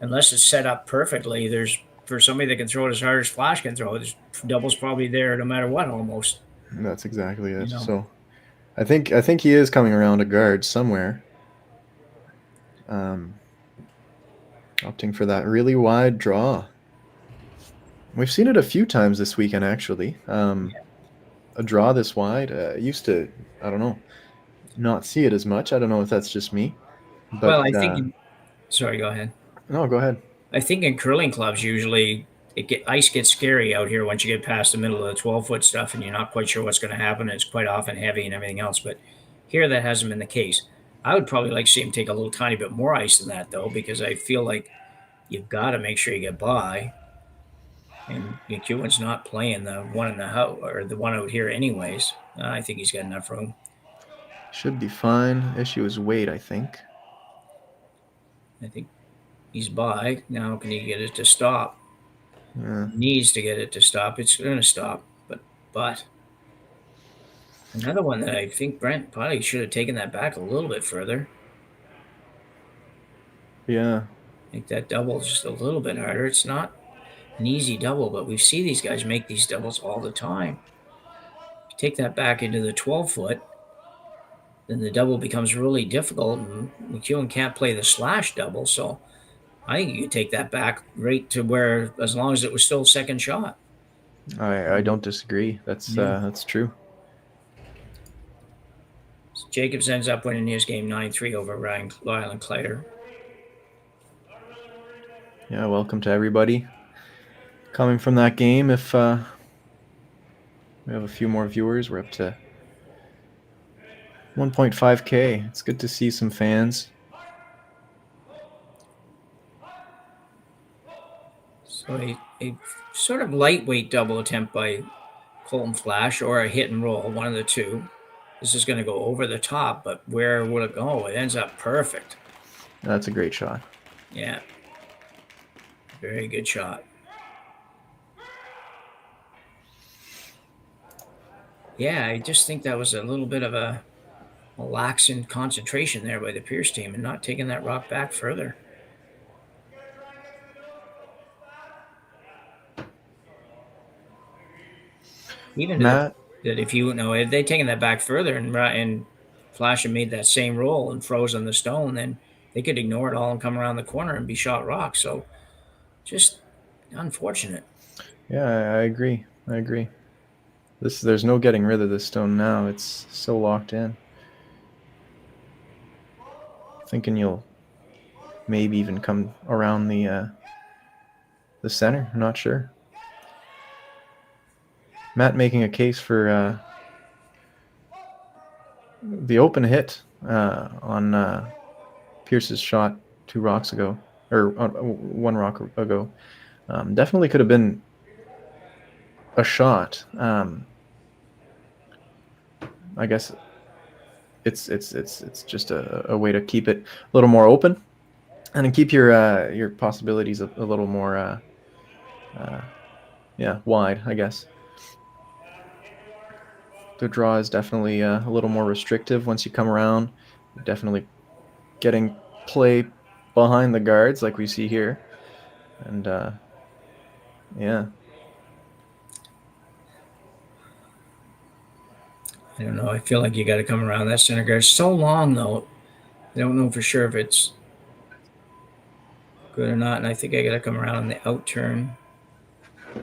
unless it's set up perfectly, there's, for somebody that can throw it as hard as Flash can throw it, there's doubles probably there no matter what, almost. That's exactly it. So, I think he is coming around a guard somewhere. Opting for that really wide draw. We've seen it a few times this weekend, actually. A draw this wide. Used to, I don't know, not see it as much. I don't know if that's just me. But, well, I think... sorry, go ahead. No, go ahead. I think in curling clubs, usually, ice gets scary out here once you get past the middle of the 12-foot stuff, and you're not quite sure what's going to happen. It's quite often heavy and everything else. But here, that hasn't been the case. I would probably like to see him take a little tiny bit more ice than that, though, because I feel like you've got to make sure you get by. And McEwen's not playing the one in the house or the one out here anyways. I think he's got enough room. Should be fine. Issue is weight, I think. I think he's by. Now can he get it to stop? Yeah. Needs to get it to stop. It's going to stop. But another one that I think Brent probably should have taken that back a little bit further. Yeah. I think that double is just a little bit harder. It's not an easy double, but we see these guys make these doubles all the time. If you take that back into the 12-foot, then the double becomes really difficult, and McEwen can't play the slash double, so I think you could take that back right to where, as long as it was still second shot. I don't disagree. That's true. So Jacobs ends up winning his game 9-3 over Ryland Kleider. Yeah, welcome to everybody coming from that game. If we have a few more viewers, we're up to 1.5K. It's good to see some fans. So a sort of lightweight double attempt by Colton Flash, or a hit and roll, one of the two. This is going to go over the top, but where will it go? It ends up perfect. That's a great shot. Yeah. Very good shot. Yeah, I just think that was a little bit of a lax in concentration there by the Pierce team and not taking that rock back further. Even that if if they'd taken that back further and Flash had made that same roll and froze on the stone, then they could ignore it all and come around the corner and be shot rock. So just unfortunate. Yeah, I agree. There's no getting rid of this stone now. It's so locked in. Thinking you'll maybe even come around the center. I'm not sure. Matt making a case for the open hit on Pierce's shot 2 rocks ago, or 1 rock ago. Definitely could have been a shot. I guess it's just a way to keep it a little more open. and then keep your possibilities a little more wide, I guess. The draw is definitely a little more restrictive once you come around. You're definitely getting play behind the guards like we see here, and yeah. I don't know. I feel like you got to come around that center guard. It's so long though. I don't know for sure if it's good or not, and I think I got to come around on the out turn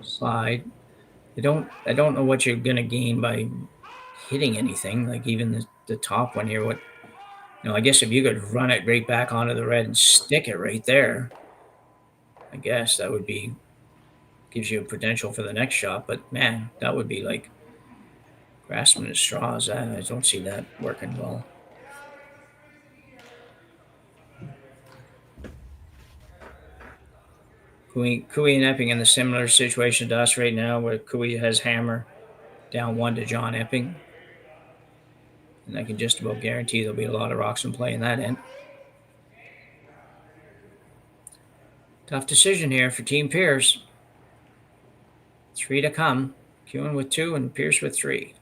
slide. I don't know what you're gonna gain by hitting anything. Like even the top one here. What I guess if you could run it right back onto the red and stick it right there, I guess that would be gives you a potential for the next shot. But man, that would be like grasping at straws. I don't see that working well. Kui and Epping in a similar situation to us right now, where Kui has hammer down 1 to John Epping. And I can just about guarantee there'll be a lot of rocks in play in that end. Tough decision here for Team Pierce. 3 to come. McEwen with 2 and Pierce with 3.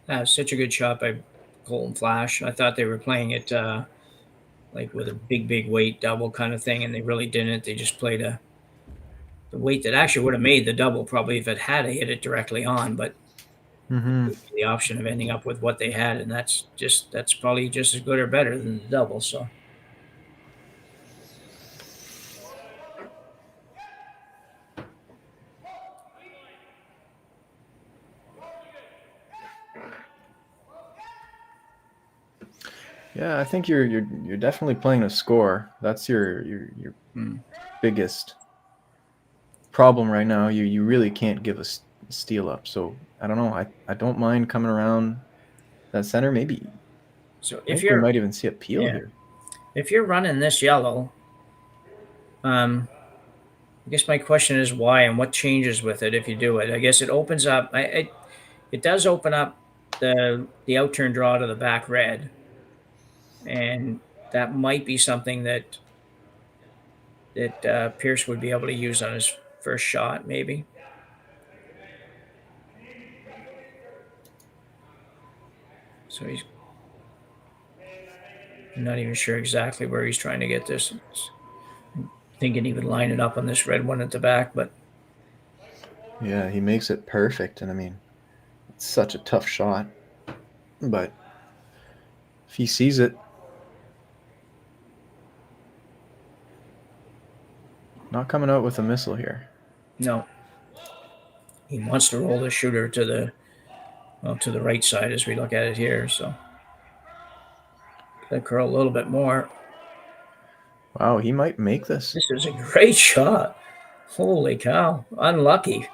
That was such a good shot by Colton Flash. I thought they were playing it like with a big weight double kind of thing, and they really didn't. They just played the weight that actually would have made the double probably if it had hit it directly on, but the option of ending up with what they had, and that's probably just as good or better than the double. So. Yeah, I think you're definitely playing a score. That's your biggest problem right now. You really can't give a steal up. So I don't know. I don't mind coming around that center. Maybe. So if we might even see a peel here. If you're running this yellow, I guess my question is why and what changes with it if you do it. I guess it opens up. It does open up the outturn draw to the back red. And that might be something that Pierce would be able to use on his first shot, maybe. So I'm not even sure exactly where he's trying to get this. I'm thinking he would line it up on this red one at the back, but yeah, he makes it perfect. And I mean, it's such a tough shot, but if he sees it. Not coming out with a missile here. No. He wants to roll the shooter to the right side as we look at it here. So gotta curl a little bit more. Wow, he might make this. This is a great shot. Holy cow. Unlucky.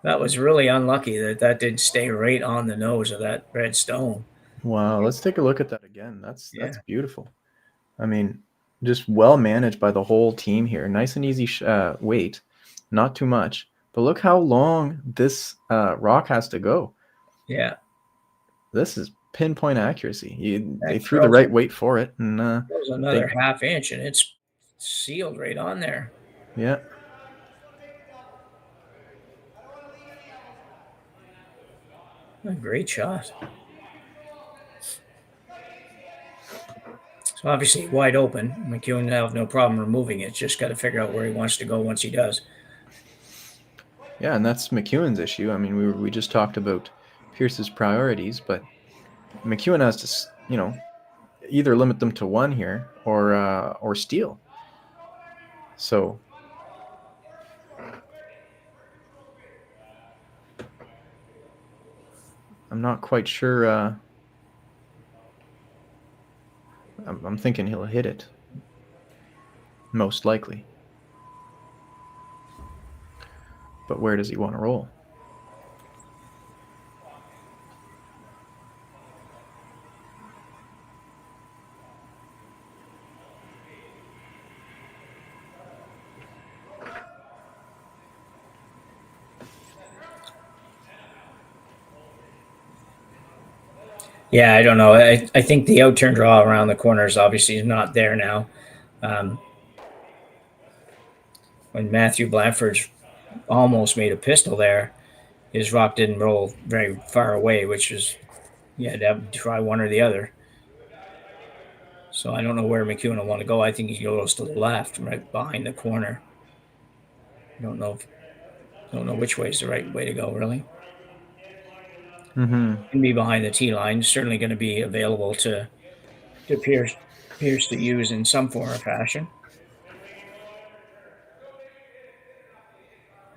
That was really unlucky that didn't stay right on the nose of that red stone. Wow, let's take a look at that again. That's beautiful. I mean, just well managed by the whole team here. Nice and easy weight, not too much. But look how long this rock has to go. Yeah. This is pinpoint accuracy. They threw the right weight for it. And there's another half inch, and it's sealed right on there. Yeah. A great shot. So obviously wide open. McEwen will have no problem removing it. Just got to figure out where he wants to go once he does. Yeah, and that's McEwen's issue. I mean, we just talked about Pierce's priorities, but McEwen has to, either limit them to 1 here or steal. So I'm not quite sure. I'm thinking he'll hit it. Most likely. But where does he want to roll? Yeah, I don't know. I think the out-turn draw around the corner is obviously not there now. When Matthew Blanford's almost made a pistol there, his rock didn't roll very far away, which is, you had to have to try one or the other. So I don't know where McEwen will want to go. I think he goes to the left, right behind the corner. I don't know which way is the right way to go, really. Mm-hmm. Can be behind the tee line. Certainly going to be available to Pierce to use in some form or fashion.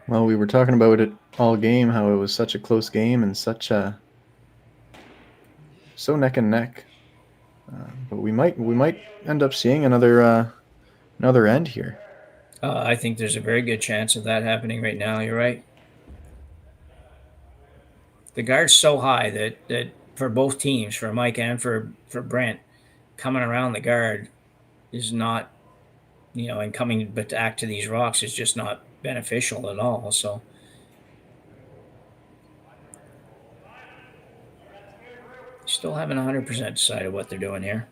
Well, we were talking about it all game, how it was such a close game and so neck and neck. But we might end up seeing another end here. I think there's a very good chance of that happening right now. You're right. The guard's so high that for both teams, for Mike and for Brent, coming around the guard is not, and coming back to these rocks is just not beneficial at all. So still haven't 100% decided what they're doing here.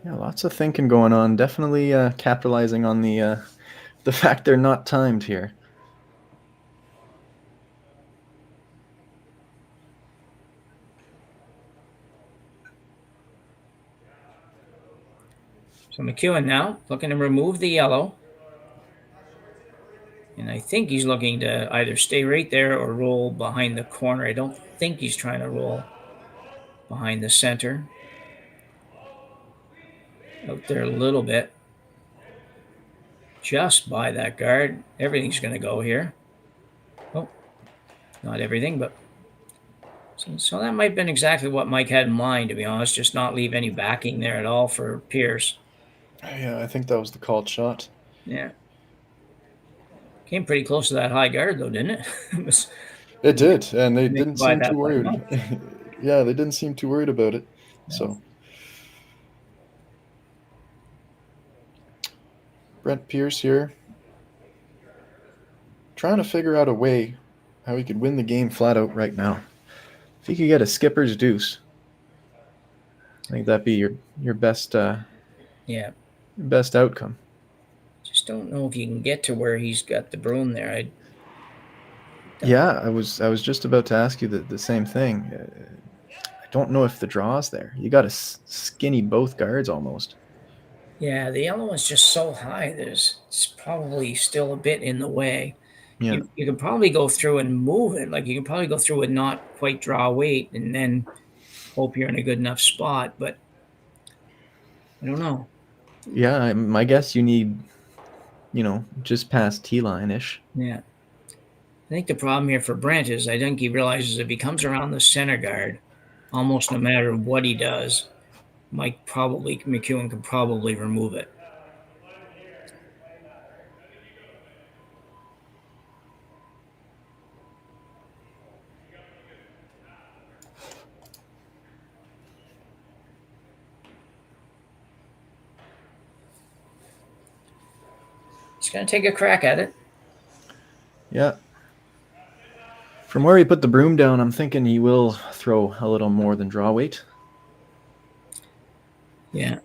Yeah, lots of thinking going on. Definitely capitalizing on the fact they're not timed here. So McEwen now looking to remove the yellow. And I think he's looking to either stay right there or roll behind the corner. I don't think he's trying to roll behind the center. Out there a little bit. Just by that guard. Everything's going to go here. Oh, not everything, but... So that might have been exactly what Mike had in mind, to be honest. Just not leave any backing there at all for Pierce. Yeah, I think that was the called shot. Yeah. Came pretty close to that high guard, though, didn't it? It did, and they didn't seem too worried. much. Yeah, they didn't seem too worried about it. No. So Brent Pierce here, trying to figure out a way how he could win the game flat out right now. If he could get a skipper's deuce, I think that'd be your best best outcome. Just don't know if you can get to where he's got the broom there. Yeah, I was just about to ask you the same thing. I don't know if the draw's there. You got to skinny both guards almost. Yeah, the yellow one's just so high. It's probably still a bit in the way. Yeah. You can probably go through and move it. Like you can probably go through and not quite draw weight and then hope you're in a good enough spot. But I don't know. Yeah, my guess you need, just past T-line-ish. Yeah. I think the problem here for Brent is I think he realizes if he comes around the center guard, almost no matter what he does, McEwen can probably remove it. He's going to take a crack at it. Yeah. From where he put the broom down, I'm thinking he will throw a little more than draw weight. Yeah.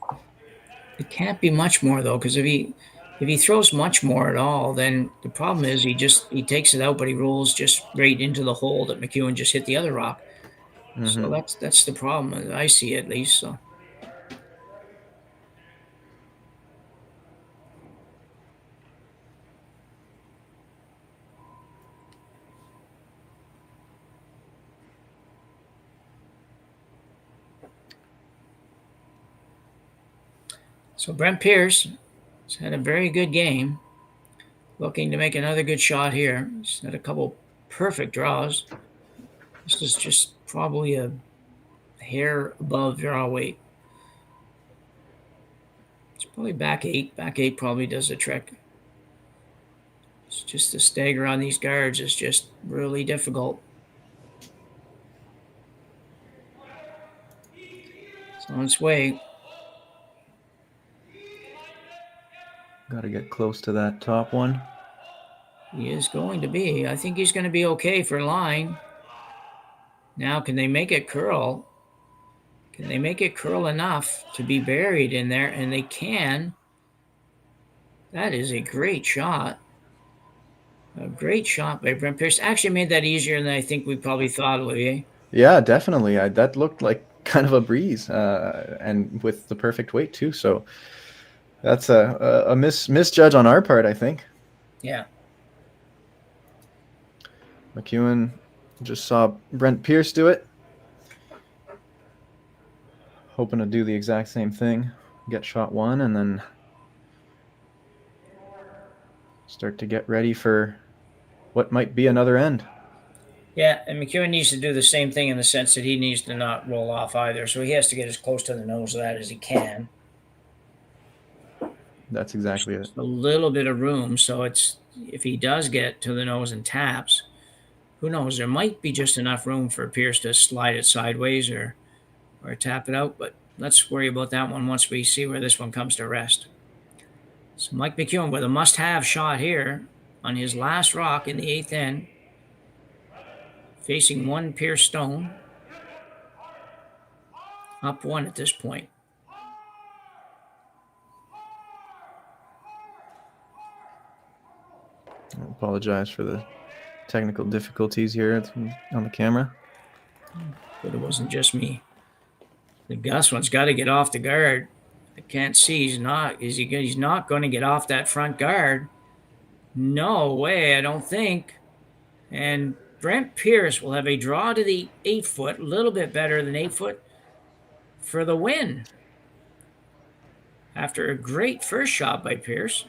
It can't be much more, though, because if he throws much more at all, then the problem is he takes it out, but he rolls just right into the hole that McEwen just hit the other rock. Mm-hmm. So that's the problem, I see at least. So. So Brent Pierce has had a very good game. Looking to make another good shot here. He's had a couple perfect draws. This is just probably a hair above draw weight. It's probably back eight. Back eight probably does the trick. It's just the stagger on these guards is just really difficult. It's on its way. Got to get close to that top one. He is going to be. I think he's going to be okay for line. Now, can they make it curl? Can they make it curl enough to be buried in there? And they can. That is a great shot. A great shot by Brent Pierce. Actually made that easier than I think we probably thought, Olivier. Yeah, definitely. That looked like kind of a breeze, and with the perfect weight too. So that's a misjudge on our part, I think. Yeah. McEwen just saw Brent Pierce do it. Hoping to do the exact same thing. Get shot one and then start to get ready for what might be another end. Yeah, and McEwen needs to do the same thing in the sense that he needs to not roll off either. So he has to get as close to the nose of that as he can. That's exactly it. A little bit of room. So it's, if he does get to the nose and taps, who knows? There might be just enough room for Pierce to slide it sideways or tap it out. But let's worry about that one once we see where this one comes to rest. So Mike McEwen with a must-have shot here on his last rock in the 8th end. Facing one Pierce stone. Up one at this point. I apologize for the technical difficulties here on the camera. But it wasn't just me. The Gus one's got to get off the guard. I can't see. He's not. He's not going to get off that front guard. No way, I don't think. And Brent Pierce will have a draw to the 8-foot, a little bit better than 8-foot, for the win. After a great first shot by Pierce.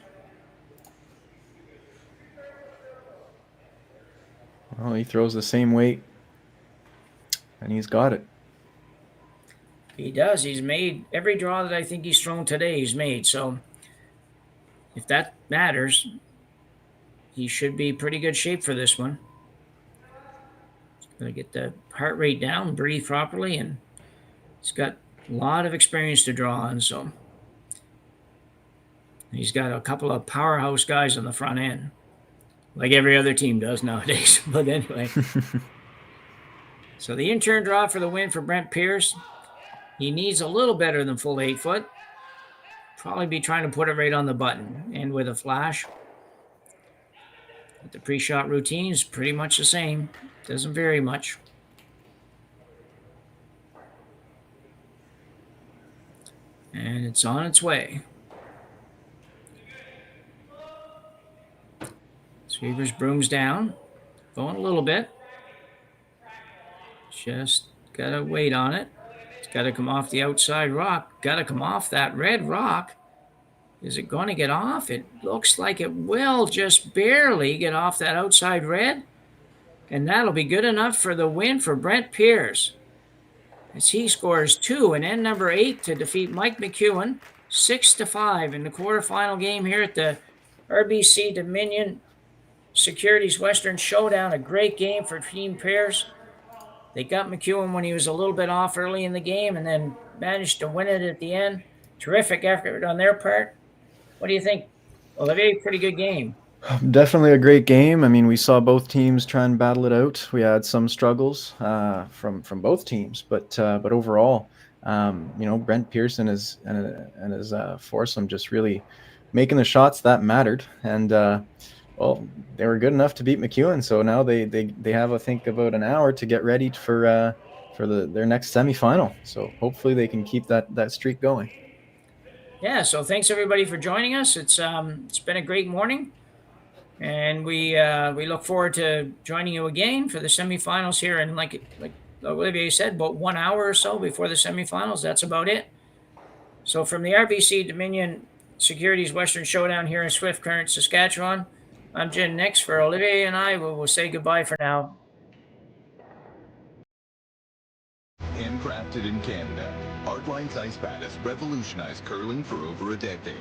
Well, he throws the same weight, and he's got it. He does. He's made every draw that I think he's thrown today, he's made. So if that matters, he should be pretty good shape for this one. Going to get the heart rate down, breathe properly, and he's got a lot of experience to draw on. So he's got a couple of powerhouse guys on the front end, like every other team does nowadays. But anyway. So the in-turn draw for the win for Brent Pierce. He needs a little better than full 8-foot. Probably be trying to put it right on the button. And with a flash. But the pre-shot routine is pretty much the same. Doesn't vary much. And it's on its way. Sweeper's brooms down. Going a little bit. Just got to wait on it. It's got to come off the outside rock. Got to come off that red rock. Is it going to get off? It looks like it will just barely get off that outside red. And that'll be good enough for the win for Brent Pierce. As he scores 2 in end number 8 to defeat Mike McEwen 6-5 in the quarterfinal game here at the RBC Dominion Securities Western Showdown. A great game for Team Pierce. They got McEwen when he was a little bit off early in the game and then managed to win it at the end. Terrific effort on their part. What do you think? Olivier, pretty good game. Definitely a great game. I mean, we saw both teams try and battle it out. We had some struggles from both teams, but overall, Brent Pierce and his foursome just really making the shots that mattered, and they were good enough to beat McEwen. So now they have, I think, about an hour to get ready for their next semifinal. So hopefully they can keep that streak going. Yeah. So thanks everybody for joining us. It's been a great morning. And we look forward to joining you again for the semifinals here. And like Olivier said, about 1 hour or so before the semifinals. That's about it. So from the RBC Dominion Securities Western Showdown here in Swift Current, Saskatchewan, I'm Jen Nix. For Olivier and I, we'll say goodbye for now. Handcrafted in Canada, Artline's Ice Pad has revolutionized curling for over a decade.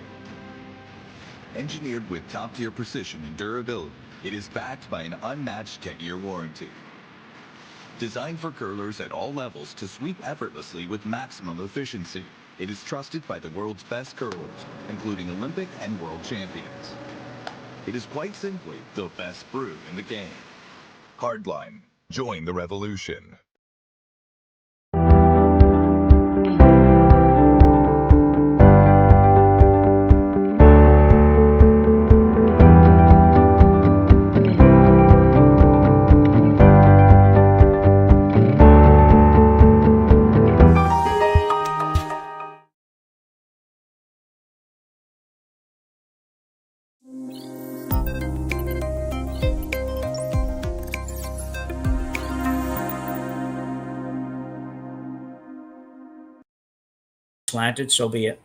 Engineered with top-tier precision and durability, it is backed by an unmatched 10-year warranty. Designed for curlers at all levels to sweep effortlessly with maximum efficiency, It is trusted by the world's best curlers, including Olympic and world champions. It is quite simply the best brew in the game. Hardline. Join the revolution. Slanted, so be it.